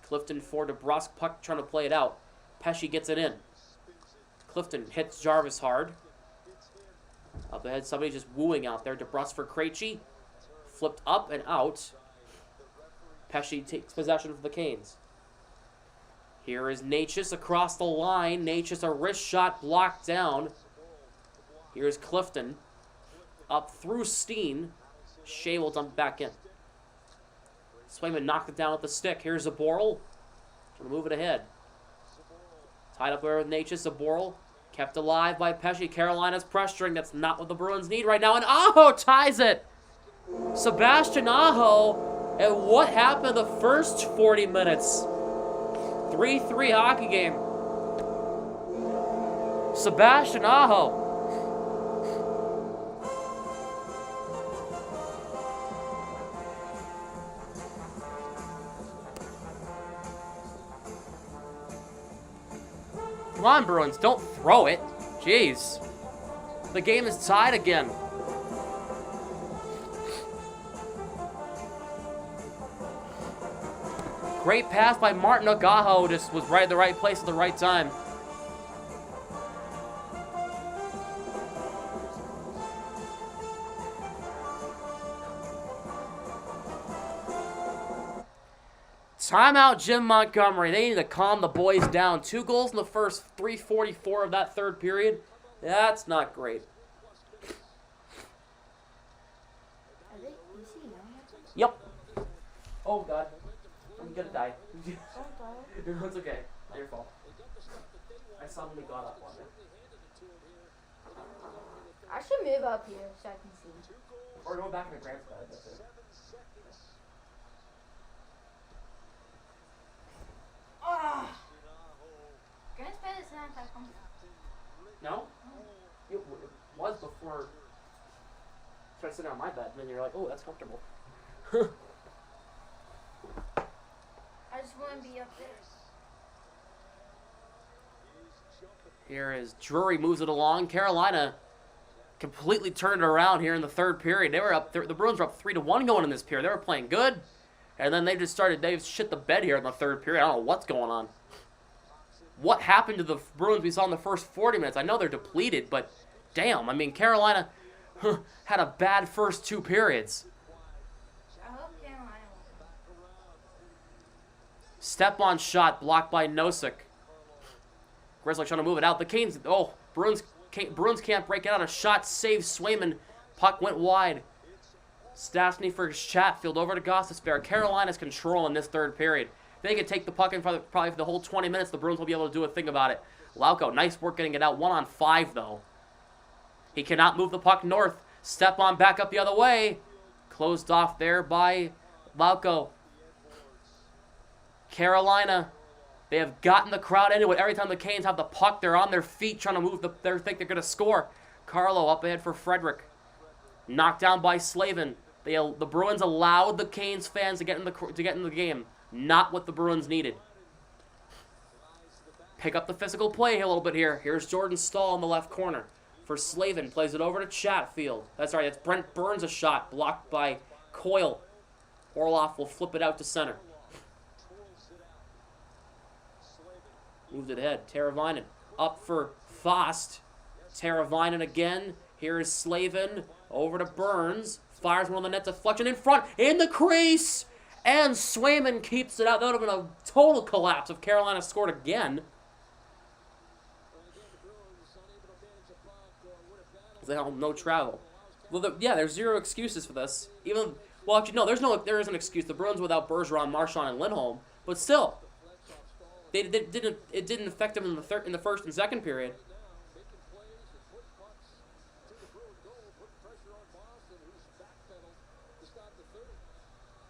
Clifton for DeBrusk. Puck trying to play it out. Pesce gets it in. Clifton hits Jarvis hard. Up ahead, somebody just wooing out there. DeBrusk for Krejci. Flipped up and out. Pesce takes possession for the Canes. Here is Natchez across the line. Natchez, a wrist shot blocked down. Here's Clifton. Up through Steen. Shea will dump back in. Swayman knocked it down with the stick. Here's Zaboral. Trying to move it ahead. Tied up there with Natchez. Zaboral kept alive by Pesce. Carolina's pressuring. That's not what the Bruins need right now. And Aho ties it. Sebastian Aho. And what happened the first 40 minutes? 3-3 hockey game. Sebastian Aho. Come on, Bruins, don't throw it. Jeez. The game is tied again. Great pass by Martinook. Aho just was right at the right place at the right time. Timeout, Jim Montgomery. They need to calm the boys down. 2 goals in the first 3:44 of that third period. That's not great. Yep. Oh, God. I'm gonna die. It's okay. Not your fault. I suddenly got up on it. I should move up here so I can see. Or go back in the Grant's bed. That's it. Grant's bed is not that comfortable. No? It was before. Try to sit on my bed, and then you're like, oh, that's comfortable. I just want to be up there. Here is Drury moves it along. Carolina completely turned it around here in the third period. They were up. The Bruins were up 3-1 going in this period. They were playing good, and then they just started. They shit the bed here in the third period. I don't know what's going on. What happened to the Bruins we saw in the first 40 minutes? I know they're depleted, but damn, I mean Carolina had a bad first 2 periods. I hope Carolina won. Step on shot blocked by Nosek. Grizzly trying to move it out. The Canes. Oh, Bruins can't break it out. A shot saves Swayman. Puck went wide. Stastny for Chatfield over to Gostisbehere. Carolina's controlling this third period. If they could take the puck in probably for the whole 20 minutes, the Bruins will be able to do a thing about it. Lauko, nice work getting it out. 1-on-5 though. He cannot move the puck north. Step on back up the other way. Closed off there by Lauko. Carolina. They have gotten the crowd into it. Every time the Canes have the puck, they're on their feet trying to move. They think they're going to score. Carlo up ahead for Frederick. Knocked down by Slavin. The Bruins allowed the Canes fans to get in the game. Not what the Bruins needed. Pick up the physical play a little bit here. Here's Jordan Stahl in the left corner. For Slavin, plays it over to Chatfield. That's right, it's Brent Burns a shot. Blocked by Coyle. Orloff will flip it out to center. Moved it ahead. Teravainen up for Fost. Teravainen again. Here is Slavin. Over to Burns. Fires one on the net deflection in front. In the crease. And Swayman keeps it out. That would have been a total collapse if Carolina scored again. They don't no travel. Well, yeah, there's zero excuses for this. Even well, actually, no, there is an excuse. The Bruins without Bergeron, Marchand, and Lindholm, but still, it didn't affect them in the first and second period.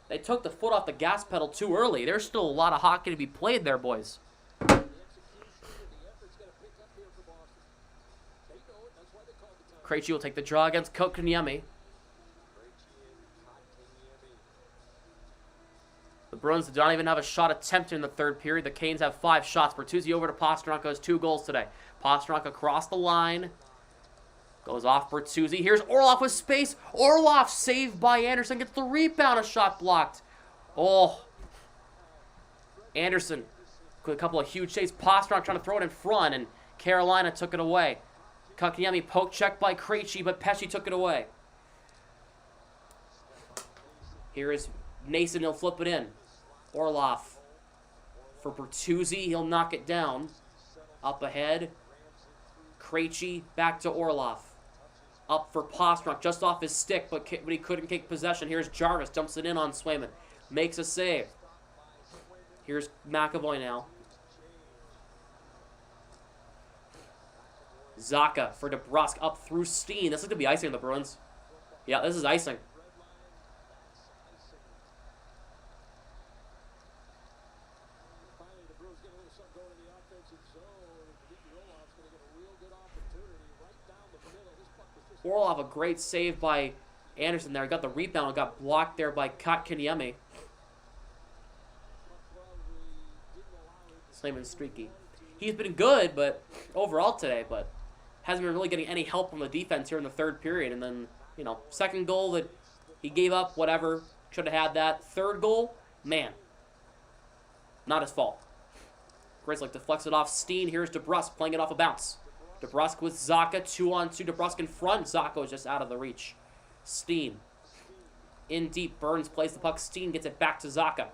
They took the foot off the gas pedal too early. There's still a lot of hockey to be played there, boys. Krejci will take the draw against Kotkaniemi. The Bruins do not even have a shot attempted in the third period. The Canes have 5 shots. Bertuzzi over to Pasternak, has 2 goals today. Pasternak across the line. Goes off Bertuzzi. Here's Orlov with space. Orlov saved by Anderson. Gets the rebound. A shot blocked. Oh. Anderson with a couple of huge saves. Pasternak trying to throw it in front, and Carolina took it away. Kotkaniemi poke check by Krejci, but Pesce took it away. Here is Nason. He'll flip it in. Orlov for Bertuzzi. He'll knock it down. Up ahead. Krejci back to Orlov. Up for Pasternak, just off his stick, but he couldn't take possession. Here's Jarvis, dumps it in on Swayman. Makes a save. Here's McAvoy now. Zacha for DeBrusk, up through Steen. This is going to be icing on the Bruins. Yeah, this is icing. Orlov, a great save by Anderson there. Got the rebound and got blocked there by Kotkaniemi. Swayman's streaky. He's been good, but overall today, but hasn't been really getting any help from the defense here in the third period. And then, you know, second goal that he gave up, whatever. Should have had that. Third goal, man. Not his fault. Grizzly deflects it off Steen. Here's DeBrusk playing it off a bounce. DeBrusk with Zacha, 2-on-2. DeBrusk in front. Zacha is just out of the reach. Steen. In deep. Burns plays the puck. Steen gets it back to Zacha.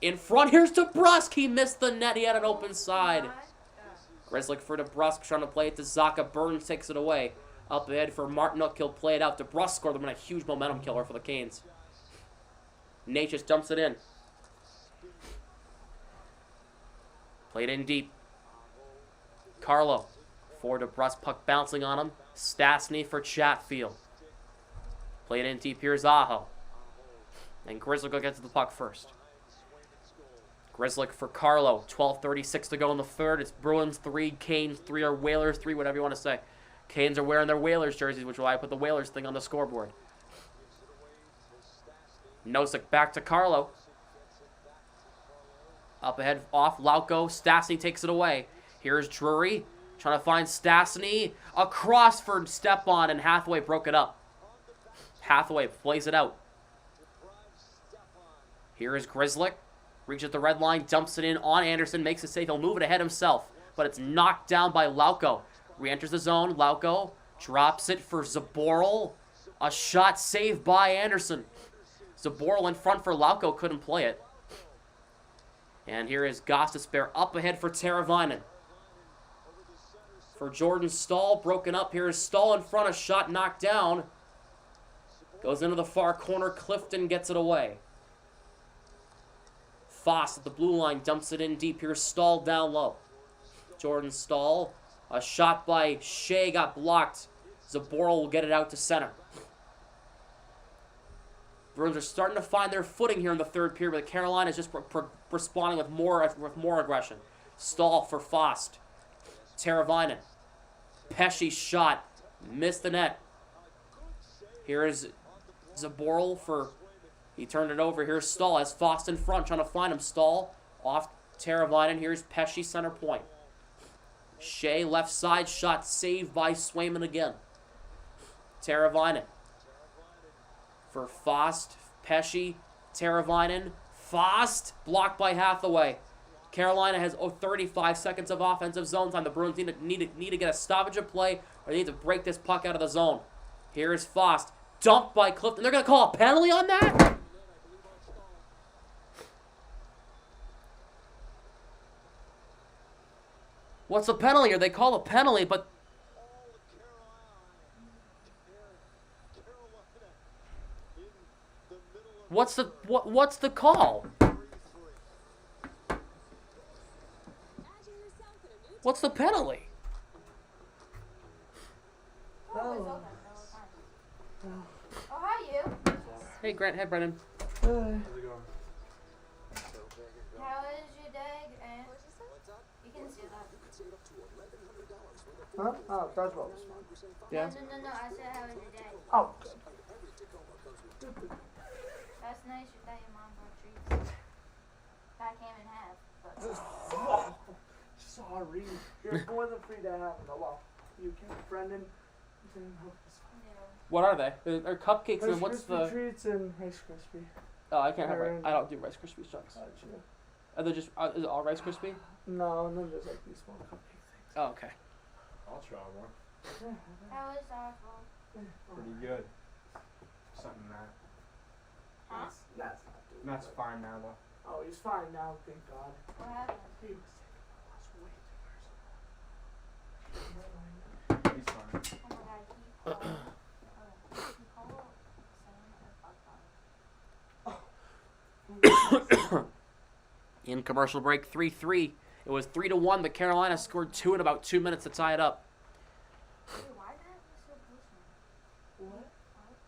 In front. Here's DeBrusk. He missed the net. He had an open side. Grizzly for DeBrusk trying to play it to Zacha. Burns takes it away. Up ahead for Martinook. He'll play it out. DeBrusk scored them in a huge momentum killer for the Canes. Nate just dumps it in. Played in deep. Carlo for DeBrusk, puck bouncing on him. Stastny for Chatfield. Played in deep. Here's Aho. And Grizzly gets to the puck first. Grizzly for Carlo. 12:36 to go in the third. It's Bruins 3, Canes 3, or Whalers 3, whatever you want to say. Canes are wearing their Whalers jerseys, which is why I put the Whalers thing on the scoreboard. Nosek back to Carlo. Up ahead, off Lauko. Stastny takes it away. Here's Drury trying to find Stastny. Across for Stepan, and Hathaway broke it up. Hathaway plays it out. Here is Grizzly. Reaches the red line, dumps it in on Anderson, makes a save. He'll move it ahead himself, but it's knocked down by Lauko. Re-enters the zone. Lauko drops it for Zaboral. A shot saved by Anderson. Zaboral in front for Lauko, couldn't play it. And here is Gostisbehere up ahead for Teravainen. For Jordan Stahl, broken up. Here is Stahl in front, a shot knocked down. Goes into the far corner. Clifton gets it away. Foss at the blue line dumps it in deep. Here's Stahl down low. Jordan Stahl. A shot by Shea got blocked. Zaboral will get it out to center. Bruins are starting to find their footing here in the third period, but Carolina is just responding with more aggression. Stahl for Fost. Teravainen. Pesce shot. Missed the net. Here is Zaboral for... He turned it over. Here's Stahl. Has Fost in front, trying to find him. Stahl off Teravainen. Here's Pesce, center point. Shea, left side, shot saved by Swayman again. Teravainen. For Fost, Pesce, Teravainen. Fost, blocked by Hathaway. Carolina has 35 seconds of offensive zone time. The Bruins need to get a stoppage of play, or they need to break this puck out of the zone. Here is Fost. Dumped by Clifton. They're going to call a penalty on that? What's the penalty here? They call a penalty, but What's the call? What's the penalty? Oh, hi, you. Hey, Grant. Hey, Brennan. How's it going? How is your day, Grant? You can see that. Huh? Oh, dodgeball was fun. Yeah. No. I said, how was your day? Oh. That's nice. You thought your mom brought treats. I came in half. But Oh, sorry. You're more than free to have it. Well, you can, Brendan. What are they? They're cupcakes, Rice and what's Krispie the? treats and Rice Krispie. Oh, I can't have. I don't do Rice Krispie chunks. Are they just? Is it all Rice Krispie? No, and then there's like these small cupcake things. Oh, okay. I'll try one. how was softball? Pretty good. Something that. Huh? That's not doing That's good. fine now though. Oh, he's fine now, thank God. What happened? He was taking a loss way too He's fine. Oh my God, he called. He called saying a fuck on. In commercial break, 3-3. It was 3-1, but Carolina scored 2 in about 2 minutes to tie it up. Dude, why did that be so personal? What?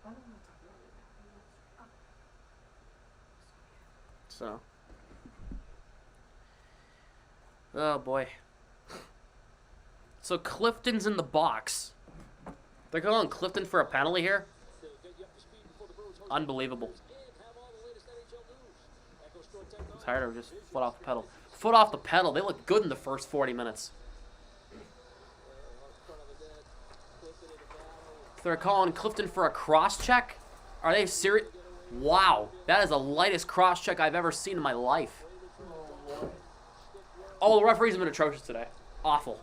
I don't want to talk about it. So. Oh boy. So Clifton's in the box. They're going Clifton for a penalty here. Unbelievable. It's hard to just foot off the pedal. Foot off the pedal. They look good in the first 40 minutes. They're calling Clifton for a cross check? Are they serious? Wow. That is the lightest cross check I've ever seen in my life. Oh, the referees have been atrocious today. Awful.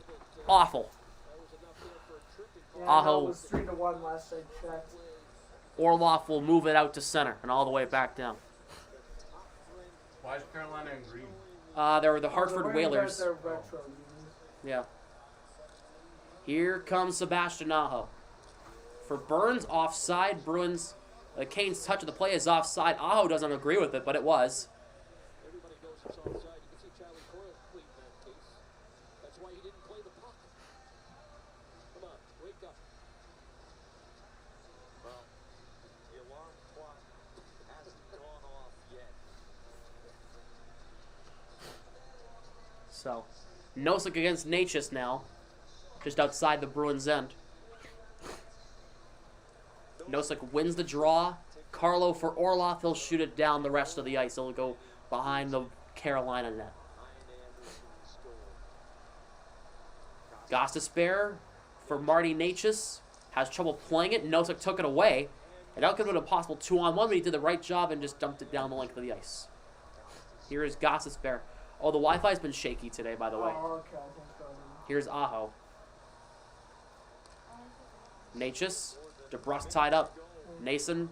Awful. Yeah, Aho. it was 3-1 last I checked. Orloff will move it out to center and all the way back down. Why is Carolina in green? They were the Hartford They're Whalers. They're retro units. Yeah. Here comes Sebastian Aho. For Burns, offside. Bruins, the Canes' touch of the play is offside. Aho doesn't agree with it, but it was. Everybody knows it's offside. You can see Charlie Coyle plead in that case. That's why he didn't play the puck. Come on, wake up. Well, the alarm clock hasn't gone off yet. So, Nosek against Natchez now. Just outside the Bruins' end. Nosek wins the draw. Carlo for Orloff. He'll shoot it down the rest of the ice. He'll go behind the Carolina net. Gostisbehere for Marty Natchez. Has trouble playing it. Nosek took it away. And that could have been a possible 2-on-1, but he did the right job and just dumped it down the length of the ice. Here is Gostisbehere. Oh, the Wi-Fi's been shaky today, by the way. Oh, okay, thank God. Here's Aho. Natchez. DeBrusque tied up. Nason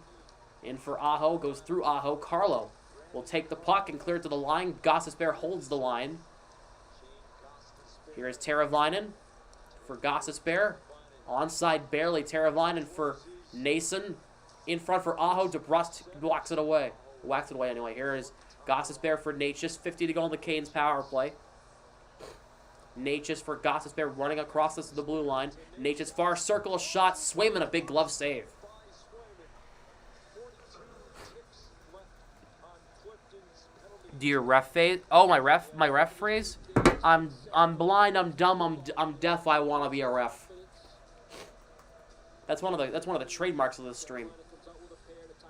in for Aho. Goes through Aho. Carlo will take the puck and clear it to the line. Gostisbehere holds the line. Here is Teravainen for Gostisbehere. Onside barely. Teravainen for Nason. In front for Aho. DeBrusque blocks it away. Whacks it away anyway. Here is Gostisbehere for Natchez. 50 to go on the Canes power play. Natchez for Gostisbehere running across this to the blue line. Natchez far circle shot. Swayman a big glove save. Do your ref phase? Oh, my ref phrase. I'm blind. I'm dumb. I'm deaf. I want to be a ref. That's one of the trademarks of this stream.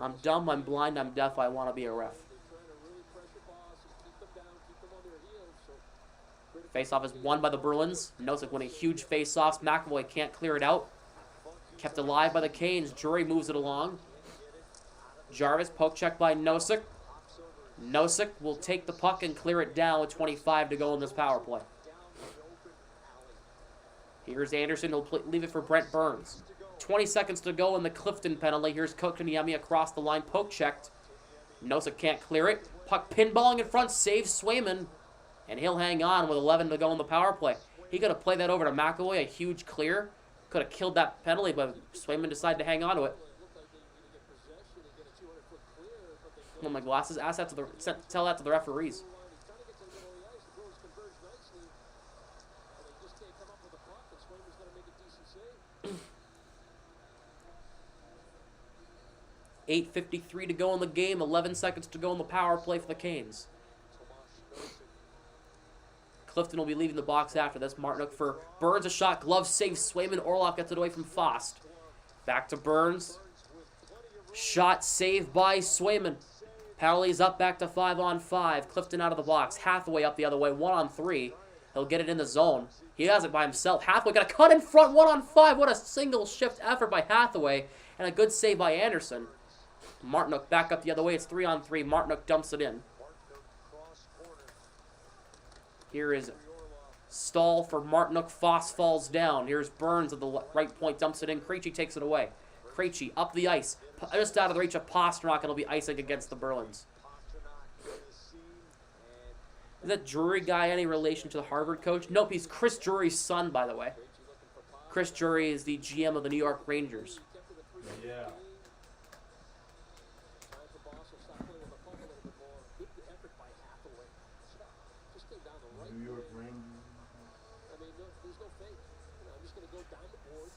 I'm dumb. I'm blind. I'm deaf. I want to be a ref. Face-off is won by the Bruins. Nosek winning huge face-offs. McAvoy can't clear it out. Kept alive by the Canes. Drury moves it along. Jarvis, poke check by Nosek. Nosek will take the puck and clear it down with 25 to go in this power play. Here's Anderson. He'll leave it for Brent Burns. 20 seconds to go in the Clifton penalty. Here's Kotkaniemi across the line. Poke checked. Nosek can't clear it. Puck pinballing in front. Saves Swayman. And he'll hang on with 11 to go in the power play. He could have played that over to McAvoy, a huge clear. Could have killed that penalty, but Swayman decided to hang on to it. Well, my glasses. Ask that to the tell that to the referees. He's trying to get to the middle of the ice. The Bruins converge nicely. And they just can't come up with a puck, and Swayman's going to make a decent save. 8:53 to go in the game. 11 seconds to go in the power play for the Canes. Clifton will be leaving the box after this. Martinook for Burns, a shot, glove save. Swayman, Orlock gets it away from Fost. Back to Burns. Shot saved by Swayman. Penalties up back to 5-on-5. Clifton out of the box. Hathaway up the other way, 1-on-3. He'll get it in the zone. He has it by himself. Hathaway got a cut in front, 1-on-5. What a single shift effort by Hathaway. And a good save by Anderson. Martinook back up the other way. It's 3-on-3. Martinook dumps it in. Here is stall for Martinook. Foss falls down. Here's Burns at the right point. Dumps it in. Krejci takes it away. Krejci up the ice. Just out of the reach of Pasternak, and it'll be icing against the Bruins. Is that Drury guy any relation to the Harvard coach? Nope, he's Chris Drury's son, by the way. Chris Drury is the GM of the New York Rangers. Yeah. New York Rangers. I mean, there's no fake. I'm just going to go down the boards,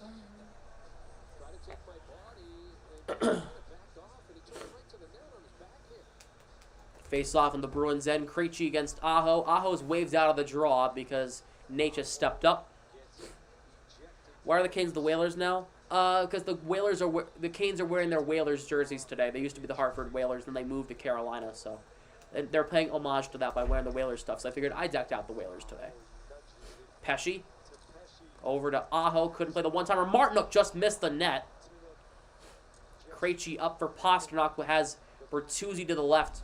try to take my body, and back off, and he took it right to the net on his backhand. Face off on the Bruins end. Krejci against Aho. Aho's waved out of the draw because Natchez stepped up. Why are the Canes the Whalers now? Because the Canes are wearing their Whalers jerseys today. They used to be the Hartford Whalers, then they moved to Carolina, so they're paying homage to that by wearing the Whalers stuff. So I figured I'd decked out the Whalers today. Pesci over to Aho. Couldn't play the one-timer. Martinook just missed the net. Krejci up for Pasternak, who has Bertuzzi to the left.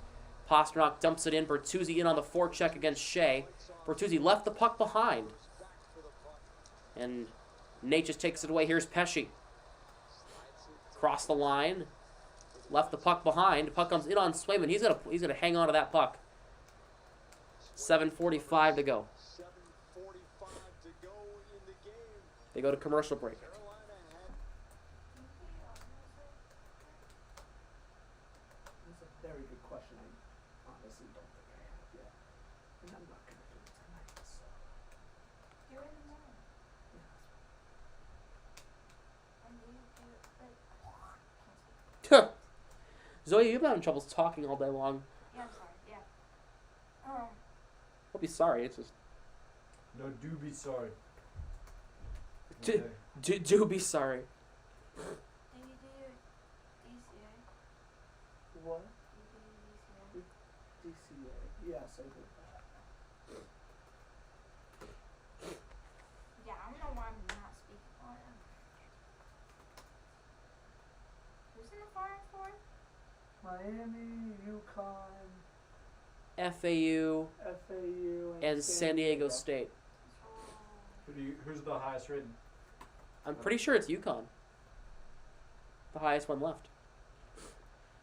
Pasternak dumps it in. Bertuzzi in on the forecheck against Shea. Bertuzzi left the puck behind. And Natchez takes it away. Here's Pesci. Cross the line. Left the puck behind. The puck comes in on Swayman. He's gonna hang on to that puck. 7:45 to go. 7:45 to go in the game. They go to commercial break. That's a very good question. I honestly don't think I have yet. And I'm not going to do it tonight, so. You're in the morning. And you like, Zoe, you've been having trouble talking all day long. yeah, I'm sorry, yeah. Don't be sorry. It's just No, do be sorry. do be sorry. Do you do your DCA? What? Do you do your DCA? DCA. Yes, I did that. Yeah, I don't know why I'm not speaking on it. Who's in the Final Four? Miami, UConn, FAU FAU, and San Diego State. Who's the highest rated? I'm pretty sure it's UConn. The highest one left.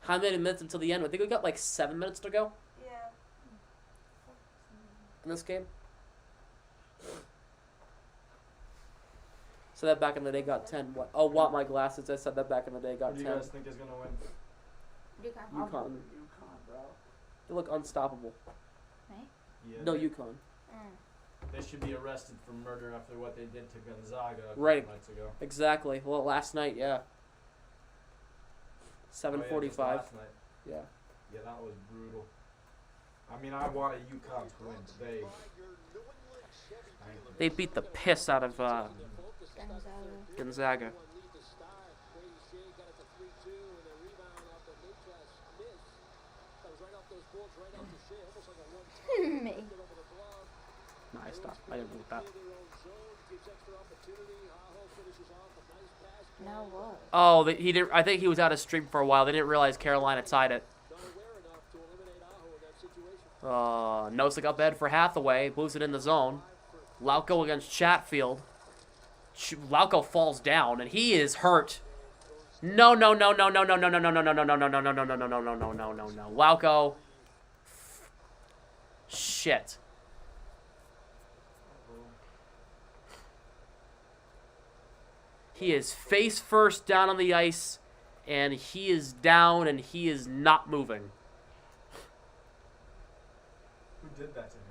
How many minutes until the end? I think we got like 7 minutes to go Yeah. in this game. So that back in the day got 10. What? Oh, want my glasses. I said that back in the day got Who do 10. you guys think is gonna win? UConn. UConn. UConn, bro. They look unstoppable. Right? Yeah. No, UConn. They should be arrested for murder after what they did to Gonzaga a couple Right. nights ago. Exactly. Well, last night, yeah. Oh, yeah, 7:45. just last night. Yeah. Yeah, that was brutal. I mean, I wanted UConn to win today. They beat the piss out of Gonzaga. Gonzaga. Me. No, I stopped. I didn't think that. Now what? Oh, he didn't. I think he was out of stream for a while. They didn't realize Carolina tied it. Nosek up ahead for Hathaway. Moves it in the zone. Lauko against Chatfield. Lauko falls down, and he is hurt. No. Lauko. Shit. He is face first down on the ice, and he is down, and he is not moving. Who did that to him?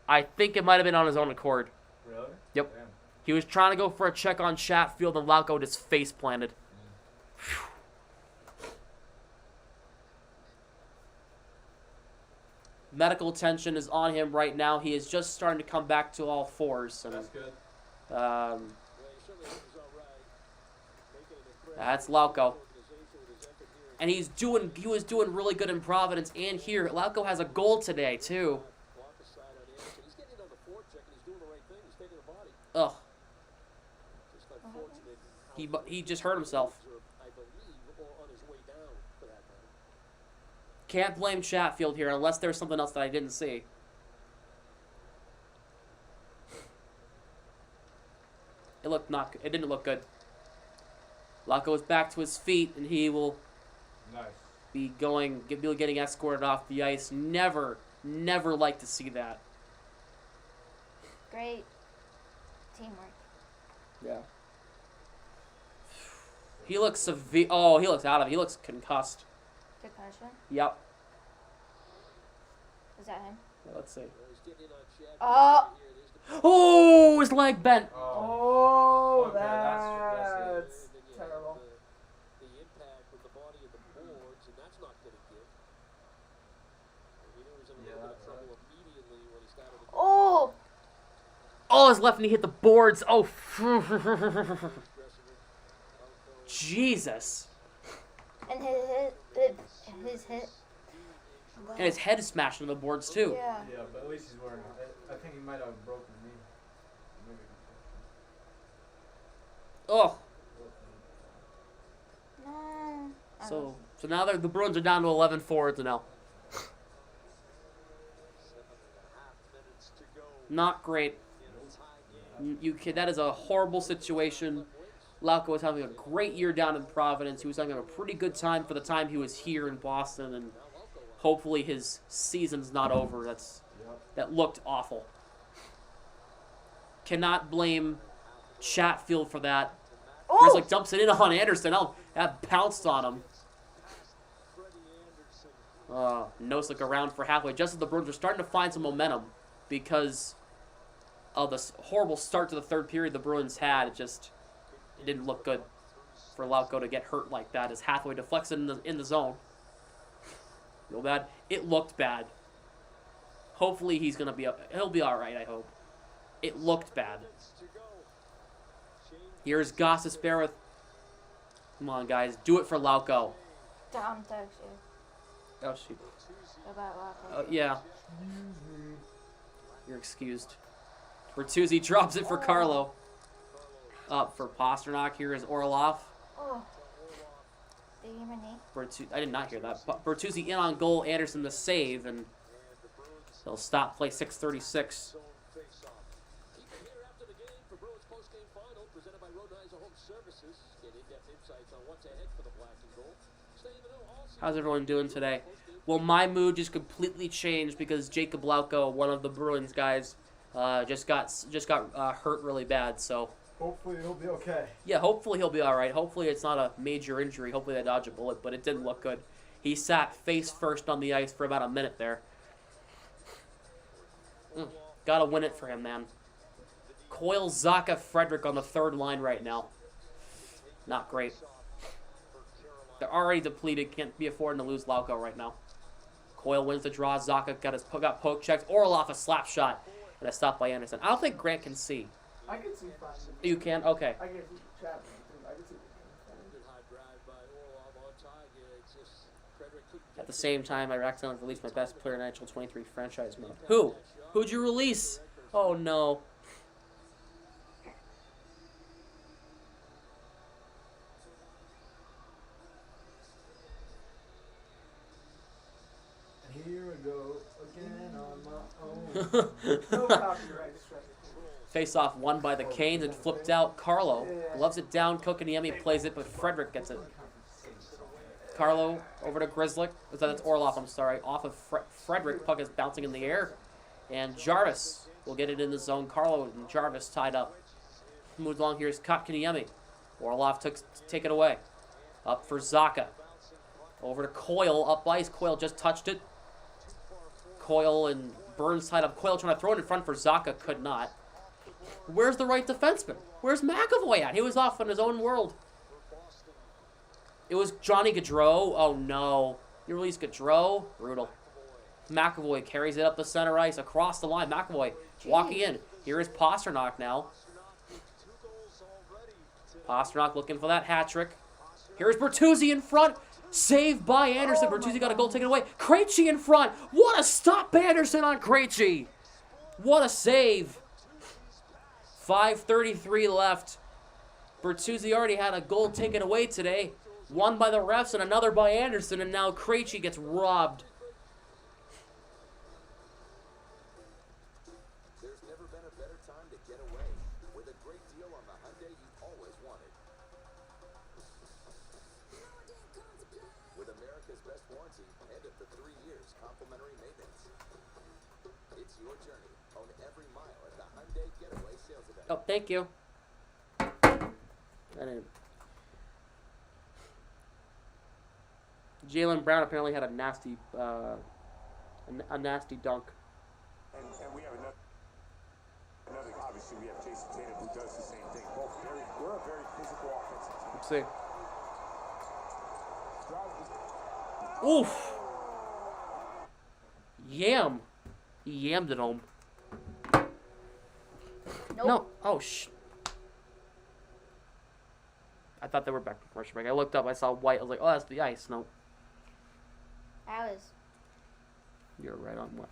I think it might have been on his own accord. Really? Yep. Damn. He was trying to go for a check on Chatfield, and Lauko just face planted. Medical attention is on him right now. He is just starting to come back to all fours. And, That's good. that's Lauko. And he was doing really good in Providence and here. Lauko has a goal today, too. Ugh. He just hurt himself. Can't blame Chatfield here unless there's something else that I didn't see. It didn't look good. Lauko is back to his feet, and he will be getting escorted off the ice. Never like to see that. Great teamwork. Yeah. He looks severe. Oh, he looks out of it. He looks concussed. Concussion? Yep. Is that him? Let's see. Oh! Oh, his leg bent. Oh, Okay, that's terrible. The impact with the body of the boards, and that's not going to give. He knew he was in a little bit of trouble immediately when he started to Oh! Oh, his left knee hit the boards. Oh. Jesus. And his hit. And his head is smashed into the boards, too. Yeah. Yeah, but at least he's wearing it. I think he might have a broken knee. Maybe. Oh. No. So now the Bruins are down to 11 forwards now. Not great. That is a horrible situation. Lauko was having a great year down in Providence. He was having a pretty good time for the time he was here in Boston, and hopefully his season's not over. That looked awful. Cannot blame Chatfield for that. Oh! Grizzly dumps it in on Anderson. That pounced on him. Nosek around for halfway, just as the Bruins are starting to find some momentum because of this horrible start to the third period the Bruins had. It didn't look good for Lauko to get hurt like that as Hathaway deflects it in the zone. Real bad. It looked bad. Hopefully he'll be all right, I hope. It looked bad. Here's Gossespierre. Come on, guys. Do it for Lauko. Tom text you Oh, shoot. about Lauko. Yeah. You're excused. Bertuzzi drops it for Carlo. Up for Pasternak. Here is Orlov. Oh. Did you hear my knee? I did not hear that. Bertuzzi in on goal. Anderson the save, and they'll stop play 6:36. How's everyone doing today? Well, my mood just completely changed because Jacob Lauko, one of the Bruins guys, just got hurt really bad. So hopefully he'll be okay. yeah, hopefully he'll be all right. Hopefully it's not a major injury. Hopefully they dodge a bullet, but it didn't look good. He sat face first on the ice for about a minute there. Gotta win it for him, man. Coyle, Zacha, Frederick on the third line right now. Not great. They're already depleted. Can't be affording to lose Lauko right now. Coyle wins the draw. Zacha got poke checked. Orlov a slap shot and a stop by Anderson. I don't think Grant can see. I can see fine. You can? Okay. I can see chat. I can see. At the same time, I accidentally released my best player in NHL 23 franchise mode. Who? Who'd you release? Oh, no. Here we go again on my own. No copyright strike. Face-off won by the Canes and flipped out. Carlo loves it down. Kokaniemi plays it, but Frederick gets it. Carlo over to Grizzly. That's Orlov, I'm sorry. Off of Frederick. Puck is bouncing in the air. And Jarvis will get it in the zone. Carlo and Jarvis tied up. Moves along. Here's Kotkaniemi. Orlov take it away. Up for Zacha. Over to Coyle. Up ice. Coyle just touched it. Coyle and Burns tied up. Coyle trying to throw it in front for Zaka, could not. Where's the right defenseman? Where's McAvoy at? He was off in his own world. It was Johnny Gaudreau. Oh, no. You release Gaudreau. Brutal. McAvoy carries it up the center ice, across the line. McAvoy walking in. Here is Pasternak now. Pasternak looking for that hat trick. Here's Bertuzzi in front. Saved by Anderson. Bertuzzi got a goal taken away. Krejci in front. What a stop, Anderson on Krejci. What a save. 5:33 left. Bertuzzi already had a goal taken away today. One by the refs and another by Anderson, and now Krejci gets robbed. There's never been a better time to get away with a great deal on the Hyundai you've always wanted. With America's best warranty and up to 3 years complimentary maintenance. It's your journey. Own every mile at the Hyundai Getaway Sales Event. Oh, thank you. I didn't. Jaylen Brown apparently had a nasty dunk. And we have another, obviously we have Jason Tatum who does the same thing. We're a very physical offensive team. Let's see. Oof. Yam. He yammed it home. Nope. No. Oh, I thought they were back from commercial break. I looked up. I saw white. I was like, oh, that's the ice. No. That was. You're right on what?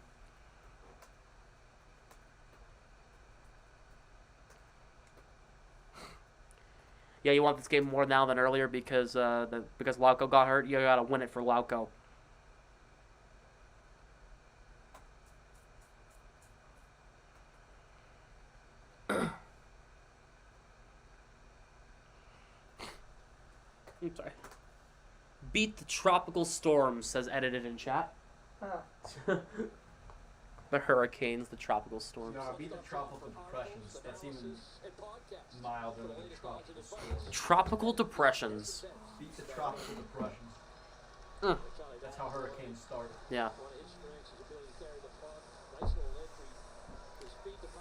Yeah, you want this game more now than earlier because Lauco got hurt. You gotta win it for Lauco. I'm sorry. Beat the tropical storms, says edited in chat. Huh. The hurricanes, the tropical storms. No, beat the tropical depressions. That's even milder than tropical storms. Tropical depressions. Beat the tropical depressions. That's how hurricanes start. Yeah. A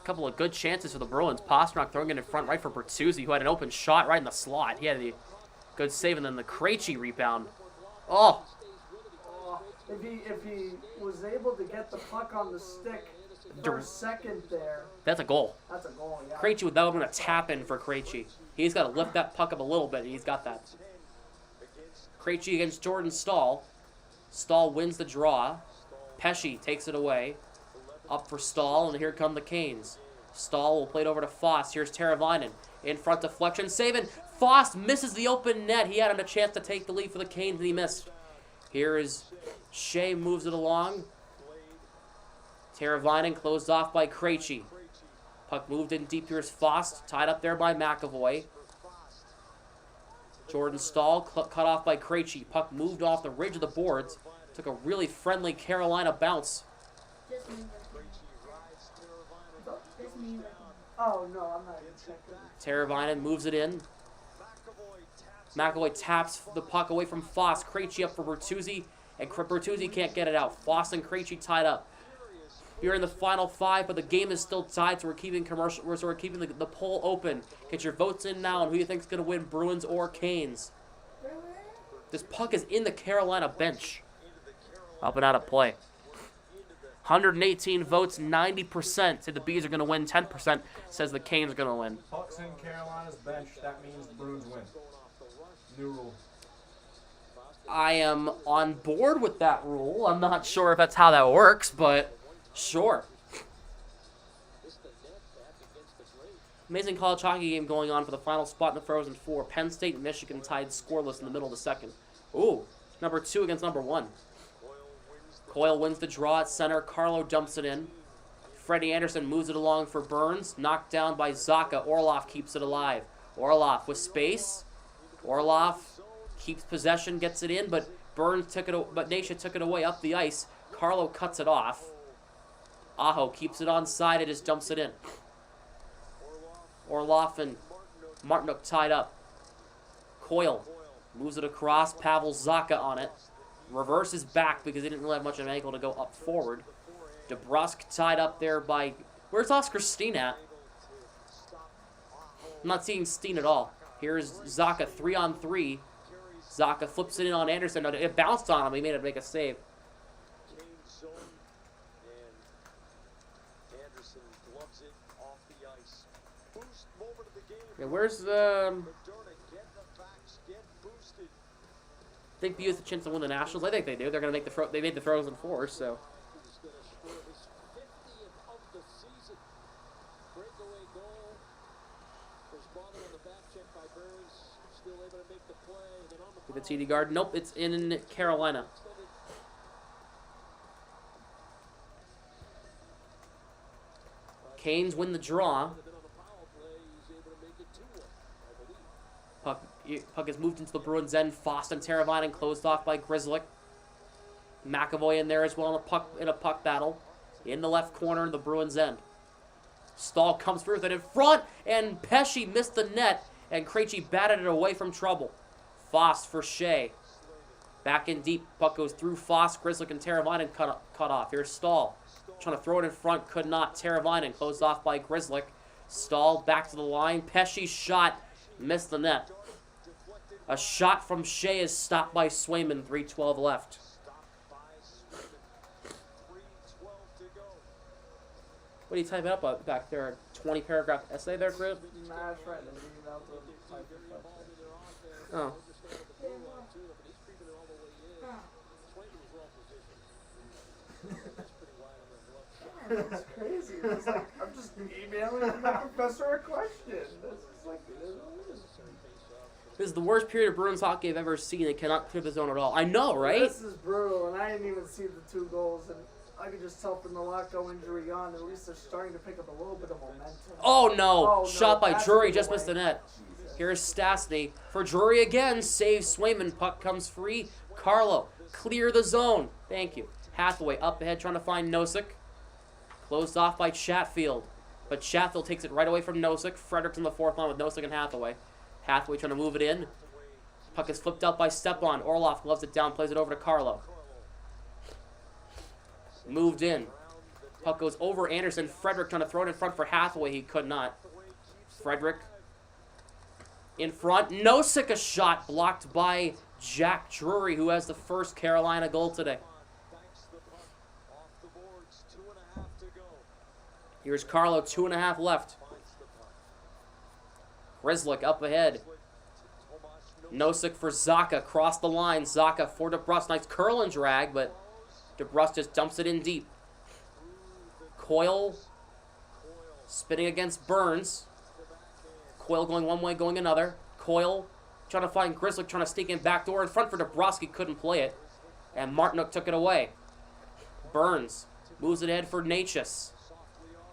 couple of good chances for the Bruins. Pasternak throwing it in front right for Bertuzzi, who had an open shot right in the slot. He had the good save, and then the Krejci rebound. Oh! If he was able to get the puck on the stick for a second there. That's a goal. That's a goal, yeah. Krejci without going to tap in for Krejci. He's got to lift that puck up a little bit, and he's got that. Krejci against Jordan Staal. Staal wins the draw. Pesce takes it away. Up for Staal, and here come the Canes. Staal will play it over to Foss. Here's Teravainen. In front deflection, saving. Foss misses the open net. He had a chance to take the lead for the Canes, and he missed. Here is Shea, moves it along. Teravainen closed off by Krejci. Puck moved in deep. Here's Foss, tied up there by McAvoy. Jordan Staal cut off by Krejci. Puck moved off the ridge of the boards. Took a really friendly Carolina bounce. Just move it. Just move it. Oh, no, I'm not even checking. Teravainen moves it in. McAvoy taps the puck away from Foss. Krejci up for Bertuzzi, and Bertuzzi can't get it out. Foss and Krejci tied up. You're in the final 5, but the game is still tied, so we're keeping the poll open. Get your votes in now on who you think is going to win, Bruins or Canes. This puck is in the Carolina bench. Up and out of play. 118 votes, 90% say the Bees are going to win, 10% says the Canes are going to win. Puck's in Carolina's bench, that means the Bruins win. New rule. I am on board with that rule. I'm not sure if that's how that works, but sure. Amazing college hockey game going on for the final spot in the Frozen Four. Penn State and Michigan tied scoreless in the middle of the second. Ooh, number 2 against number 1. Coyle wins the draw at center. Carlo dumps it in. Freddie Anderson moves it along for Burns. Knocked down by Zaka. Orlov keeps it alive. Orlov with space. Orlov keeps possession, gets it in, but Nasha took it away up the ice. Carlo cuts it off. Aho keeps it onside and just dumps it in. Orlov and Martinuk tied up. Coyle moves it across. Pavel Zaka on it. Reverses back because he didn't really have much of an angle to go up forward. DeBrusque tied up there by... Where's Oscar Steen at? I'm not seeing Steen at all. Here's Zaka 3-on-3. Zaka flips it in on Anderson. No, it bounced on him. He made it make a save. Yeah, where's the... I think BU has a chance to win the Nationals. I think they do. They're gonna make the they made the Frozen Four, so. The TD guard. Nope, it's in Carolina. Canes win the draw. Puck is moved into the Bruins' end. Fost and Teravainen closed off by Grzelcyk. McAvoy in there as well in a puck battle. In the left corner, the Bruins' end. Stahl comes through with it in front, and Pesce missed the net, and Krejci batted it away from trouble. Fost for Shea. Back in deep. Puck goes through Fost. Grzelcyk and Teravainen cut off. Here's Stahl. Trying to throw it in front. Could not. Teravainen closed off by Grzelcyk. Stahl back to the line. Pesce's shot missed the net. A shot from Shea is stopped by Swayman. 3:12 left. What are you typing up back there? 20-paragraph essay there, Chris? Nah, that's right. Then leave out the type of Oh. It's crazy. It's like, I'm just emailing my professor a question. This is like, This is the worst period of Bruins hockey I've ever seen. They cannot clear the zone at all. I know, right? This is brutal, and I didn't even see the 2 goals, and I could just tell from the Locko injury on, at least they're starting to pick up a little bit of momentum. Oh, no. Oh, no, Shot by that's Drury. the Just way. missed the net. Jesus. Here's Stastny. For Drury again. Saves Swayman. Puck comes free. Carlo. Clear the zone. Thank you. Hathaway up ahead trying to find Nosek. Closed off by Chatfield. But Chatfield takes it right away from Nosek. Fredericks on the 4th line with Nosek and Hathaway. Hathaway trying to move it in. Puck is flipped out by Stepan. Orlov gloves it down, plays it over to Carlo. Moved in. Puck goes over Anderson. Frederick trying to throw it in front for Hathaway. He could not. Frederick in front. Nosek a shot blocked by Jack Drury, who has the first Carolina goal today. Here's Carlo, 2.5 left. Grzelcyk up ahead. Nosek for Zaka, cross the line. Zaka for DeBrusque. Nice curl and drag, but DeBrusque just dumps it in deep. Coyle spinning against Burns. Coyle going one way, going another. Coyle trying to find Grzelcyk, trying to sneak in backdoor in front for DeBrusque. He couldn't play it. And Martinuk took it away. Burns moves it ahead for Natchez.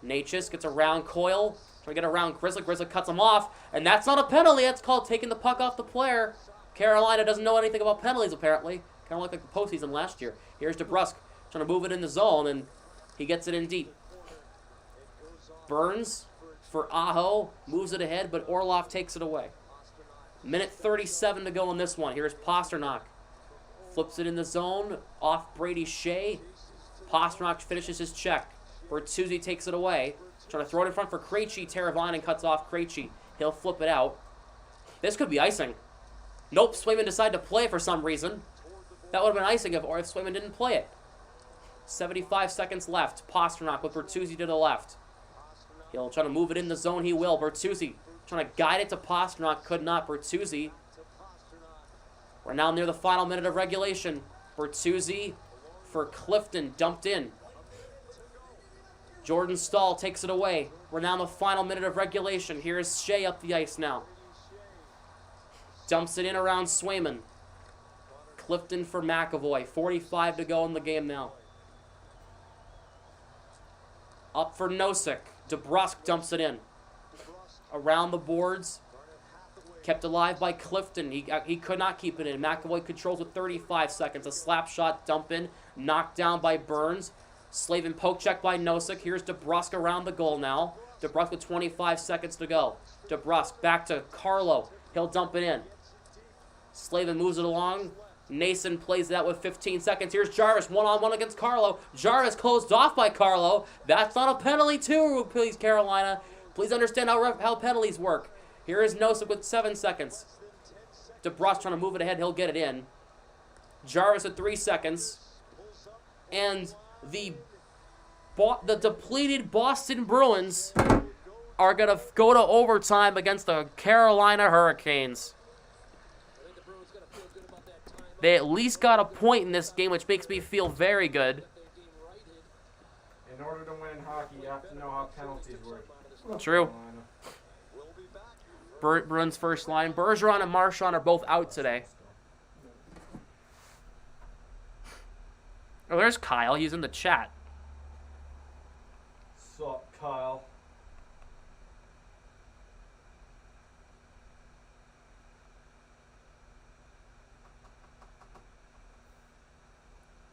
Natchez gets around Coyle. Trying to get around Grzelcyk. Grzelcyk cuts him off. And that's not a penalty. That's called taking the puck off the player. Carolina doesn't know anything about penalties, apparently. Kind of like the postseason last year. Here's DeBrusque trying to move it in the zone, and he gets it in deep. Burns for Aho. Moves it ahead, but Orlov takes it away. Minute 37 to go in this one. Here's Pasternak. Flips it in the zone. Off Brady Shea. Pasternak finishes his check. Bertuzzi takes it away. Trying to throw it in front for Krejci. Teravainen cuts off Krejci. He'll flip it out. This could be icing. Nope, Swayman decided to play it for some reason. That would have been icing if Swayman didn't play it. 75 seconds left. Pasternak with Bertuzzi to the left. He'll try to move it in the zone. He will. Bertuzzi trying to guide it to Pasternak. Could not. Bertuzzi. We're now near the final minute of regulation. Bertuzzi for Clifton. Dumped in. Jordan Stahl takes it away. We're now in the final minute of regulation. Here's Shea up the ice now. Dumps it in around Swayman. Clifton for McAvoy. 45 to go in the game now. Up for Nosek. DeBrusque dumps it in. Around the boards. Kept alive by Clifton. He could not keep it in. McAvoy controls with 35 seconds. A slap shot, dump in. Knocked down by Burns. Slavin poke check by Nosek. Here's DeBrusque around the goal now. DeBrusque with 25 seconds to go. DeBrusque back to Carlo. He'll dump it in. Slavin moves it along. Nason plays that with 15 seconds. Here's Jarvis, one-on-one against Carlo. Jarvis closed off by Carlo. That's not a penalty too, please, Carolina. Please understand how penalties work. Here is Nosek with 7 seconds. DeBrusque trying to move it ahead. He'll get it in. Jarvis at 3 seconds. And the depleted Boston Bruins are going to go to overtime against the Carolina Hurricanes. They at least got a point in this game, which makes me feel very good. In order to win in hockey, you have to know how penalties work. True. Bruins first line. Bergeron and Marchand are both out today. Oh, there's Kyle. He's in the chat. Sup, Kyle?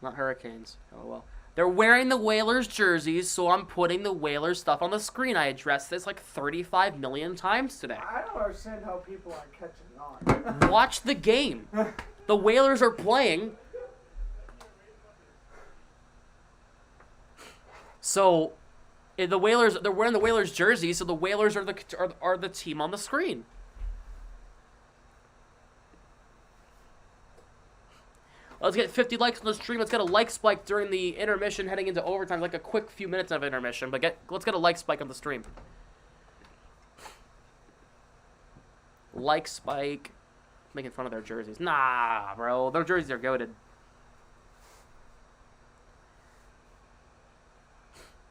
Not Hurricanes. Oh, well. They're wearing the Whalers jerseys, so I'm putting the Whalers stuff on the screen. I addressed this like 35 million times today. I don't understand how people are catching on. Watch the game. The Whalers are playing. So, the Whalers, they're wearing the Whalers jersey, so the Whalers are the team on the screen. Let's get 50 likes on the stream. Let's get a like spike during the intermission heading into overtime. Like a quick few minutes of intermission, but let's get a like spike on the stream. Like spike. Making fun of their jerseys. Nah, bro. Their jerseys are goated.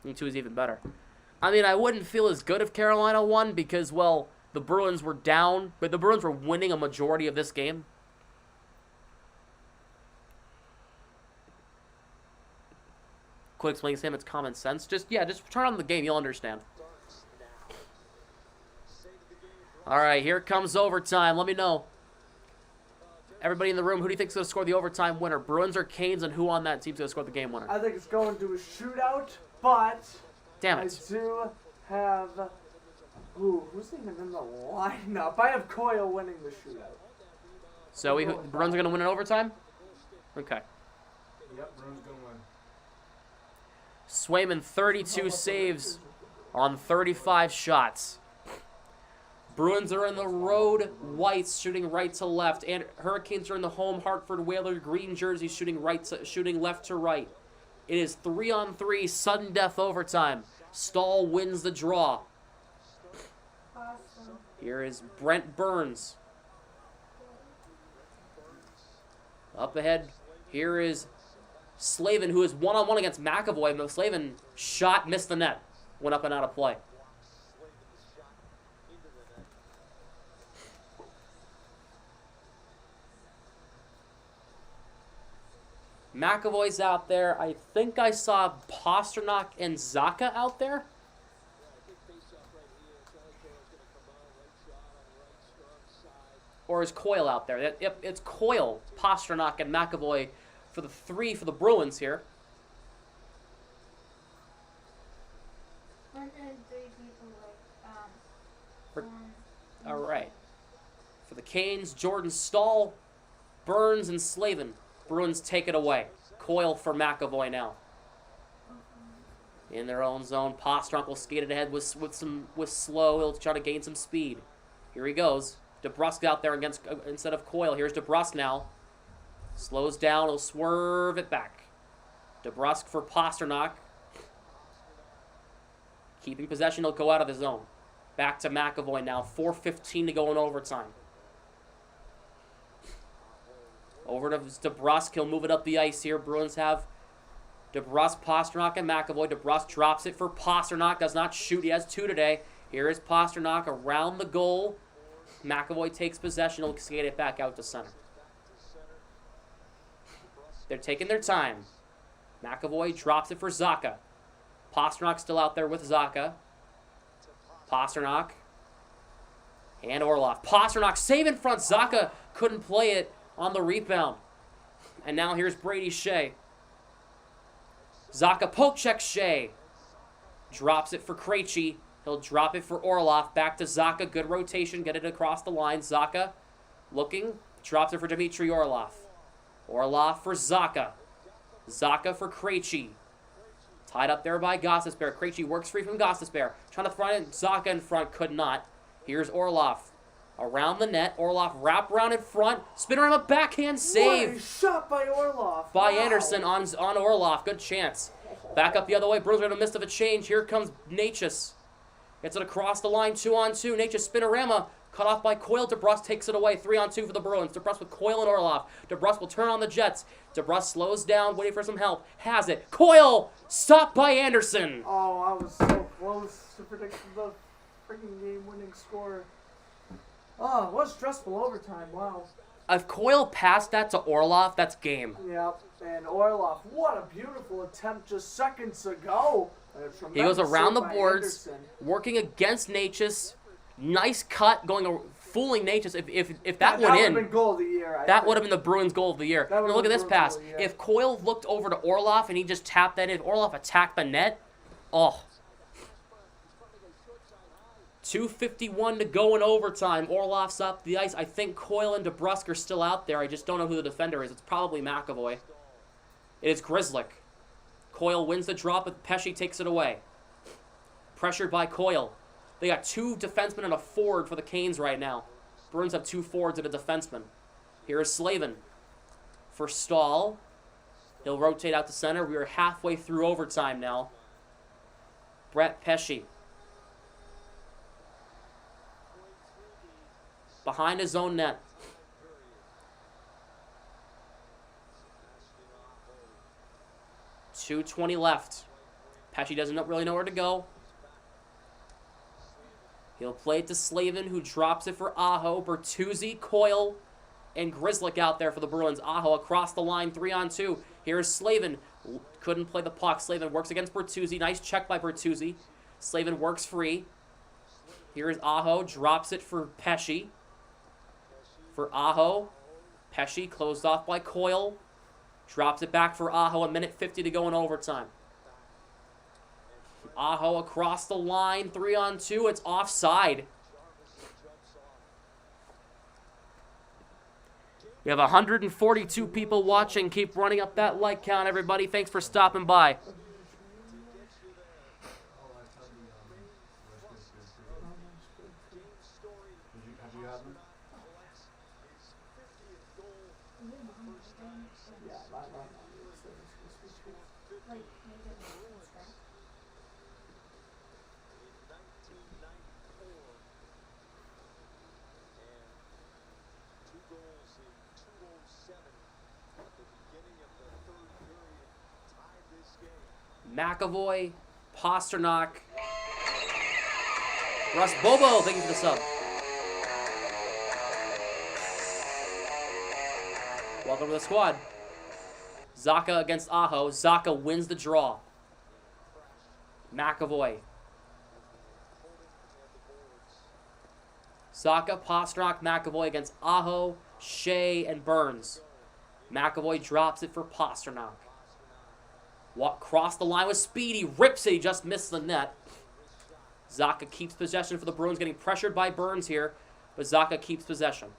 Me too is even better. I mean, I wouldn't feel as good if Carolina won because, well, the Bruins were down, but the Bruins were winning a majority of this game. Quick explaining, Sam, it's common sense. Just turn on the game. You'll understand. All right, here comes overtime. Let me know. Everybody in the room, who do you think is going to score the overtime winner? Bruins or Canes, and who on that team is going to score the game winner? I think it's going to a shootout, but damn it. I do have... Ooh, who's even in the lineup? I have Coyle winning the shootout. So the Bruins are going to win in overtime? Okay. Yep, Bruins going to win. Swayman, 32 saves on 35 shots. Bruins are in the road whites, shooting right to left, and Hurricanes are in the home Hartford Whalers green jerseys, shooting left to right. It is 3-on-3, sudden death overtime. Stahl wins the draw. Awesome. Here is Brent Burns. Up ahead, here is Slavin, who is one-on-one against McAvoy. But Slavin shot, missed the net. Went up and out of play. McAvoy's out there. I think I saw Pasternak and Zacha out there. Or is Coyle out there? Yep, it's Coyle, Pasternak, and McAvoy for the three for the Bruins here. 103 people All right. For the Canes, Jordan Stahl, Burns, and Slavin. Bruins take it away. Coyle for McAvoy now. In their own zone, Pasternak will skate it ahead with slow. He'll try to gain some speed. Here he goes. DeBrusque out there instead of Coyle. Here's DeBrusque now. Slows down. He'll swerve it back. DeBrusque for Pasternak. Keeping possession. He'll go out of the zone. Back to McAvoy now. 4:15 to go in overtime. Over to DeBrusque. He'll move it up the ice here. Bruins have DeBrusque, Pasternak, and McAvoy. DeBrusque drops it for Pasternak. Does not shoot. He has 2 today. Here is Pasternak around the goal. McAvoy takes possession. He'll skate it back out to center. They're taking their time. McAvoy drops it for Zacha. Pasternak still out there with Zacha. Pasternak. And Orlov. Pasternak save in front. Zacha couldn't play it on the rebound. And now here's Brady Shea. Zacha poke check Shea. Drops it for Krejci. He'll drop it for Orlov. Back to Zacha. Good rotation. Get it across the line. Zacha looking. Drops it for Dmitry Orlov. Orloff for Zaka. Zaka for Krejci. Tied up there by Gostisbehere. Krejci works free from Gostisbehere. Trying to find Zaka in front, could not. Here's Orloff. Around the net. Orloff wrap around in front. Spin around a backhand save. What a shot by Orloff. By Wow. Anderson on Orloff. Good chance. Back up the other way. Bruins are in the midst of a change. Here comes Natchez. Gets it across the line. 2-on-2. Natchez spinorama. Cut off by Coyle. DeBrusque takes it away. 3-on-2 for the Bruins. DeBrusque with Coyle and Orloff. DeBrusque will turn on the Jets. DeBrusque slows down, waiting for some help. Has it. Coyle! Stopped by Anderson. Oh, I was so close to predict the freaking game-winning score. Oh, what a stressful overtime. Wow. If Coyle passed that to Orloff, that's game. Yep, and Orloff, what a beautiful attempt just seconds ago. He goes around the by boards, Anderson. working against Natchez. Nice cut, fooling Natchez. If that went would in, have been goal of the year. that would have been the Bruins' goal of the year. That Now would've look at been this Bruins' pass. goal of the year. If Coyle looked over to Orloff and he just tapped that in, if Orloff attacked the net, oh. 2:51 to go in overtime. Orloff's up the ice. I think Coyle and DeBrusque are still out there. I just don't know who the defender is. It's probably McAvoy. It is Grzelcyk. Coyle wins the drop, but Pesce takes it away. Pressured by Coyle. They got 2 defensemen and a forward for the Canes right now. Bruins have 2 forwards and a defenseman. Here is Slavin for Stahl. He'll rotate out to center. We are halfway through overtime now. Brett Pesce. Behind his own net. .220 left. Pesce doesn't really know where to go. He'll play it to Slavin, who drops it for Aho. Bertuzzi, Coyle, and Grzelcyk out there for the Bruins. Aho across the line, 3-on-2. Here's Slavin. Couldn't play the puck. Slavin works against Bertuzzi. Nice check by Bertuzzi. Slavin works free. Here's Aho. Drops it for Pesce. For Aho. Pesce closed off by Coyle. Drops it back for Aho. 1:50 to go in overtime. Aho across the line. 3-on-2. It's offside. We have 142 people watching. Keep running up that like count, everybody. Thanks for stopping by. Have you had them? Like, make it from scratch. McAvoy, Pasternak, Russ Bobo, thank you for the sub. Welcome to the squad. Zaka against Aho. Zaka wins the draw. McAvoy. Zaka, Pasternak, McAvoy against Aho, Shea, and Burns. McAvoy drops it for Pasternak. Walk across the line with speed. He rips it. He just missed the net. Zaka keeps possession for the Bruins, getting pressured by Burns here, but Zaka keeps possession.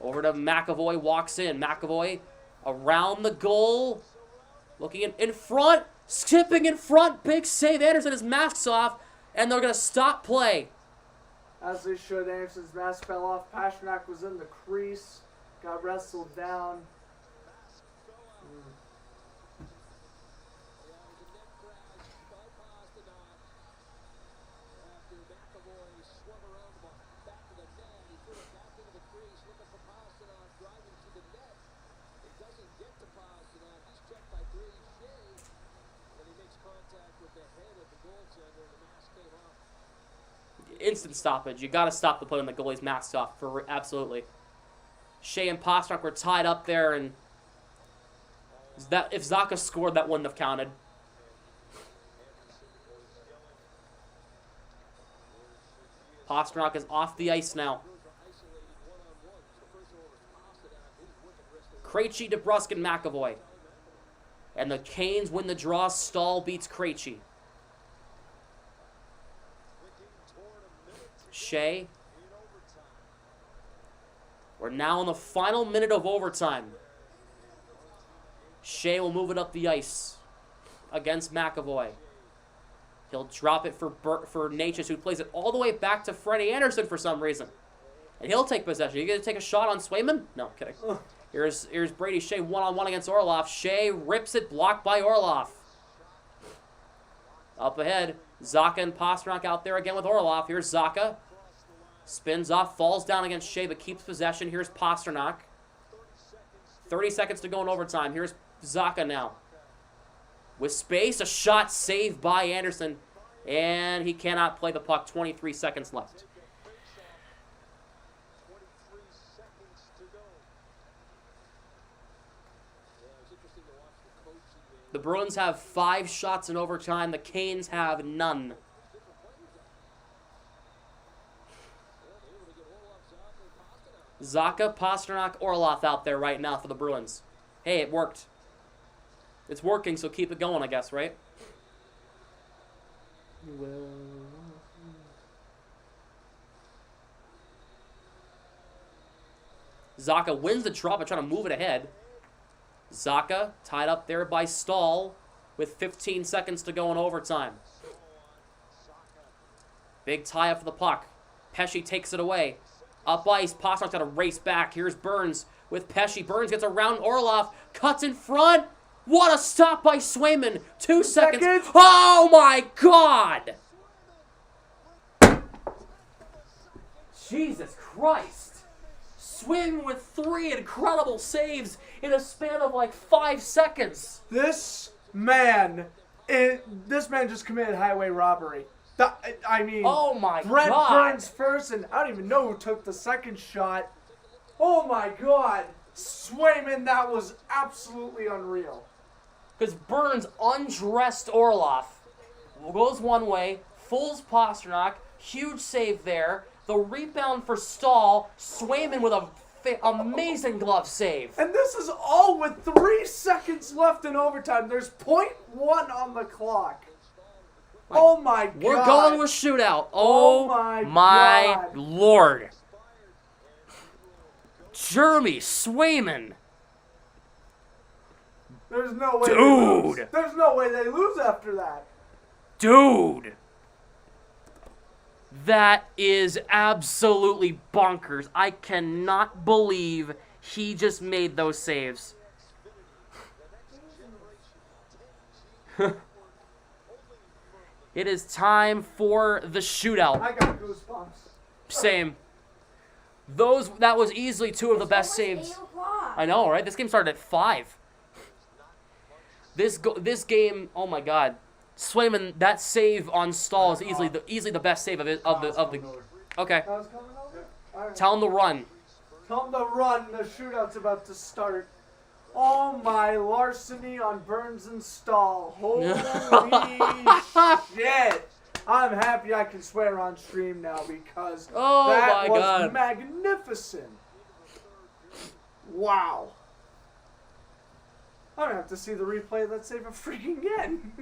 Over to McAvoy, walks in. McAvoy around the goal, looking in front, skipping in front, big save. Anderson, his mask's off, and they're going to stop play. As they should. Anderson's mask fell off. Pasternak was in the crease, got wrestled down. Instant stoppage. You got to stop the play when the goalie's masked off. Absolutely. Shea and Pasternak were tied up there, and if Zaka scored, that wouldn't have counted. Pasternak is off the ice now. Krejci, DeBrusque, and McAvoy. And the Canes win the draw. Stahl beats Krejci. Shea. We're now in the final minute of overtime. Shea will move it up the ice against McAvoy. He'll drop it for Natchez, who plays it all the way back to Freddie Anderson for some reason. And he'll take possession. You gonna take a shot on Swayman? No, kidding. Here's Brady Shea one-on-one against Orlov. Shea rips it, blocked by Orlov. Up ahead, Zacha and Pastrnak out there again with Orlov. Here's Zacha. Spins off, falls down against Shea, but keeps possession. Here's Pastrnak. 30 seconds to go in overtime. Here's Zacha now. With space, a shot saved by Anderson. And he cannot play the puck. 23 seconds left. 23 seconds to go. Yeah, it was interesting to watch the coaching there. The Bruins have 5 shots in overtime. The Canes have none. Zacha, Pastrnak, Orlov out there right now for the Bruins. Hey, it worked. It's working, so keep it going, I guess, right? Zacha wins the draw by trying to move it ahead. Zacha tied up there by Stahl with 15 seconds to go in overtime. Big tie up for the puck. Pesce takes it away. Up ice, Pasternak's got to race back. Here's Burns with Pesce. Burns gets around Orlov, cuts in front. What a stop by Swayman. 2 seconds. Oh my God! Jesus Christ. Swayman with 3 incredible saves in a span of like 5 seconds. This man just committed highway robbery. I mean, oh my Brent God. Burns first, and I don't even know who took the second shot. Oh my God. Swayman, that was absolutely unreal. Because Burns undressed Orlov. Goes one way, fools Pastrnak, huge save there. The rebound for Stahl, Swayman with a amazing glove save. And this is all with 3 seconds left in overtime. There's .1 on the clock. Oh my God. We're going to a shootout. Oh my God. Lord. Jeremy Swayman. There's no way Dude. they lose. There's no way they lose after that. Dude. That is absolutely bonkers. I cannot believe he just made those saves. It is time for the shootout. I got goosebumps. Same. That was easily 2 of the best saves. I know, right? This game started at 5. This game, oh my God. Swayman, that save on Stahl is easily the best save of the Okay. Right. Tell him to run. Tell him to run. The shootout's about to start. Oh my, larceny on Burns and Stahl. Holy shit. I'm happy I can swear on stream now because that was magnificent. Wow. I'm going to have to see the replay of that save freaking again.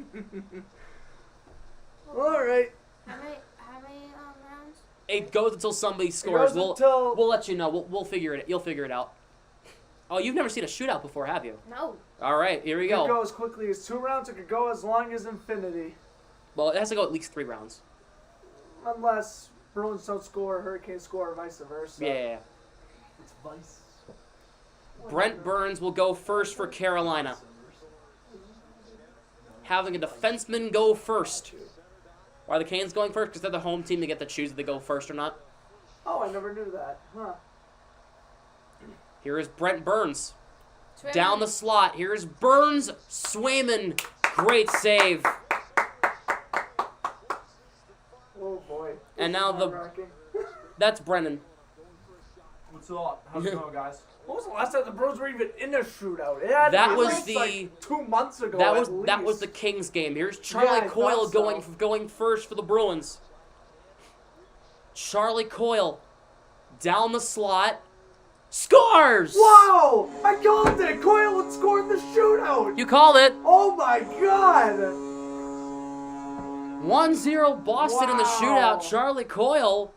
All right. How many rounds? It goes until somebody scores. We'll let you know. We'll figure it. You'll figure it out. Oh, you've never seen a shootout before, have you? No. All right, here we go. It could go as quickly as 2 rounds. It could go as long as infinity. Well, it has to go at least 3 rounds. Unless Bruins don't score, Hurricanes score, or vice versa. Yeah. It's vice. Brent Burns will go first for Carolina. Having a defenseman go first. Why are the Canes going first? Because they're the home team to get to choose if they go first or not. Oh, I never knew that. Huh. Here is Brent Burns. Swayman. Down the slot. Here's Burns. Swayman. Great save. Oh, boy. And now that's Brennan. What's up? How's it going, guys? When was the last time the Bruins were even in a shootout? It had to be like 2 months ago. That was the Kings game. Here's Charlie Coyle going first for the Bruins. Charlie Coyle down the slot. Scores! Wow! I called it! Coyle would score in the shootout! You called it! Oh my God! 1-0 Boston in the shootout. Charlie Coyle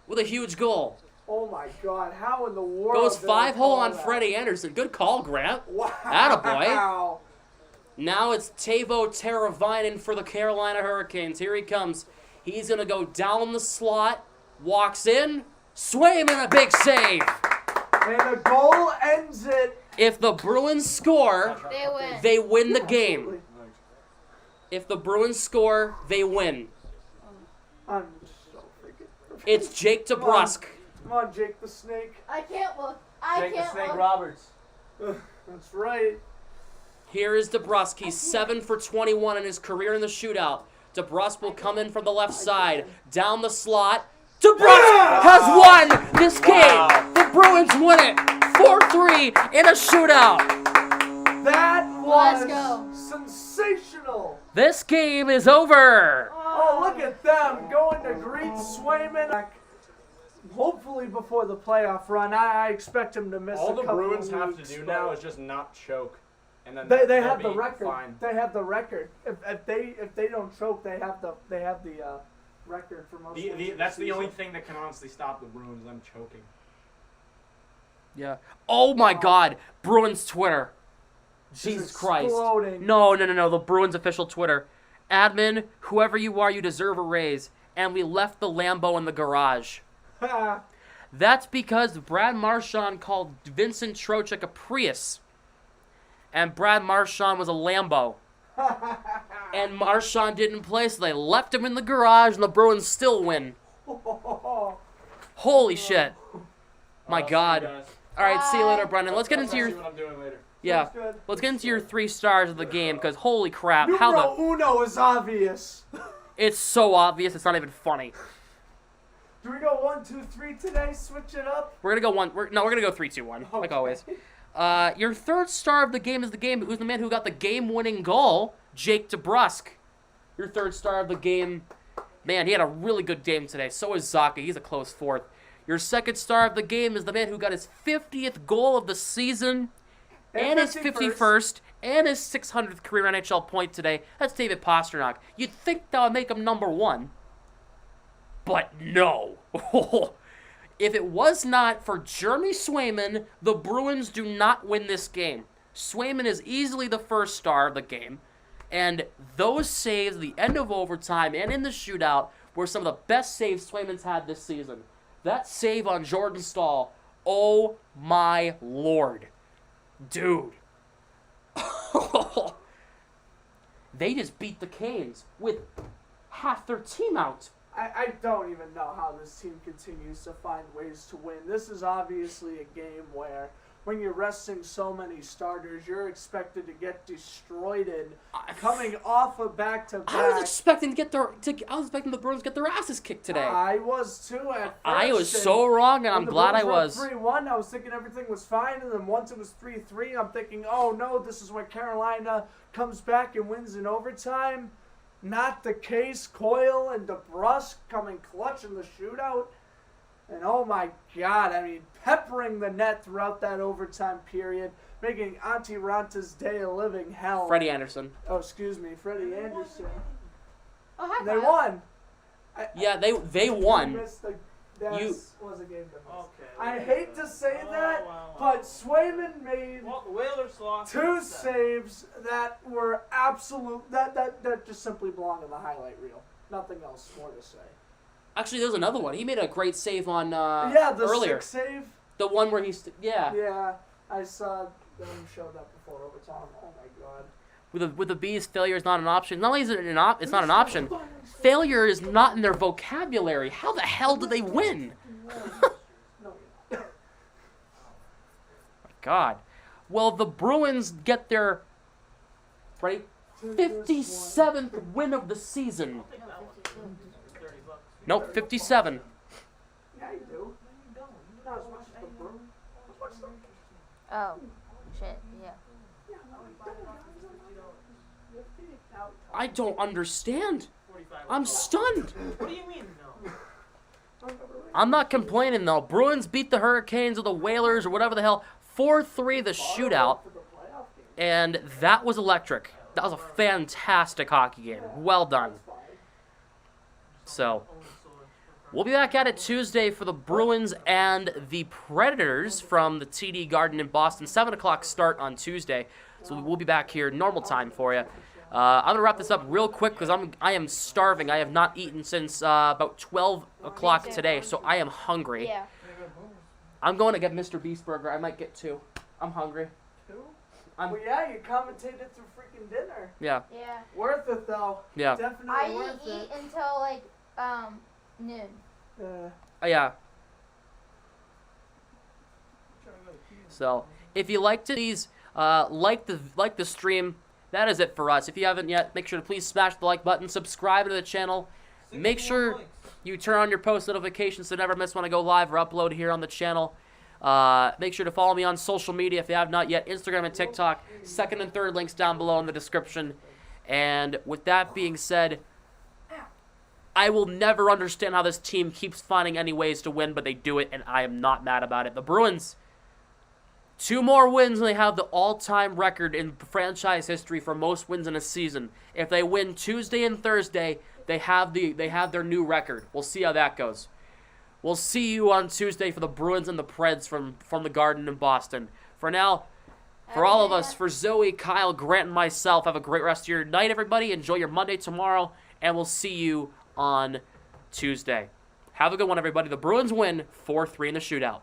with a huge goal. Oh my God! How in the world? Goes did I 5-hole call on that? Freddie Anderson. Good call, Grant. Wow! Attaboy. Now it's Teuvo Teravainen for the Carolina Hurricanes. Here he comes. He's going to go down the slot, walks in, Swayman a big save. And the goal ends it. If the Bruins score, They win. they win the game. Absolutely. If the Bruins score, they win. I'm so freaking. It's Jake DeBrusk. Come on, Jake the Snake. I can't look. I Jake the can't Snake look. Roberts. That's right. Here is DeBrusk. He's 7 for 21 in his career in the shootout. DeBrusk will come in from the left side, down the slot. DeBrusk has won this game. The Bruins win it 4-3 in a shootout. That was Let's go. sensational. This game is over. Oh, look at them going to greet Swayman. Hopefully before the playoff run, I expect him to miss All a the couple Bruins of have weeks, to do but now is just not choke, and then they they'll have the be record. Fine. They have the record. If they don't choke, they have the record for most. wins in That's the season. only thing that can honestly stop the Bruins. Them choking. Yeah. Oh my God. Bruins Twitter. Jesus Christ. Exploding. No. The Bruins official Twitter. Admin, whoever you are, you deserve a raise. And we left the Lambo in the garage. That's because Brad Marchand called Vincent Trocheck a Prius. And Brad Marchand was a Lambo. And Marchand didn't play, so they left him in the garage, and the Bruins still win. Holy shit. My God. All right, see you later, Brendan. Let's get into See your... what I'm doing later. Yeah, Sounds good. let's get into your 3 stars of the game, because holy crap, how Numero the... uno is obvious. It's so obvious, it's not even funny. Do we go 1, 2, 3 today? Switch it up. We're gonna go we're gonna go 3-2-1, like Okay. always. Your 3rd star of the game is who's the man who got the game-winning goal, Jake DeBrusk. Your 3rd star of the game, man, he had a really good game today. So is Zaka, he's a close 4th. Your 2nd star of the game is the man who got his 50th goal of the season, and his 51st, and his 600th career NHL point today. That's David Pastrnak. You'd think that would make him number 1. But no. If it was not for Jeremy Swayman, the Bruins do not win this game. Swayman is easily the 1st star of the game. And those saves at the end of overtime and in the shootout were some of the best saves Swayman's had this season. That save on Jordan Staal, oh my lord. Dude. They just beat the Canes with half their team out. I don't even know how this team continues to find ways to win. This is obviously a game where when you're resting so many starters, you're expected to get destroyed coming off a back-to-back. I was expecting the Bruins to get their asses kicked today. I was too at first. I was and so wrong, and when I'm the glad I Bruins was. were up 3-1, I was thinking everything was fine, and then once it was 3-3, I'm thinking, oh no, this is where Carolina comes back and wins in overtime. Not the case. Coyle and DeBrusk coming clutch in the shootout. And oh my God, I mean, peppering the net throughout that overtime period, making Auntie Ranta's day a living hell. Freddie Anderson. Oh, excuse me, Freddie Anderson. Oh, high They five. won. Yeah, they won. That You- was a game to miss. Okay. I hate to say that, wow. but Swayman made Well, the Whalers lost. 2 saves that were absolute, that just simply belong in the highlight reel. Nothing else more to say. Actually, there's another one. He made a great save on The earlier. 6 save. The one where he's Yeah, I saw them show that before overtime. Oh my God. with the Bees, failure is not an option. Not only is it it's not an option. Failure is not in their vocabulary. How the hell did they win? No, God. Well, the Bruins get their 57th win of the season. Nope, 57. Yeah, you do. Not as much as the Bruins. Oh, shit, yeah. I don't understand. I'm stunned. What do you mean, no? I'm not complaining, though. Bruins beat the Hurricanes or the Whalers or whatever the hell. 4-3 the shootout. And that was electric. That was a fantastic hockey game. Well done. So, We'll be back at it Tuesday for the Bruins and the Predators from the TD Garden in Boston. 7 o'clock start on Tuesday. So we'll be back here normal time for you. I'm going to wrap this up real quick because I am starving. I have not eaten since about 12 o'clock today, so I am hungry. Yeah. I'm going to get Mr. Beast Burger. I might get 2. I'm hungry. 2? Well, yeah, you commentated through freaking dinner. Yeah. Yeah. Worth it, though. Yeah. Definitely I worth didn't eat it. until like noon. Yeah. So, if you liked it, please like the stream. That is it for us. If you haven't yet, make sure to please smash the like button, subscribe to the channel. Make sure you turn on your post notifications so you never miss when I go live or upload here on the channel. Make sure to follow me on social media if you have not yet. Instagram and TikTok. Second and third links down below in the description. And with that being said, I will never understand how this team keeps finding any ways to win, but they do it, and I am not mad about it. The Bruins, 2 more wins, and they have the all-time record in franchise history for most wins in a season. If they win Tuesday and Thursday, they have their new record. We'll see how that goes. We'll see you on Tuesday for the Bruins and the Preds from the Garden in Boston. For now, for all of us, for Zoe, Kyle, Grant, and myself, have a great rest of your night, everybody. Enjoy your Monday tomorrow, and we'll see you on Tuesday. Have a good one, everybody. The Bruins win 4-3 in the shootout.